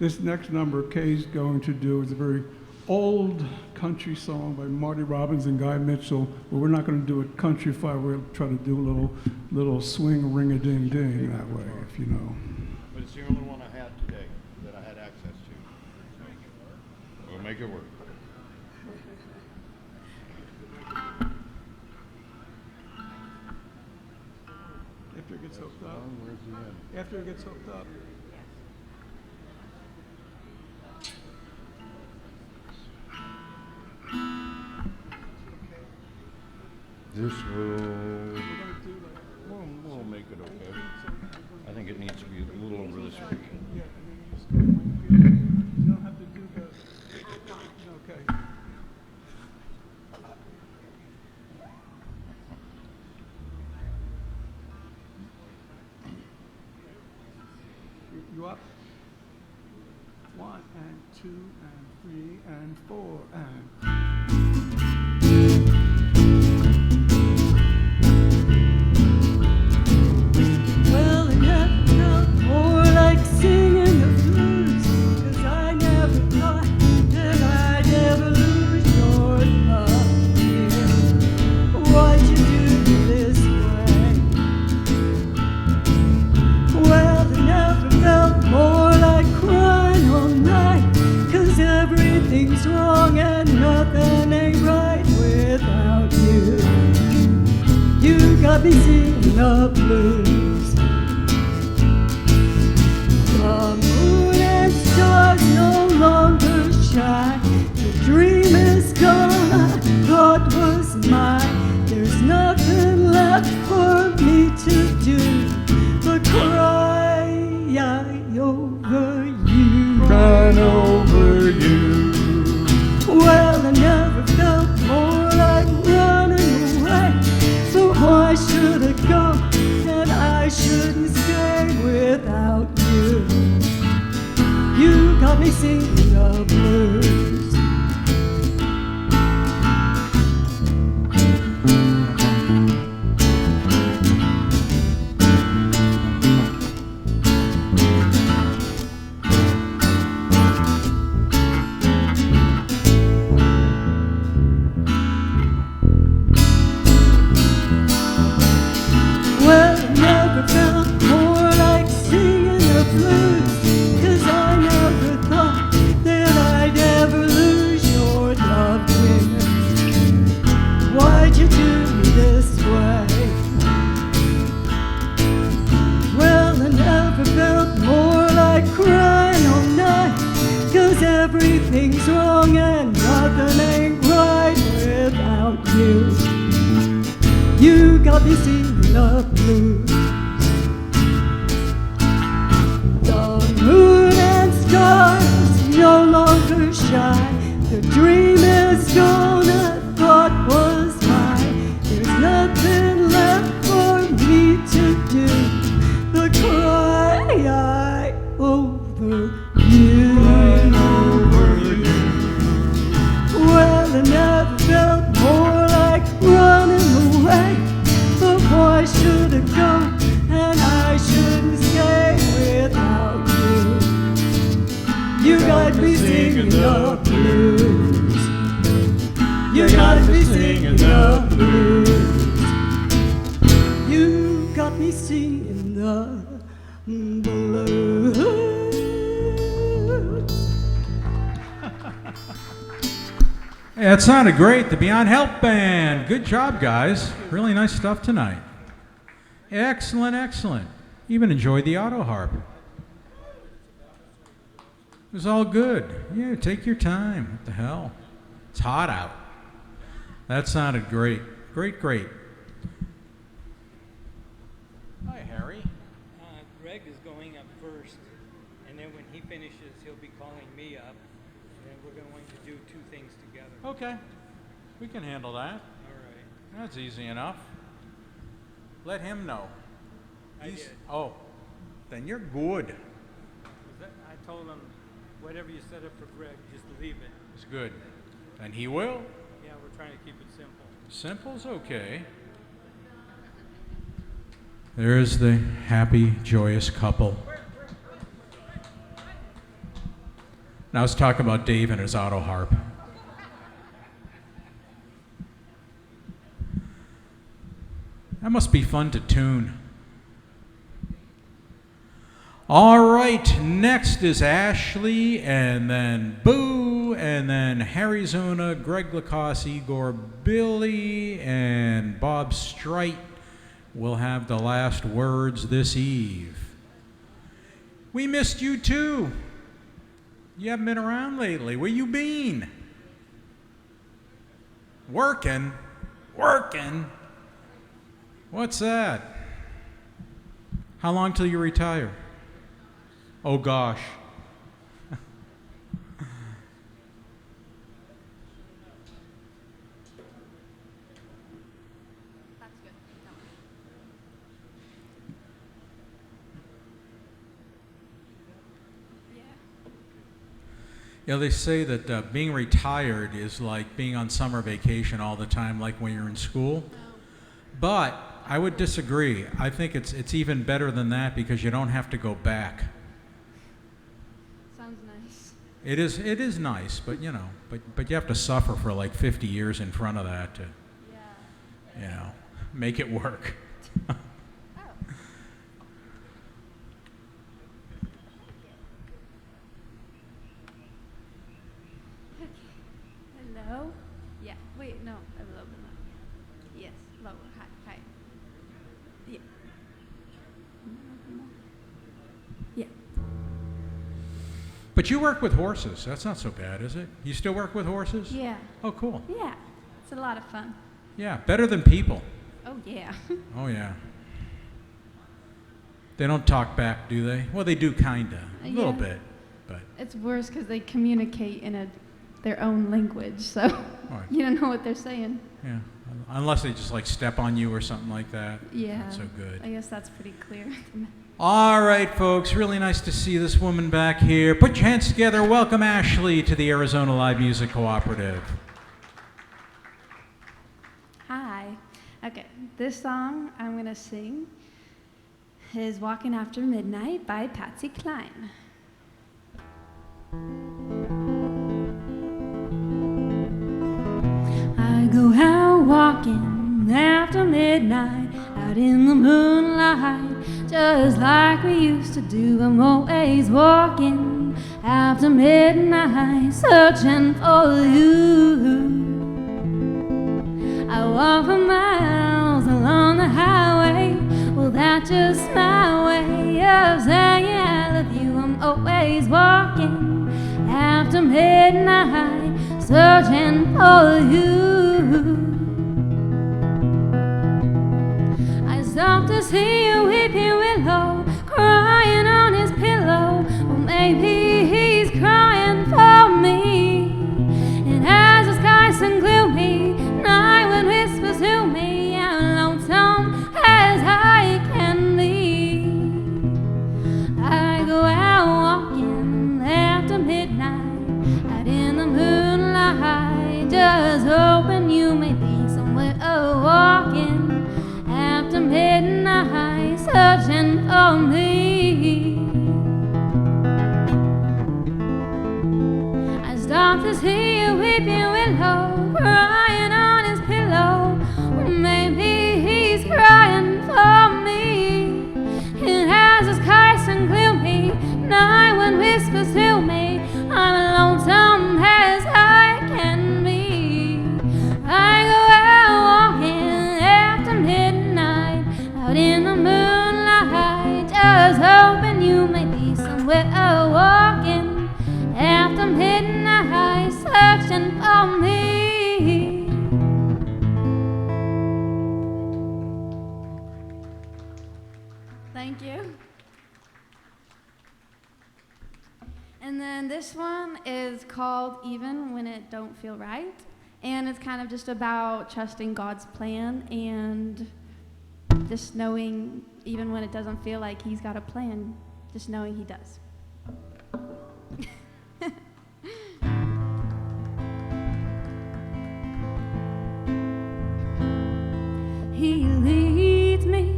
This next number Kay's going to do is a very old country song by Marty Robbins and Guy Mitchell, but we're not going to do it countryfied. We'll try to do a little swing ring-a-ding-ding that way, if you know. But it's the only one I had today that I had access to. So we'll make it work. After it gets hooked up. After it gets hooked up. This will, we'll make it okay. I think it needs to be a little over this way. You don't have to do the, okay. You up? 1 and 2 and 3 and 4 and. Well, it never felt more like singing the blues, 'cause I never thought me singing the blues. The moon and stars no longer shine. The dream is gone, I thought was mine. There's nothing left for me to do but cry over you. Crying over you. Well, I never felt more like running away. So why should I go? And I shouldn't stay without you. You got me singing the blues. Well, I never felt more like singing the blues, 'cause I never thought that I'd ever lose your love, dear. Why'd you do me this way? Well, I never felt more like crying all night, 'cause everything's wrong and nothing ain't right without you. You got me singing the blues. The moon and stars no longer shine. The dream is gone, I thought was mine. There's nothing left for me to do but cry over you. Well, I never felt more like running away. But why should I go? And I shouldn't stay without you. You got me singing the blues. You got me singing the blues. You got me singing the blues. Yeah, it sounded great. The Beyond Help Band. Good job, guys. Really nice stuff tonight. Excellent, excellent. Even enjoyed the auto harp. It was all good. Yeah, take your time. What the hell? It's hot out. That sounded great. Great, great. Hi, Harry. Greg is going up first, and then when he finishes, he'll be calling me up, and then we're going to do two things together. Okay. We can handle that. All right. That's easy enough. Let him know. I did. Oh, then you're good. I told him, whatever you set up for Greg, just leave it. It's good. And he will. Yeah, we're trying to keep it simple. Simple's okay. There's the happy, joyous couple. Now let's talk about Dave and his auto harp. That must be fun to tune. All right, next is Ashley, and then Boo, and then HarryZona, Greg LaCosse, Igor, Billy, and Bob Streit will have the last words this eve. We missed you too. You haven't been around lately. Where you been? Working? Working? What's that? How long till you retire? Oh gosh. Yeah, they say that being retired is like being on summer vacation all the time, like when you're in school. But I would disagree. I think it's even better than that because you don't have to go back. Sounds nice. It is nice, but you know, but you have to suffer for like 50 years in front of that to, you know, make it work. Hello? Yeah, wait, no, a little bit lower. Yes, lower, hi, hi. But you work with horses. That's not so bad, is it? You still work with horses? Yeah. Oh, cool. Yeah. It's a lot of fun. Yeah, better than people. Oh, yeah. Oh, yeah. They don't talk back, do they? Well, they do kinda. A little bit, but... It's worse because they communicate in their own language, so you don't know what they're saying. Yeah, unless they just like step on you or something like that. Yeah. Not so good. I guess that's pretty clear. All right, folks, really nice to see this woman back here. Put your hands together. Welcome Ashley to the Arizona Live Music Cooperative. Hi. Okay, this song I'm going to sing is Walking After Midnight by Patsy Cline. I go out walking after midnight, out in the moonlight, just like we used to do. I'm always walking after midnight, searching for you. I walk for miles along the highway, well that's just my way of saying I love you. I'm always walking after midnight, searching for you. I stopped to see a weeping willow crying on his pillow. Well, maybe he's crying for me. And as the skies turn gloomy, night wind whispers to me, I'm lonesome as I can be. I go out walking after midnight, out in the moonlight, just hoping you may be somewhere walking after midnight, searching for me. I stopped to see a weeping willow crying on his pillow. Maybe he's crying for me. And as the skies turn gloomy, night wind whispers to me, I'm lonesome as I can be. I go out walking after midnight, out in the moonlight, just hoping you may be somewhere walking after midnight, searching for me. Thank you. And then this one is called Even When It Don't Feel Right. And it's kind of just about trusting God's plan and just knowing even when it doesn't feel like he's got a plan, just knowing he does. He leads me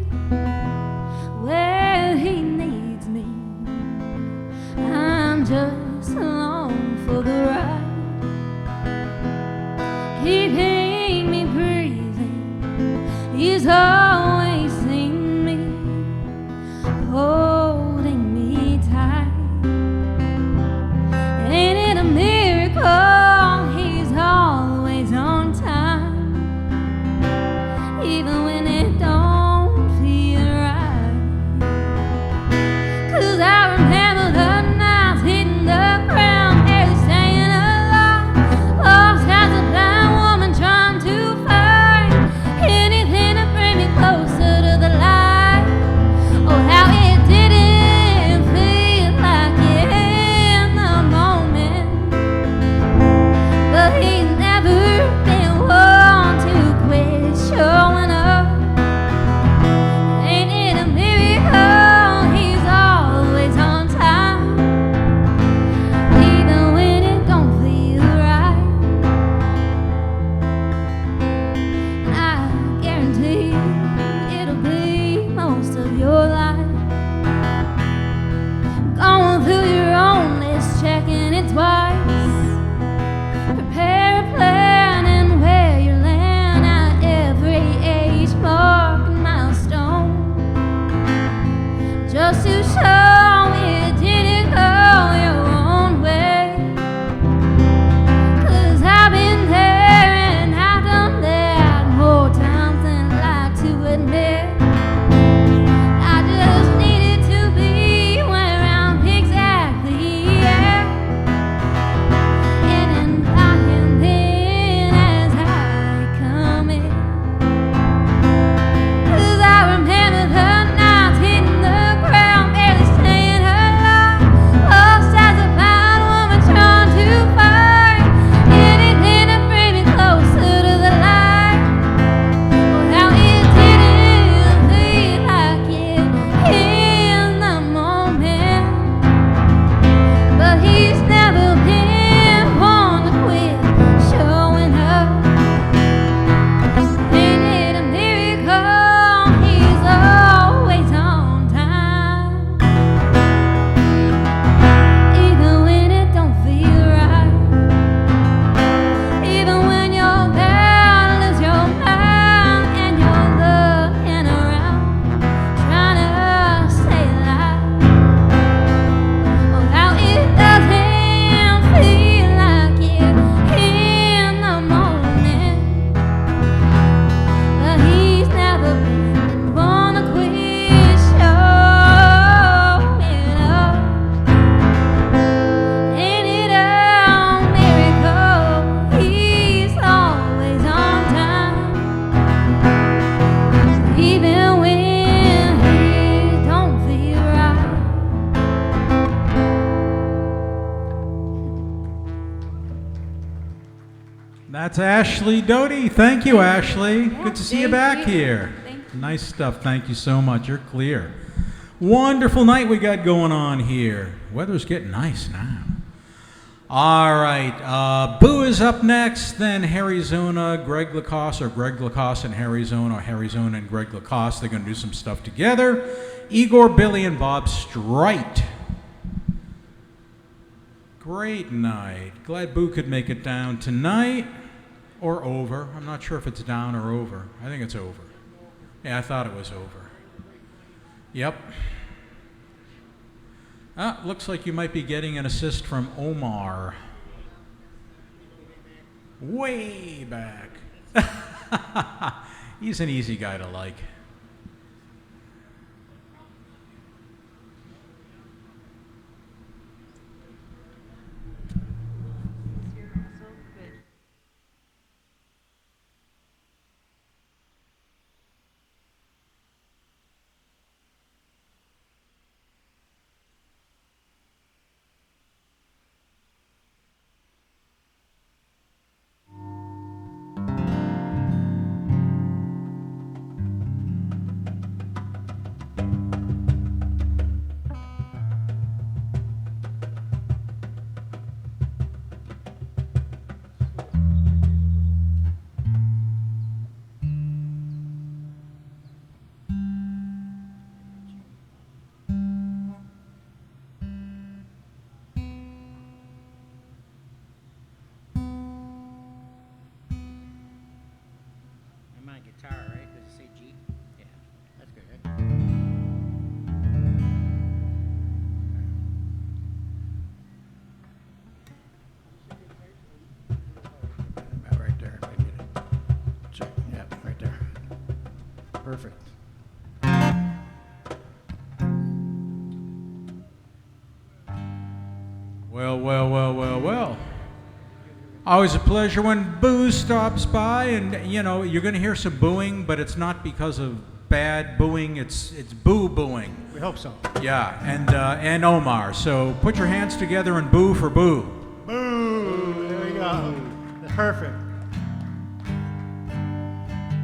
where he needs me. I'm just along for the ride, keeping me breathing. He's always seen me, holding me tight. Ain't it a miracle? He's always on time, even when it don't feel right. 'Cause I remember the nights hitting the ground, barely staying alive, lost as a blind woman trying to find anything to bring me That's Ashley Doty. Thank you, Ashley. Good to see you back thank you. here. Nice stuff. Thank you so much. You're clear. Wonderful night we got going on here. Weather's getting nice now. All right. Boo is up next, then HarryZona, Greg LaCosse, or Greg LaCosse and HarryZona, or HarryZona and Greg LaCosse. They're going to do some stuff together. Igor, Billy, and Bob Streit. Great night. Glad Boo could make it down tonight. Or over. I'm not sure if it's down or over. I think it's over. Yeah, I thought it was over. Yep. Looks like you might be getting an assist from Omar. Way back. He's an easy guy to like. Guitar, right? Does it say G? Yeah, that's good, right? About right there. If I get it. Check. Yeah, right there. Perfect. Well. Always a pleasure when Boo stops by, and you know you're going to hear some booing, but it's not because of bad booing. It's Boo booing. We hope so. Yeah, and Omar. So put your hands together and boo for Boo. Boo! There we go. Perfect.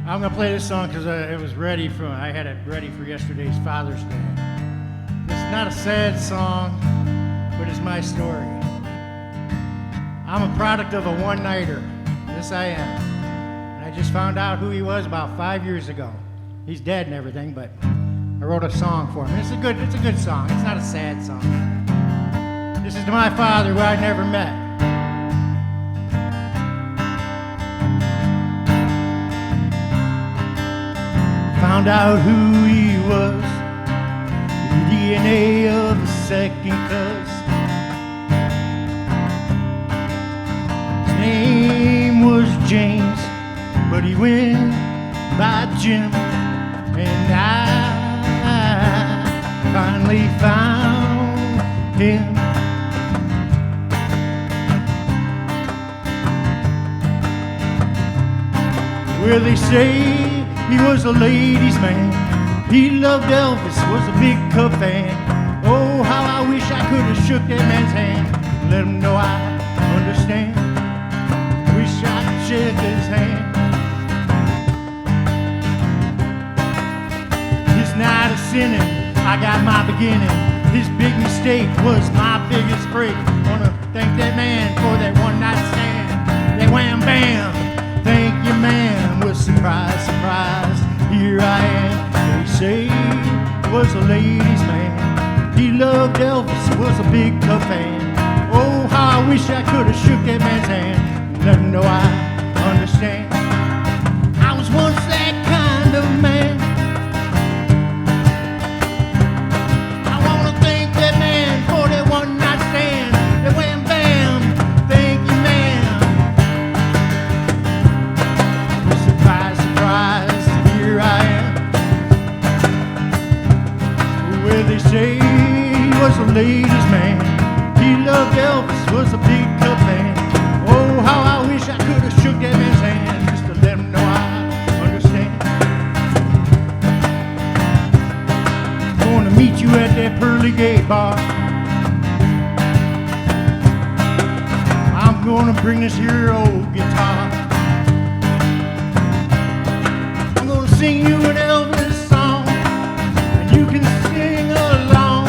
I'm gonna play this song because it was ready for. I had it ready for yesterday's Father's Day. It's not a sad song, but it's my story. I'm a product of a one-nighter. Yes, I am. And I just found out who he was about 5 years ago. He's dead and everything, but I wrote a song for him. It's a good song. It's not a sad song. This is to my father, who I never met. Found out who he was, the DNA of a second cousin. Name was James, but he went by Jim, and I finally found him. Well, they say he was a ladies' man. He loved Elvis, was a big Cub fan. Oh, how I wish I could have shook that man's hand and let him know I understand. Wish I could shake his hand. His night of sinning, I got my beginning. His big mistake was my biggest break. Wanna thank that man for that one night stand. That wham bam, thank you man. Well, surprise, surprise, here I am. They say he was a ladies' man. He loved Elvis, was a big Cub fan. Oh, how I wish I could have shook that man's hand. Let him know I understand. I was once that kind of man. I wanna thank that man for that one night stand. That wham bam, thank you man. Surprise, surprise, here I am. Well, they say he was a ladies' man. He loved Elvis, was a big Cub fan. Oh, how I wish I could have shook that man's hand just to let him know I understand. Gonna meet you at that pearly gate bar. I'm gonna bring this here old guitar. sing you an Elvis song, and you can sing along,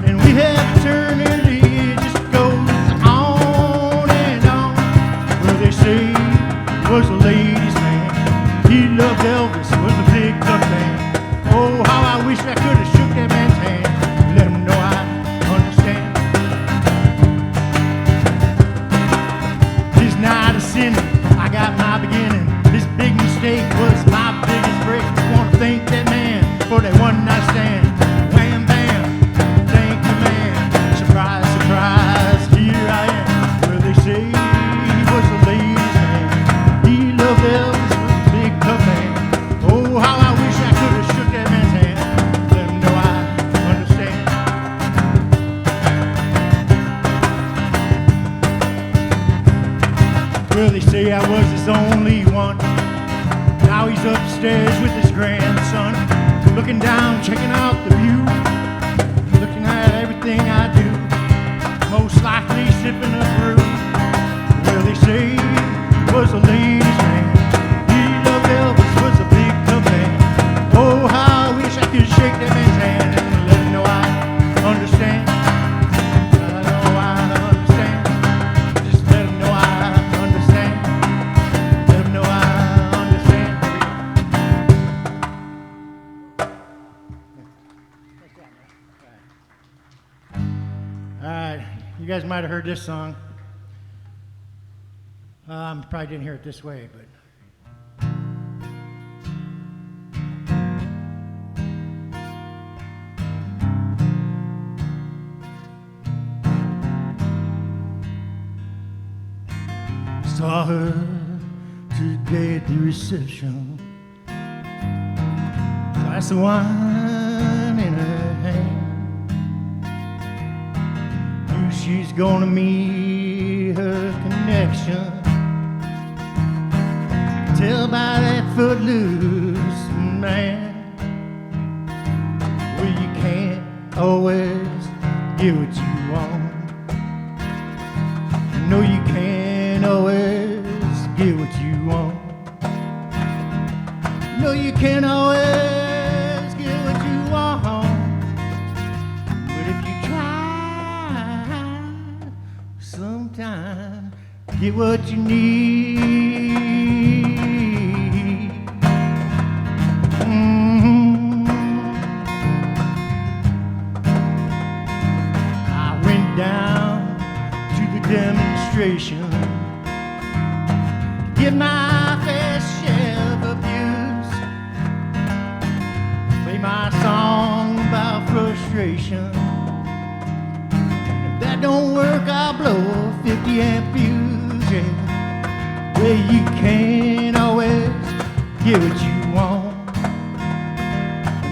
and we have eternity, it just goes on and on. Well, they say he was a ladies' man, he loved Elvis, was a big tough man. Oh, how I wish I could have shook that man's hand, let him know I understand. This night of sin, I got my beginning. This big mistake was my biggest break. Wanna thank that man for that one night stand. Wham bam, thank you man. Surprise, surprise, here I am. Well, they say he was a ladies' man. He loved Elvis, was a big tough man. Oh, how I wish I could have shook that man's hand. Let him know I understand. Well, they say I was his only one. Now he's upstairs with his grandson, looking down, checking out the view, looking at everything I do, most likely sipping a brew. Well, they say he was a ladies' man. He loved Elvis, was a big tough man. Oh, how I wish I could shake that man's hand and let him know I understand. I know I understand. Just let him know I understand. Let him know I understand. All right, you guys might have heard this song. Probably didn't hear it this way, but. Saw her today at the reception, glass of wine in her hand. Knew she's gonna meet her connection. Tell by that footloose man. Well, you can't always get what you want. No, you can't always get what you want. No, you can't always get what you want. But if you try, sometime get what you need. I went down to the demonstration, get my fair share of abuse, play my song about frustration. If that don't work, I'll blow a 50 amp fuse. Yeah. Well, you can't always get what you want.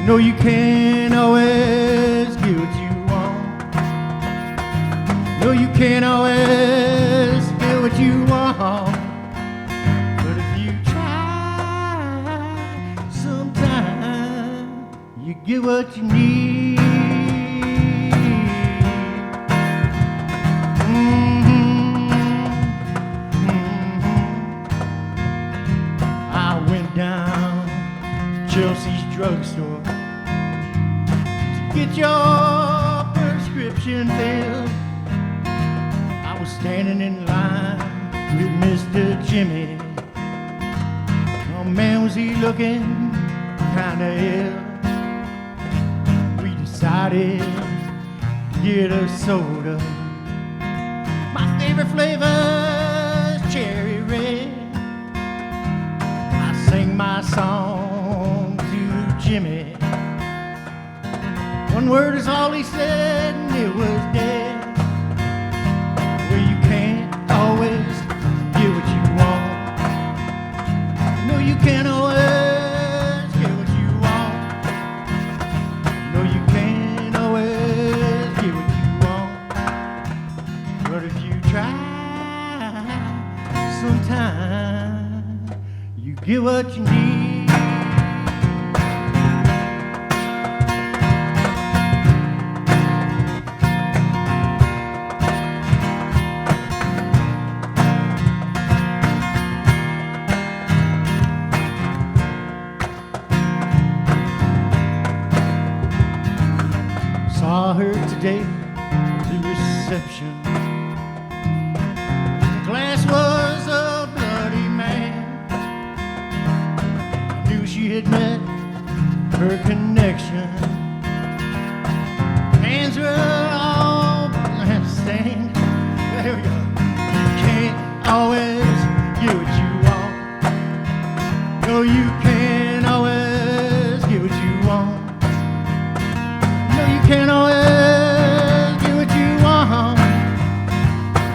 No, you can't always get what you want. No, you can't always get what you want. But if you try, sometime you get what you need. I went down to Chelsea's drugstore to get your prescription filled. I was standing in line with Mr. Jimmy. Oh man, was he looking kinda ill. We decided to get a soda. My favorite flavor's cherry red. I sang my song to Jimmy. One word is all he said, and it was dead. Well, you can't always get what you want. No, you can't always get what you want. No, you can't always get what you want. But if you try, sometime you get what you need. day at the reception. The glass was a bloody man. I knew she had met her connection. Hands were all stained. There we go. You can't always get what you want. No, you can't always get what you want. No, you can't always get what you want.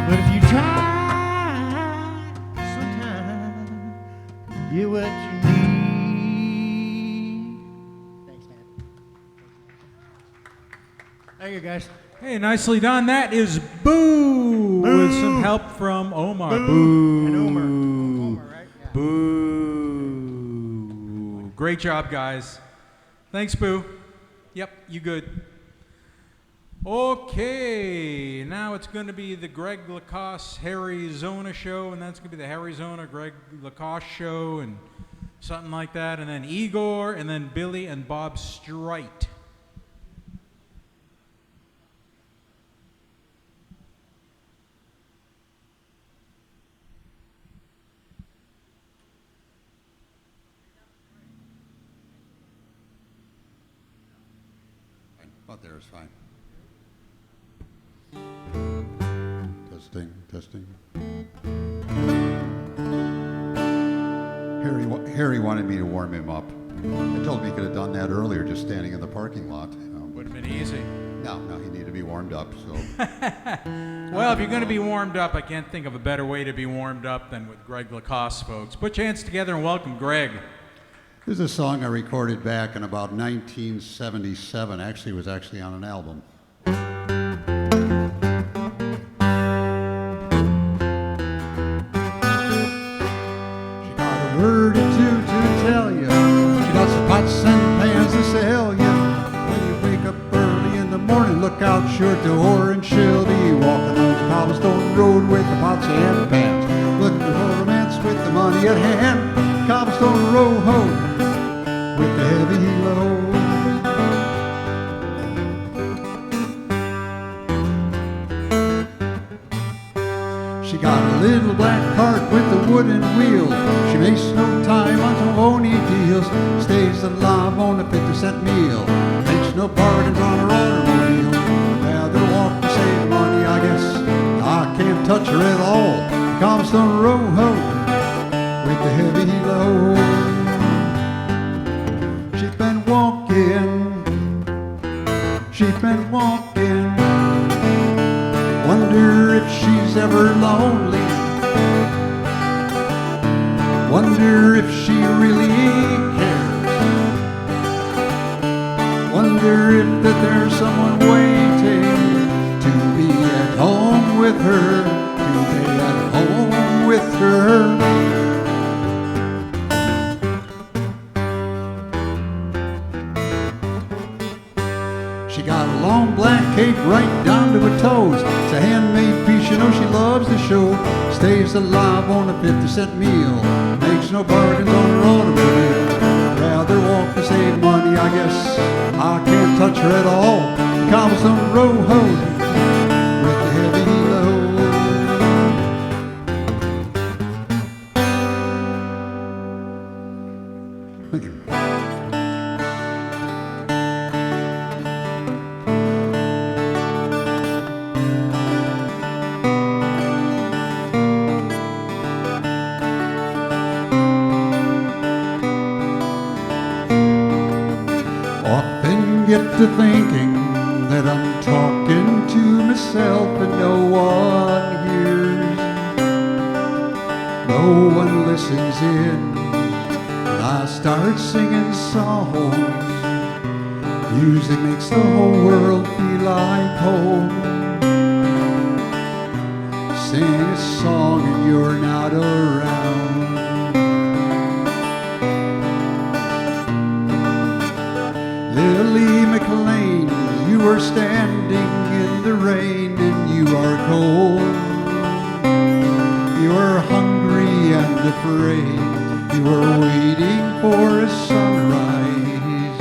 But if you try, sometimes you get what you need. Thanks, man. Thank you, guys. Hey, nicely done. That is Boo, with some help from Omar. Boo. And Omar. Boo. Great job, guys. Thanks, Boo. Yep, you good. Okay, now it's going to be the Greg LaCosse HarryZona show, and that's going to be the HarryZona Greg LaCosse show, and something like that, and then Igor, and then Billy and Bob Streit. About there is fine. Testing, testing. Harry wanted me to warm him up. I told him he could have done that earlier, just standing in the parking lot. Would have been easy. No, he needed to be warmed up. So. Well, if you're going to be warmed up, I can't think of a better way to be warmed up than with Greg LaCosse, folks. Put your hands together and welcome Greg. This is a song I recorded back in about 1977. Actually, it was actually on an album. She got a word or two to tell you. She got some pots and pans to sell you. When you wake up early in the morning, look out your door and she'll be walking on the cobblestone road with the pots and pans. Looking for romance with the money at hand. Cobblestone road with the heavy load. She got a little black cart with a wooden wheel. She makes no time until Oni deals. Stays alive on a 50-cent meal. Makes no bargains on her automobile. Rather walk to save money, I guess. I can't touch her at all. Cobblestone road with the heavy load. She's been walking. Wonder if she's ever lonely. Wonder if she really cares. Wonder if that there's someone waiting to be at home with her. To be at home with her. She got a long black cape right down to her toes. It's a handmade piece, you know she loves the show. Stays alive on a 50-cent meal. Makes no bargains on her automobile. Rather walk to save money, I guess. I can't touch her at all. Cobblestone road with the heavy load. Thank you. Get to thinking that I'm talking to myself and no one hears. No one listens in. And I start singing songs. Music makes the whole world feel like home. Sing a song and you're not around. Lily McLean, you are standing in the rain and you are cold. You are hungry and afraid. You are waiting for a sunrise.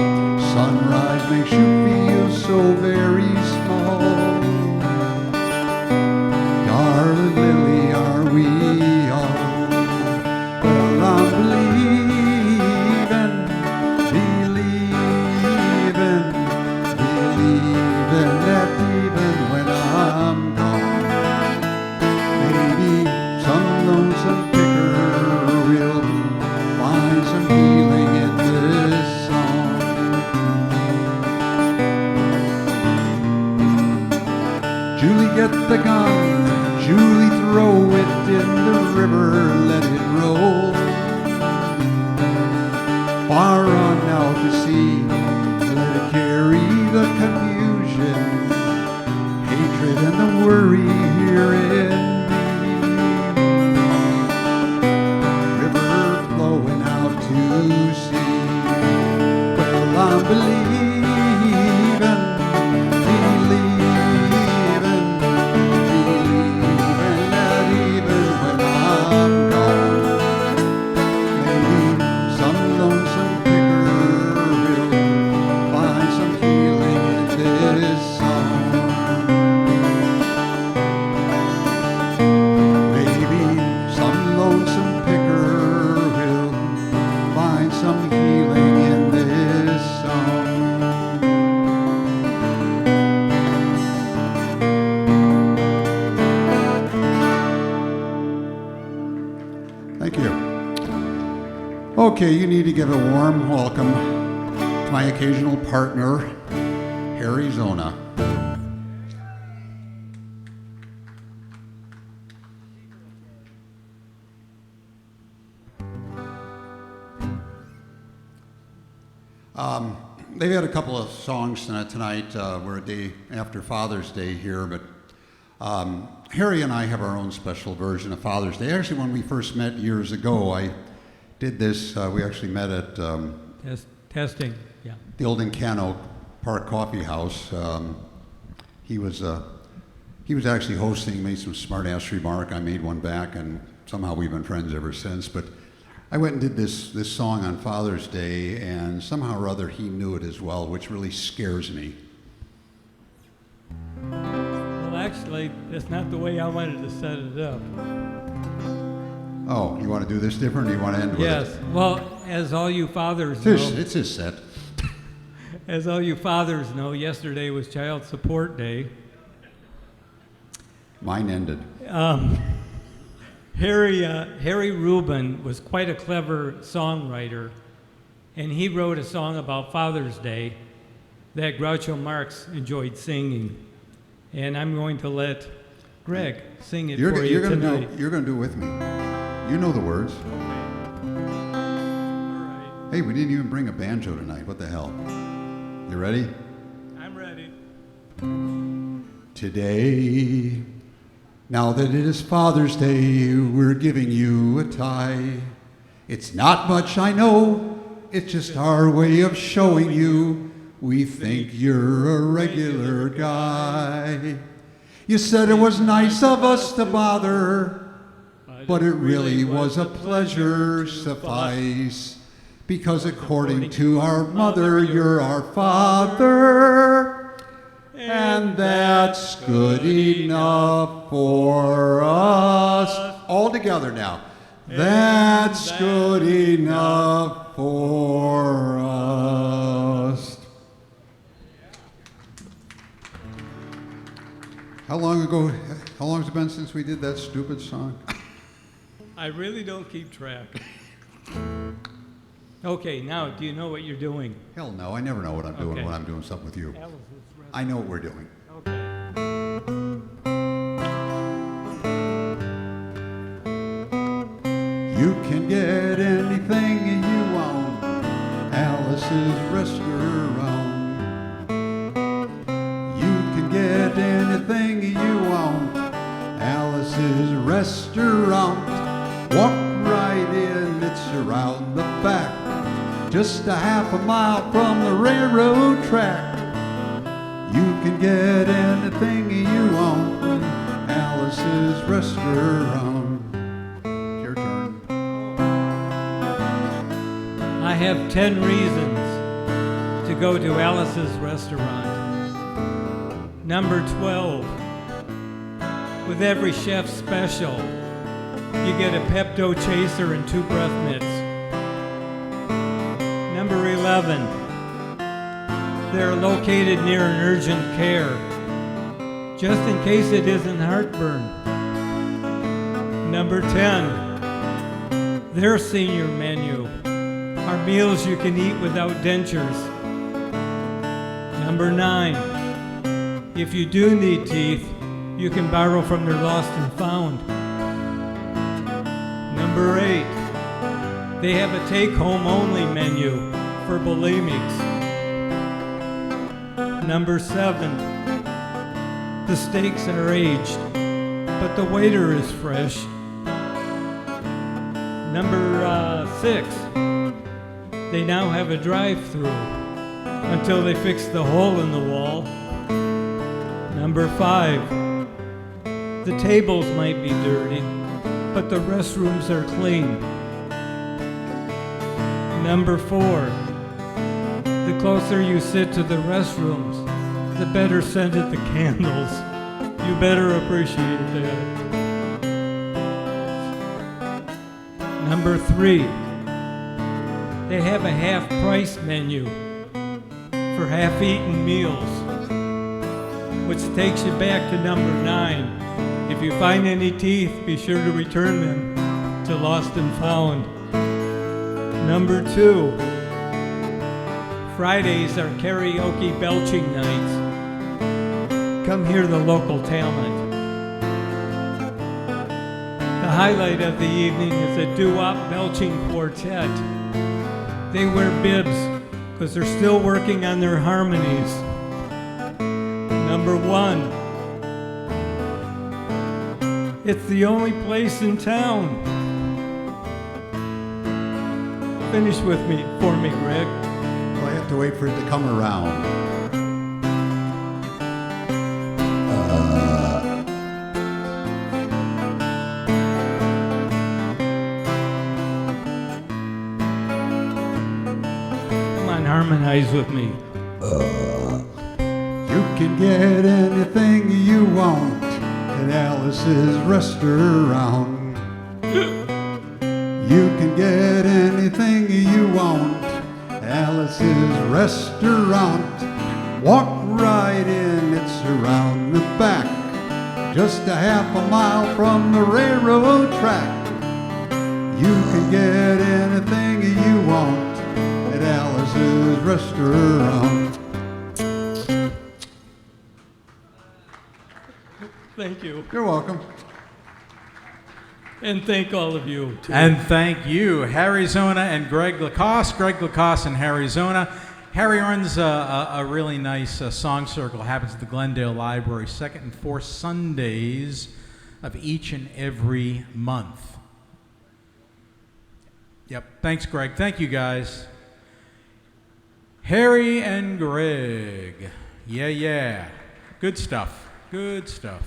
Sunrise makes you feel so very small. gun, Julie, throw it in the river, let it roll. Far on out to sea, let it carry the confusion, hatred and the worry here in river flowing out to sea. Well, I'm believing that even when I'm gone, maybe some lonesome picker will find some healing in this song. Maybe some lonesome picker will find some healing in this song. Thank you. Okay, you need to give a warm welcome to my occasional partner, HarryZona. They've had a couple of songs tonight. We're a day after Father's Day here, but Harry and I have our own special version of Father's Day. Actually, when we first met years ago, I did this. We actually met at Testing, yeah. the old Encano Park Coffee House. He was actually hosting, made some smart-ass remark. I made one back, and somehow we've been friends ever since. But I went and did this song on Father's Day, and somehow or other he knew it as well, which really scares me. Well, actually, that's not the way I wanted to set it up. Oh, you want to do this different, or you want to end with it? Yes. Well, as all you fathers know, It's his set. as all you fathers know, yesterday was Child Support Day. Mine ended. Harry Rubin was quite a clever songwriter, and he wrote a song about Father's Day that Groucho Marx enjoyed singing. And I'm going to let Greg sing it for you tonight. You're going to do it with me. You know the words. Hey, we didn't even bring a banjo tonight. What the hell? You ready? I'm ready. Today, now that it is Father's Day, we're giving you a tie. It's not much, I know. It's just our way of showing you we think you're a regular guy. You said it was nice of us to bother, but it really was a pleasure, suffice. Because according to our mother, you're our father, and that's good enough for us. All together now. That's good enough for us. How long has it been since we did that stupid song? I really don't keep track. Okay, now, do you know what you're doing? Hell no, I never know what I'm doing when I'm doing something with you. I know what we're doing. You can get anything you want, Alice's restaurant. You can get anything you want, Alice's restaurant. Walk right in, it's around the back, just a half a mile from the railroad track. You can get anything you want, Alice's restaurant. Your turn. I have 10 reasons to go to Alice's restaurant. Number 12, with every chef's special, you get a Pepto chaser and 2 breath mints. Number 11, they're located near an urgent care, just in case it isn't heartburn. Number 10, their senior menu are meals you can eat without dentures. Number 9, if you do need teeth, you can borrow from their lost and found. Number 8, they have a take-home only menu for bulimics. Number 7, the steaks are aged, but the waiter is fresh. Number 6, they now have a drive-through until they fix the hole in the wall. Number 5, the tables might be dirty, but the restrooms are clean. Number 4, the closer you sit to the restrooms, the better scented the candles. You better appreciate that. Number 3, they have a half-price menu for half-eaten meals, which takes you back to number 9. If you find any teeth, be sure to return them to Lost and Found. Number 2, Fridays are karaoke belching nights. Come hear the local talent. The highlight of the evening is a doo-wop belching quartet. They wear bibs because they're still working on their harmonies. Number 1, it's the only place in town. Finish with me, for me, Greg. Well, I have to wait for it to come around. Come on, harmonize with me. You can get anything you want at Alice's restaurant. You can get anything you want at Alice's restaurant. Walk right in, it's around the back, just a half a mile from the railroad track. You can get anything you want at Alice's restaurant. Thank you. You're welcome. And thank all of you, too. And thank you, HarryZona and Greg LaCosse. Greg LaCosse and HarryZona. Harry runs a really nice song circle. Happens at the Glendale Library, second and fourth Sundays of each and every month. Yep. Thanks, Greg. Thank you, guys. Harry and Greg. Yeah. Good stuff. Good stuff.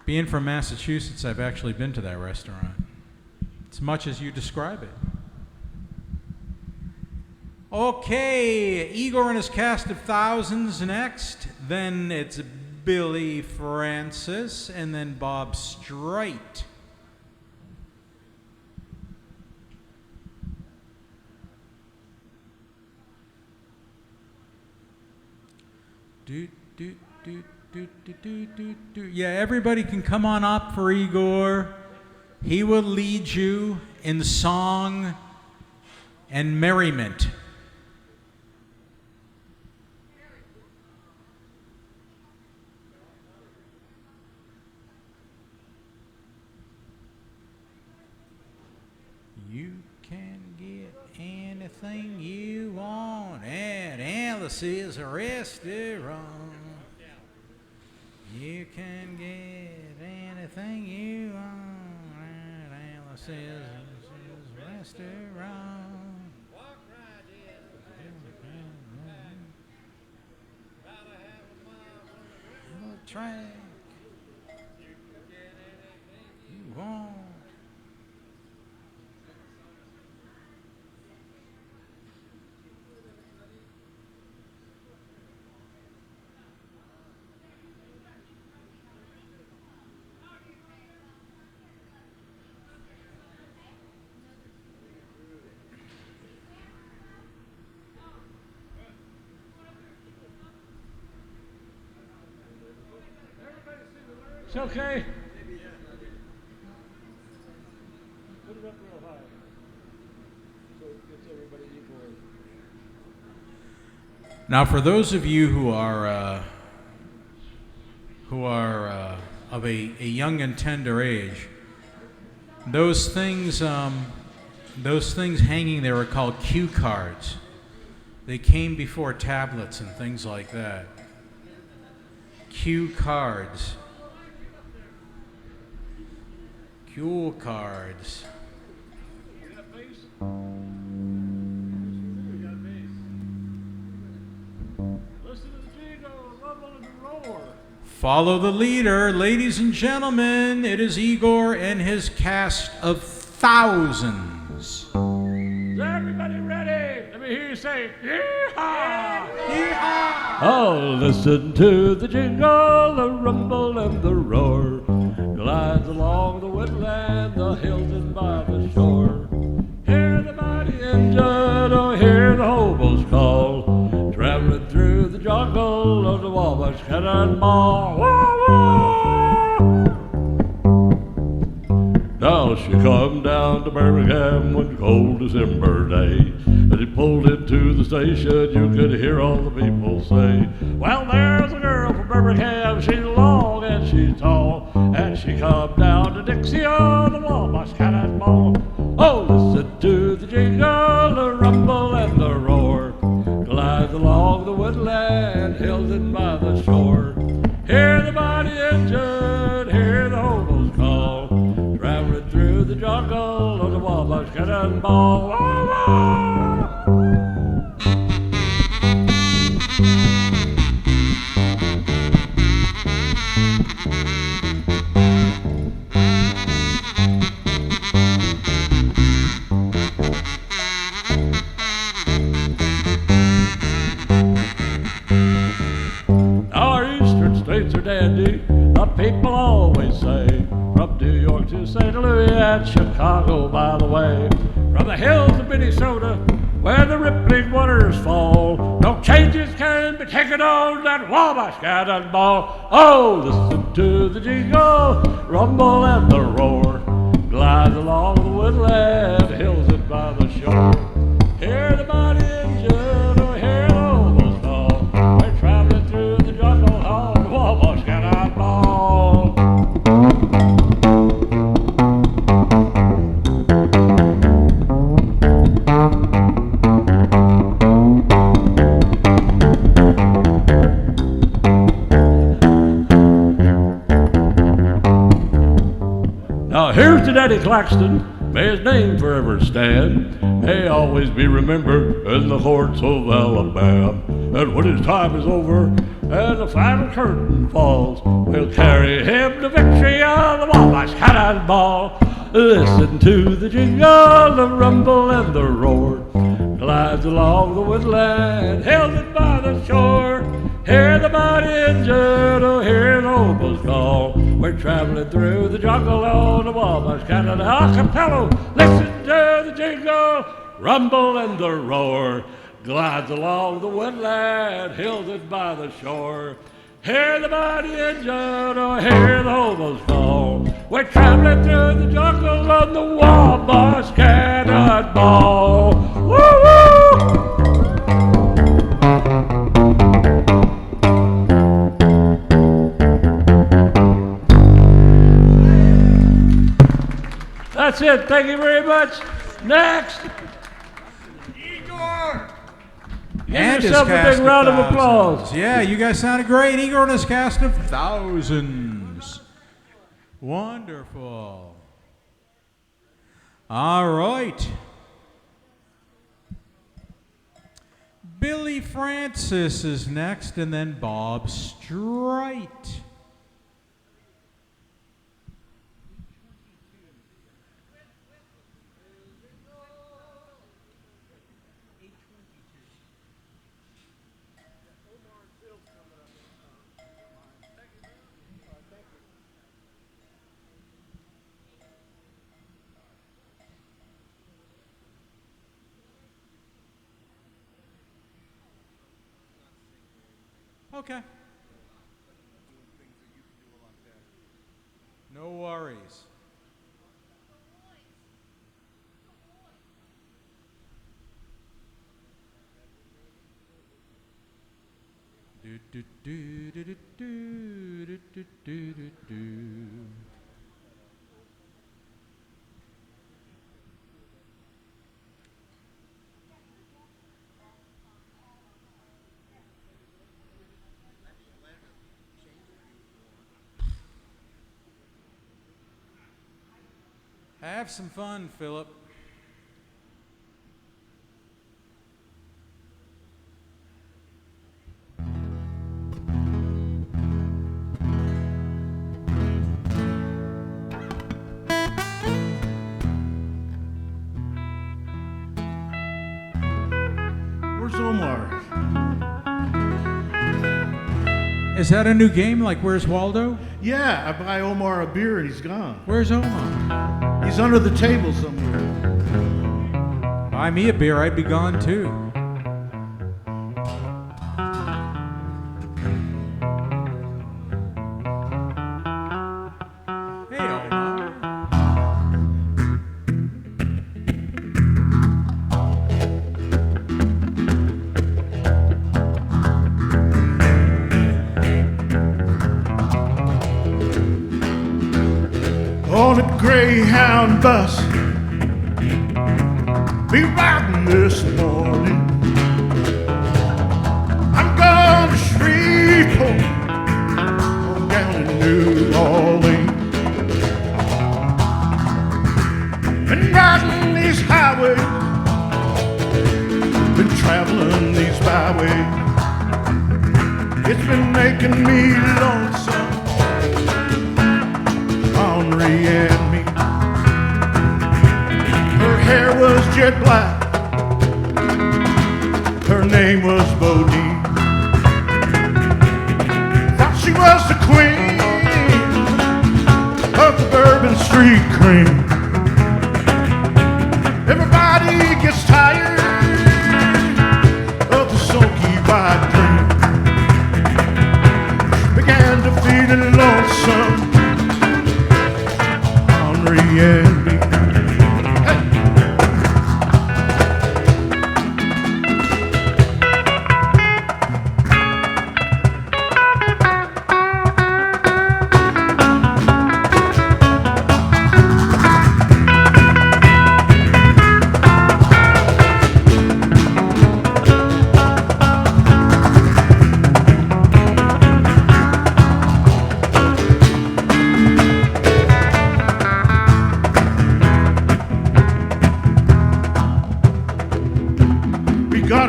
Being from Massachusetts, I've actually been to that restaurant. As much as you describe it. Okay, Igor and his cast of thousands next. Then it's Billy Francis, and then Bob Streit. Yeah, everybody can come on up for Igor. He will lead you in song and merriment. You can get anything you want at Alice's restaurant. You can get anything you want at Alice's restaurant. Walk right in. Track. You can get anything you want. It's okay. Put it up real high so it gets everybody equal. Now, for those of you who who are of a young and tender age. Those things hanging there are called cue cards. They came before tablets and things like that. Cue cards. Cue cards. Follow the leader. Ladies and gentlemen, it is Igor and his cast of thousands. Is everybody ready? Let me hear you say, yee-haw! Yee-haw! Oh, listen to the jingle, the rumble, and the roar. Glides along the woodland, the hills and by the shore. Hear the mighty engine, oh, hear the hobos call. Traveling through the jungle of the Wabash Cannonball. Now she come down to Birmingham one cold December day. As he pulled into the station, you could hear all the people say, well, there's a girl from Birmingham, she's long and she's tall, and she come down to Dixie on the Wabash Cannonball. Oh, listen to the jingle, the rumble, and the roar. Glides along the woodland, hills and by the shore. Hear the mighty engine, hear the hobos call. Traveling through the jungle of the Wabash Cannonball. Our eastern states are dandy, the people always say. From New York to St. Louis and Chicago, by the way. From the hills of Minnesota, where the rippling waters fall, no changes can be taken on that Wabash Cannonball. Oh, listen to the jingle, rumble, and the roar. Glides along the woodland, hills and by the shore. Hear the mighty engine, or hear the hobos call. We're traveling through the jungle on the Wabash Cannonball. Now here's to Daddy Claxton, may his name forever stand. May always be remembered in the courts of Alabama. And when his time is over and the final curtain falls, we'll carry him to victory on the Wabash Cannonball. Listen to the jingle, the rumble, and the roar. Glides along the woodland, hills and by the shore. Hear the mighty engine, oh, hear the hobos call. We're traveling through the jungle on the Wabash Cannonball. Acapella, listen to the jingle, rumble, and the roar. Glides along the woodland, hills and by the shore. Hear the mighty engine, oh, hear the hobos call. We're traveling through the jungle on the Wabash Cannonball. Woo-woo! That's it. Thank you very much. Next. Igor! Give And his yourself a cast big round of thousands. applause. Yeah, you guys sounded great. Igor and his cast of thousands. Wonderful. All right. Billy Francis is next, and then Bob Streit. Okay. No worries. Do, do, do, do, do, do, Have some fun, Philip. Where's Omar? Is that a new game, like Where's Waldo? Yeah, I buy Omar a beer and he's gone. Where's Omar? He's under the table somewhere. Buy me a beer, I'd be gone too. Hey, Omar. On a Greyhound bus, be riding this morning. I'm going to Shreveport, on down in New Orleans. Been riding these highways, been traveling these byways. It's been making me lonesome. Henri and me. Her hair was jet black. Her name was Bodine. Thought she was the queen of the Bourbon Street cream. Everybody gets tired of the sulky white dream. Began to feel lonesome. And me.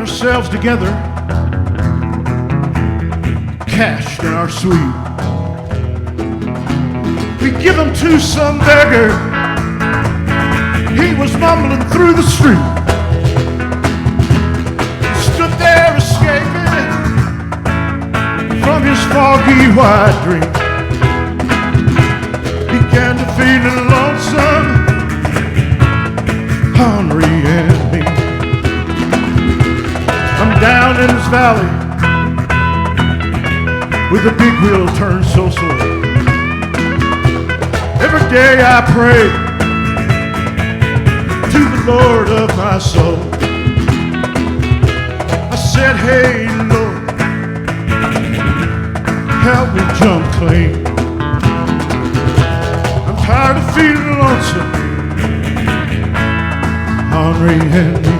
Ourselves together, cashed in our suite. We give them to some beggar. He was mumbling through the street. Stood there escaping from his foggy white dream. Began to feel lonesome, Henri and me. I'm down in this valley with the big wheel turned so slow. Every day I pray to the Lord of my soul. I said, hey Lord, help me jump clean. I'm tired of feeling lonesome, Henri and me.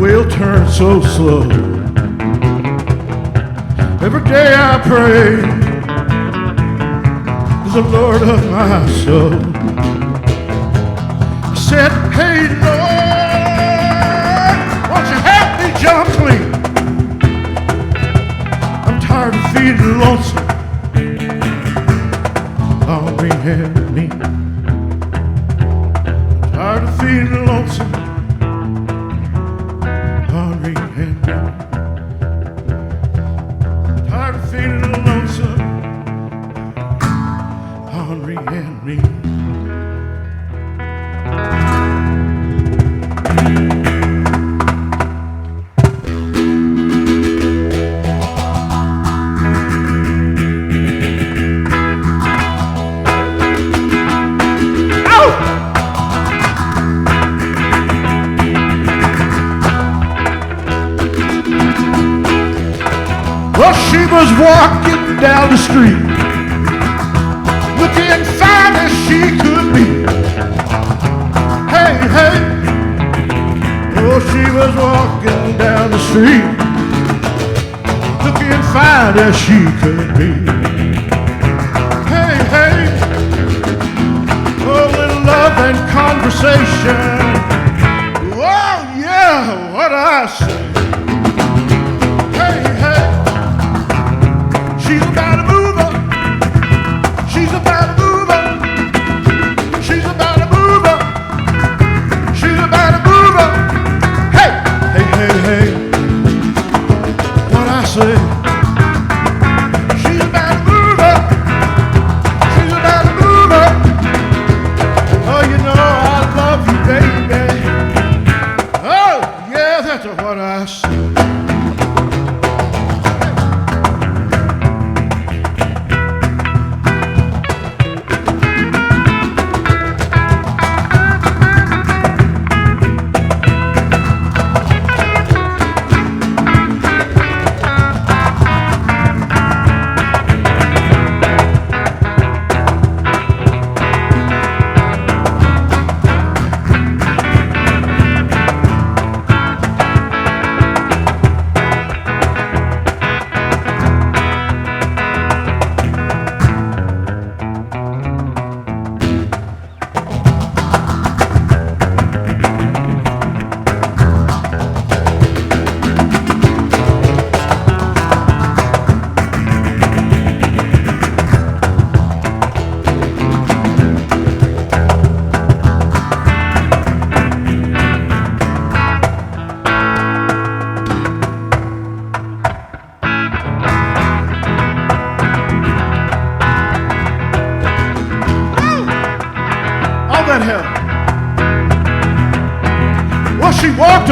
wheel turns so slow. Every day I pray to the Lord of my soul. I said, hey Lord, won't you help me jump clean? I'm tired of feeling lonesome. Henry and me. I'm tired of feeling lonesome. Henry and me. I'm tired of feeling lonesome. Henry and me. Well, she was walking down the street, looking fine as she could be. Hey, hey. Oh, she was walking down the street, looking fine as she could be. Hey, hey. Oh, little love and conversation. Oh, yeah, what I say. She's about to move up. She's about to move up. She's about to move up. She's about to move up. Hey, hey, hey, hey. What I say? She's about to move up. She's about to move up. Oh, you know I love you, baby. Oh, yeah, that's what I say.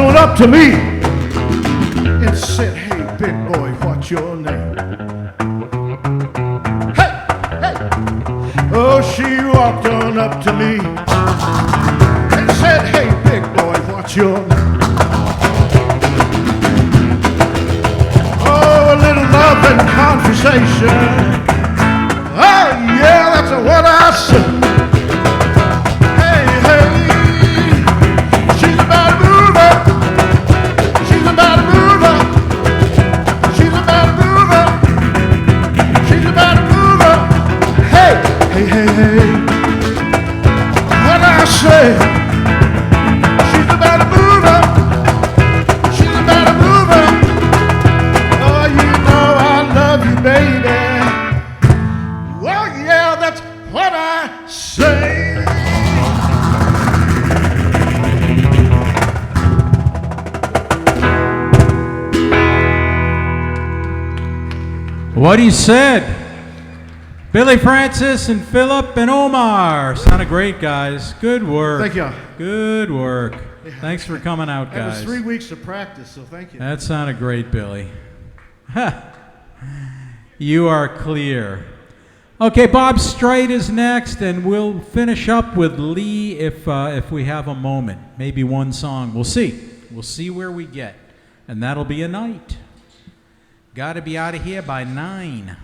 On up to me and said, hey, big boy, what's your name? Hey, hey. Oh, she walked on up to me and said, hey, big boy, what's your name? Oh, a little love and conversation. Oh, yeah, that's what I said. Hey, hey, hey, what I say? She's about to move up. She's about to move up. Oh, you know I love you, baby. Well, yeah, that's what I say. What he said. Billy Francis and Philip and Omar. Sounded great, guys. Good work. Thank you. Good work. Yeah. Thanks for coming out, guys. That was 3 weeks of practice, so thank you. That sounded great, Billy. You are clear. Okay, Bob Streit is next, and we'll finish up with Lee if we have a moment. Maybe one song. We'll see. We'll see where we get. And that'll be a night. Got to be out of here by 9.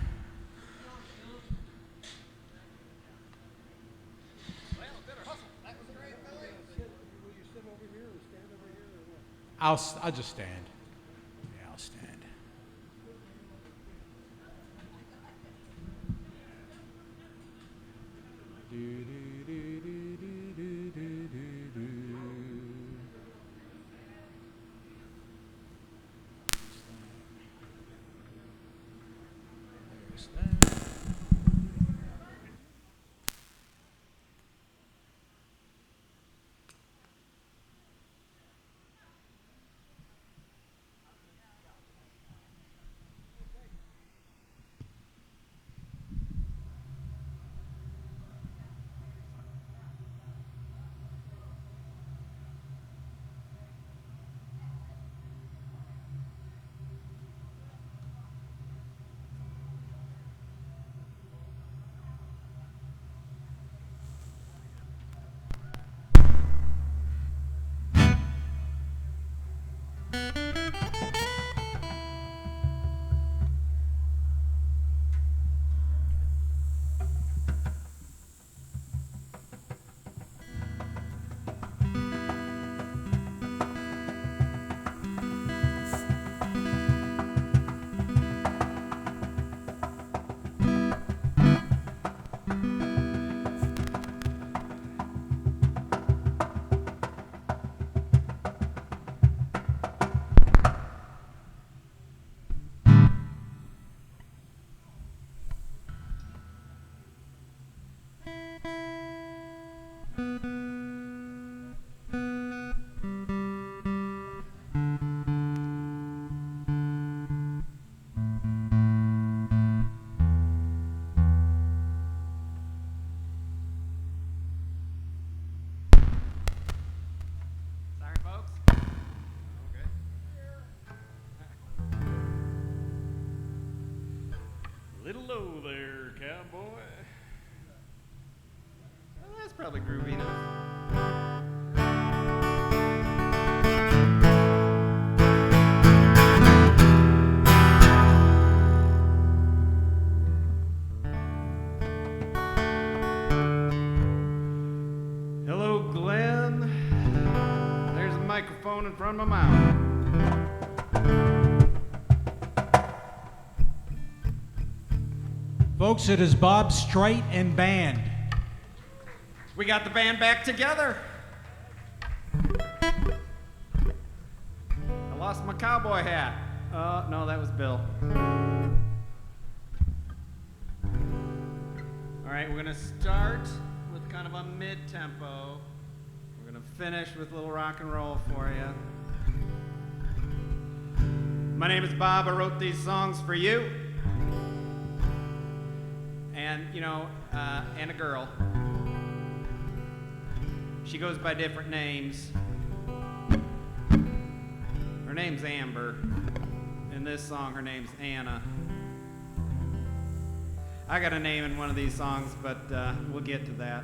I'll just stand. Yeah, I'll stand. There's that. Little low there, cowboy. Well, that's probably groovy enough. Hello, Glen. There's a microphone in front of my mouth. Folks, it is Bob Streit and band. We got the band back together. I lost my cowboy hat. No, that was Bill. All right, we're gonna start with kind of a mid-tempo. We're gonna finish with a little rock and roll for you. My name is Bob. I wrote these songs for you. And, you know, and a girl. She goes by different names. Her name's Amber. In this song, her name's Anna. I got a name in one of these songs, but we'll get to that.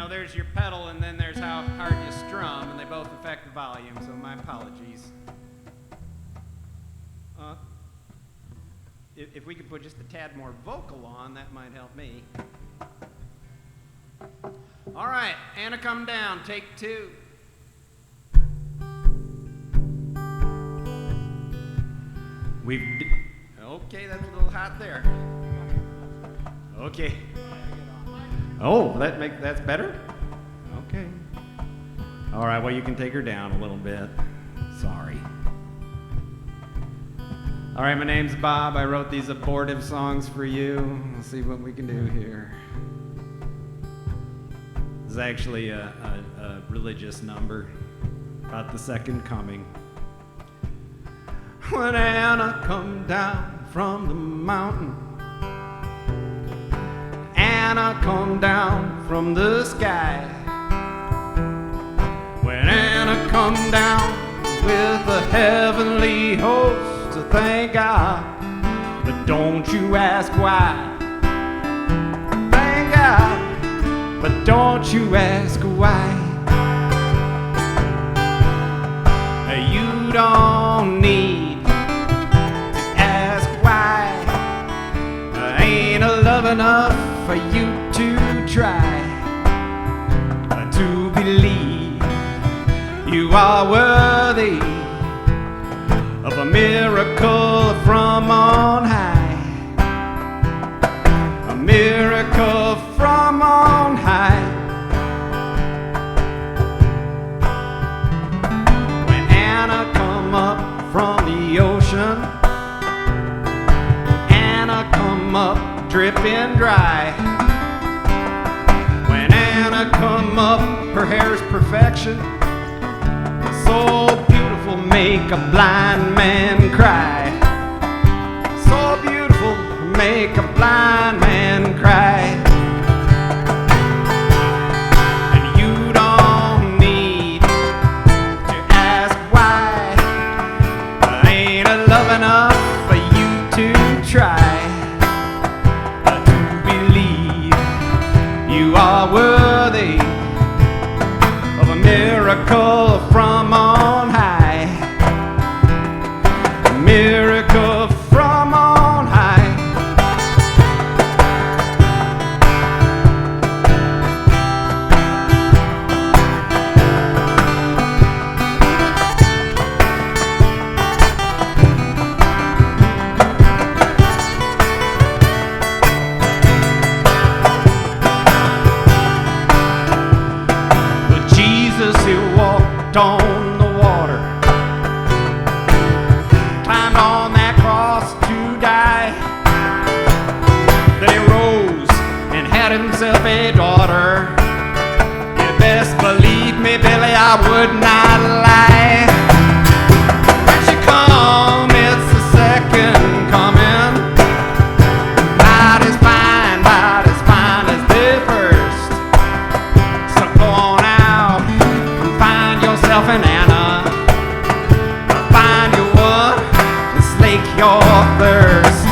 There's your pedal, and then there's how hard you strum, and they both affect the volume, so my apologies. if we could put just a tad more vocal on, that might help me. All right, Anna, come down, take 2. Okay, that's a little hot there. Okay. Oh, that's better? Okay. All right, well, you can take her down a little bit. Sorry. All right, my name's Bob. I wrote these abortive songs for you. Let's see what we can do here. This is actually a religious number about the second coming. When Anna come down from the mountain, Anna come down from the sky. When Anna come down with the heavenly host to thank God, but don't you ask why. Thank God, but don't you ask why. You don't need to ask why. Ain't a love enough for you to try to believe you are worthy of a miracle from on high. A miracle from on high. When Anna come up from the ocean, Anna come up dripping dry. When Anna come up, her hair's perfection, so beautiful, make a blind man cry. So beautiful, make a blind man cry. And you don't need to ask why. Ain't a love enough for you to try to believe you are worthy of a miracle from on high. A miracle from on high. But Jesus, he walked on the water, climbed on that cross to die. Then he rose and had himself a daughter. You best believe me, Billy, I would not lie. When she come, it's the second coming. About as fine as the first. So go on out and find yourself an Anna. Find you one and slake your thirst.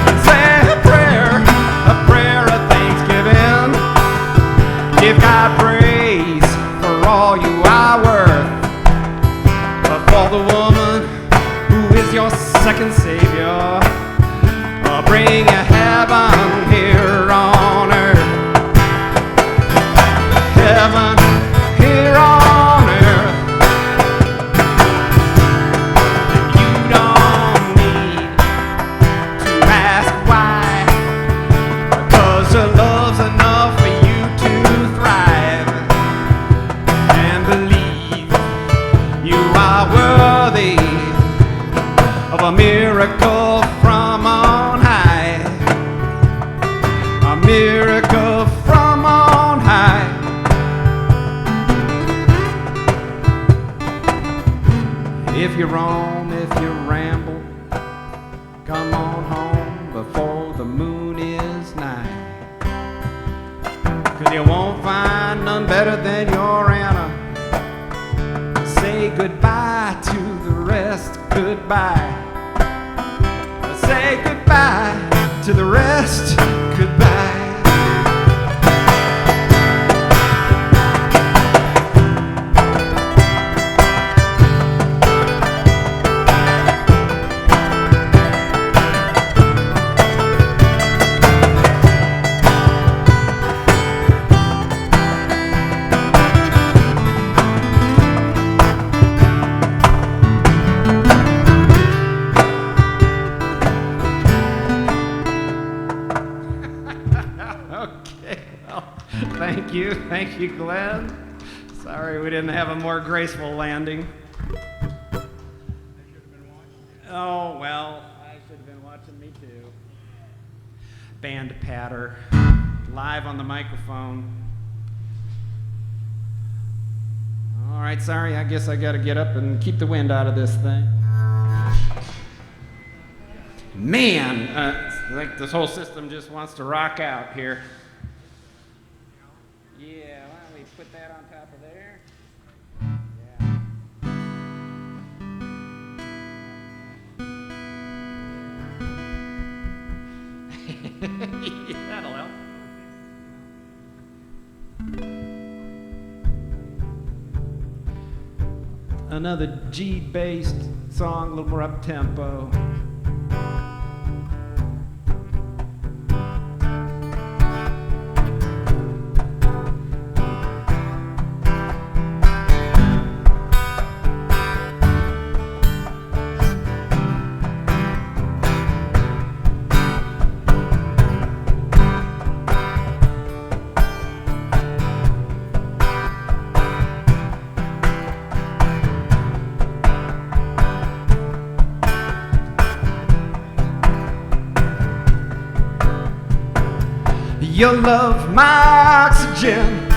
And say a prayer of thanksgiving. Give God praise for all you are worth. But for the woman who is your second savior, bring a heaven here on earth. Heaven here on earth. And you don't need to ask why, because her love's enough for you to thrive and believe you are worthy of a miracle from on high. A miracle from on high. If you roam, if you ramble, come on home before the moon is nigh. 'Cause you won't find none better than your Anna. Say goodbye to the rest, goodbye. Say goodbye to the rest, goodbye. Thank you, Glen. Sorry we didn't have a more graceful landing. Oh, well, I should have been watching me too. Band patter, live on the microphone. All right, sorry, I guess I gotta get up and keep the wind out of this thing. Man, it's like this whole system just wants to rock out here. Yeah, why don't we put that on top of there? Yeah. That'll help. Another G-based song, a little more up-tempo. You love my oxygen,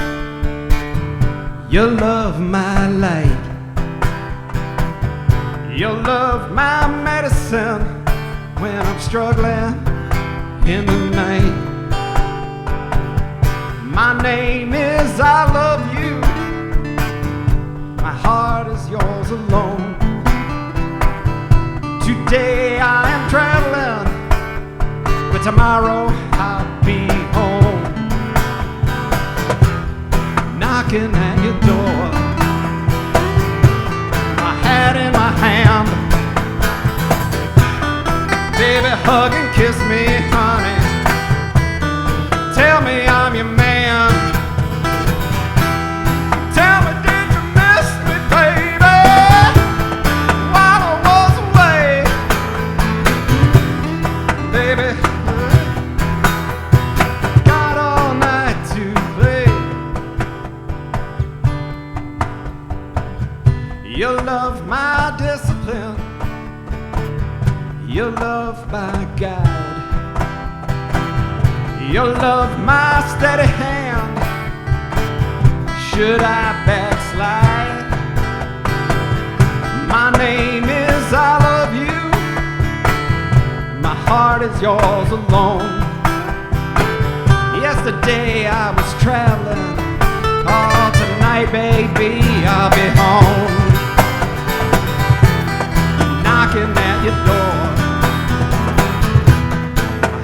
you love my light, you love my medicine when I'm struggling in the night. My name is I love you, my heart is yours alone. Today I am traveling, but tomorrow I'll be home. Knocking at your door, my hat in my hand. Baby, hug and kiss me, honey. Tell me I'm your man. Tell me, did you miss me, baby, while I was away? Baby, got all night to play. You love my discipline, you love my guide, you love my steady hand. Should I backslide? My name is I love you, my heart is yours alone. Yesterday I was traveling, oh, tonight, baby, I'll be home. Knocking at your door,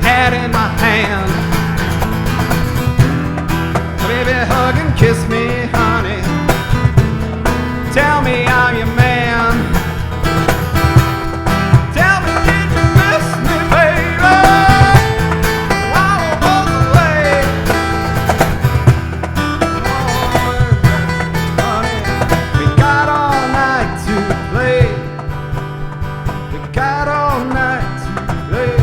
hat in my hand. Baby, hug and kiss me, honey. Tell me I'm your man. Tell me, did you miss me, baby, while I was away? Oh, honey, we got all night to play. We got all night to play.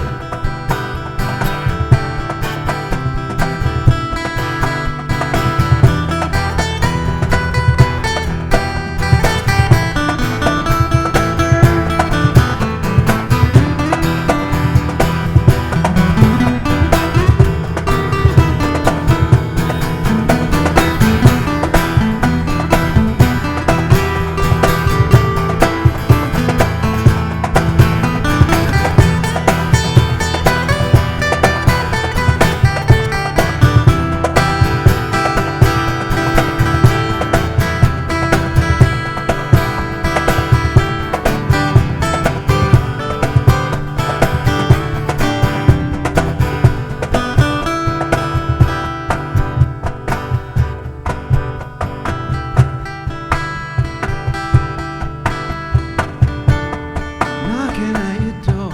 Knocking at your door,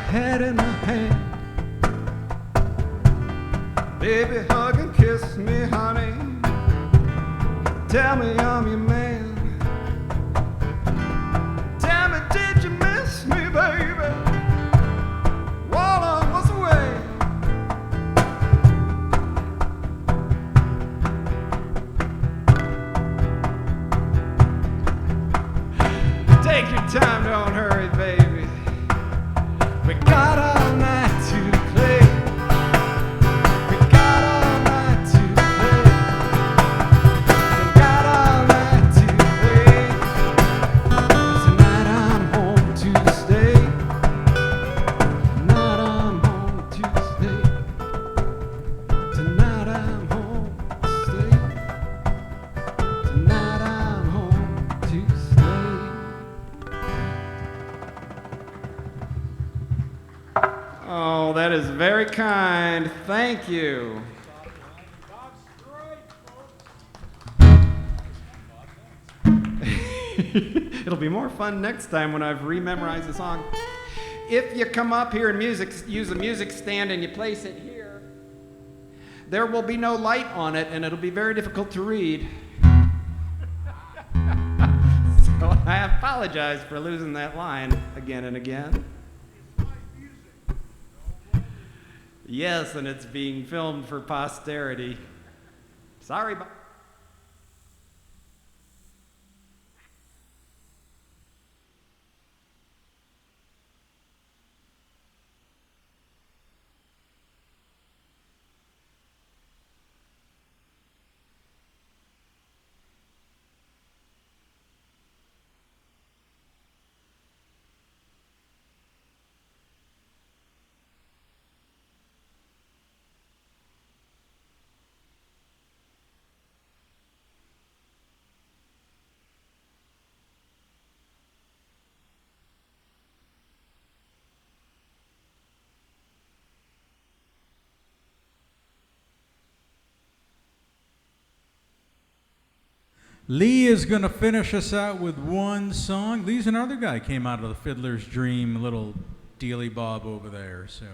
head in my hand. Baby, hug and kiss me, honey. Tell me I'm your man. Tell me, did you miss me, baby, while I was away? We got all night to play. We got all night to play. We got all night to play. Tonight I'm home to stay. Tonight I'm home to stay. Tonight I'm home to stay. Tonight I'm home to stay. Oh, that is very kind. Thank you. It'll be more fun next time when I've rememorized the song. If you come up here and use a music stand and you place it here, there will be no light on it and it'll be very difficult to read. So I apologize for losing that line again and again. Yes, and it's being filmed for posterity. Sorry, Bob. Lee is going to finish us out with one song. Lee's another guy came out of the Fiddler's Dream, little dealy bob over there. So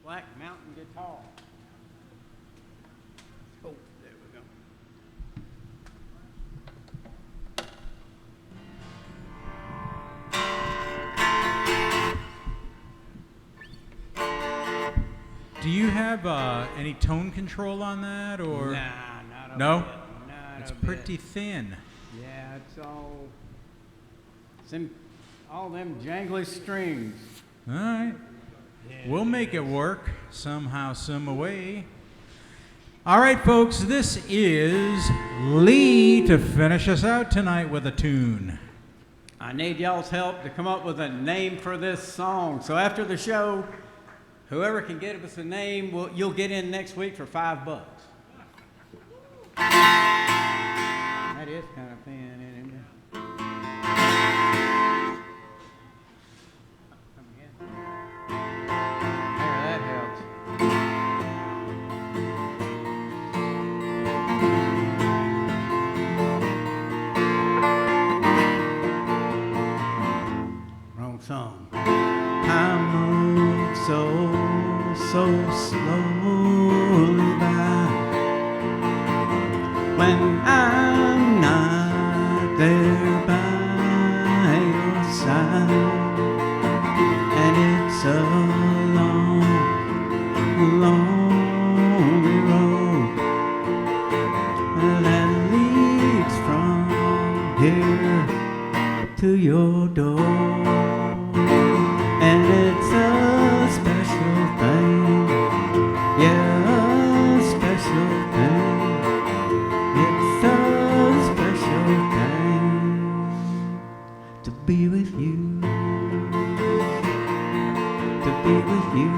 Black Mountain Guitar. Oh, there we go. do you have any tone control on that, or Nah, not a no? bit. Not It's a pretty bit. thin. Yeah, it's all them jangly strings. All right. We'll make it work somehow, some way. All right, folks, this is Lee to finish us out tonight with a tune. I need y'all's help to come up with a name for this song. So after the show, whoever can get us a name, you'll get in next week for $5. That is kind of thin, isn't it? There, that helps. Wrong song. I move so slowly by when I'm not there by your side, and it's a long, lonely road that leads from here to your door. And it's a special thing, yeah, a special thing. It's a special thing to be with you, to be with you.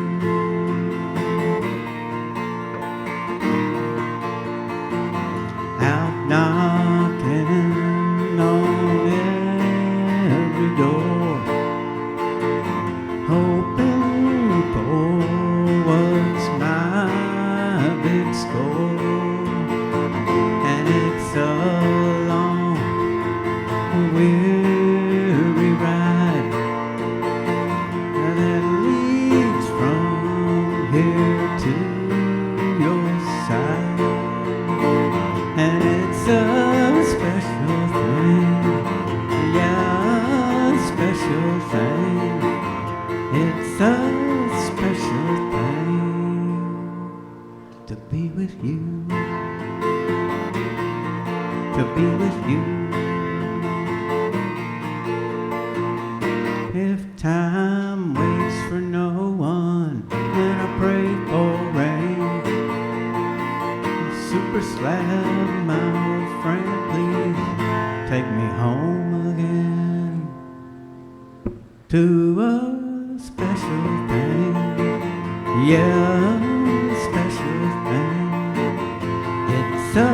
Out knocking on every door. to be with you. If time waits for no one, then I pray for rain. Super slab, my old friend, please take me home again to a special thing. Yeah, a special thing. It's a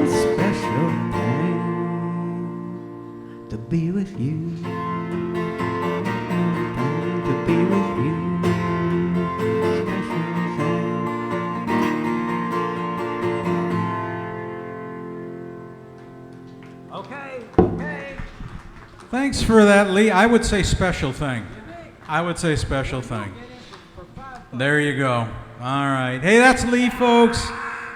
special thing to be with you. To be with you. Thanks for that, Lee. I would say special thing. I would say special thing. There you go. All right. Hey, that's Lee, folks.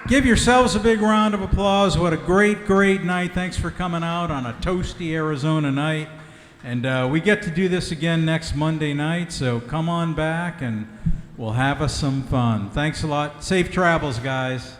Give yourselves a big round of applause. What a great, great night. Thanks for coming out on a toasty Arizona night. And we get to do this again next Monday night, so come on back and we'll have us some fun. Thanks a lot. Safe travels, guys.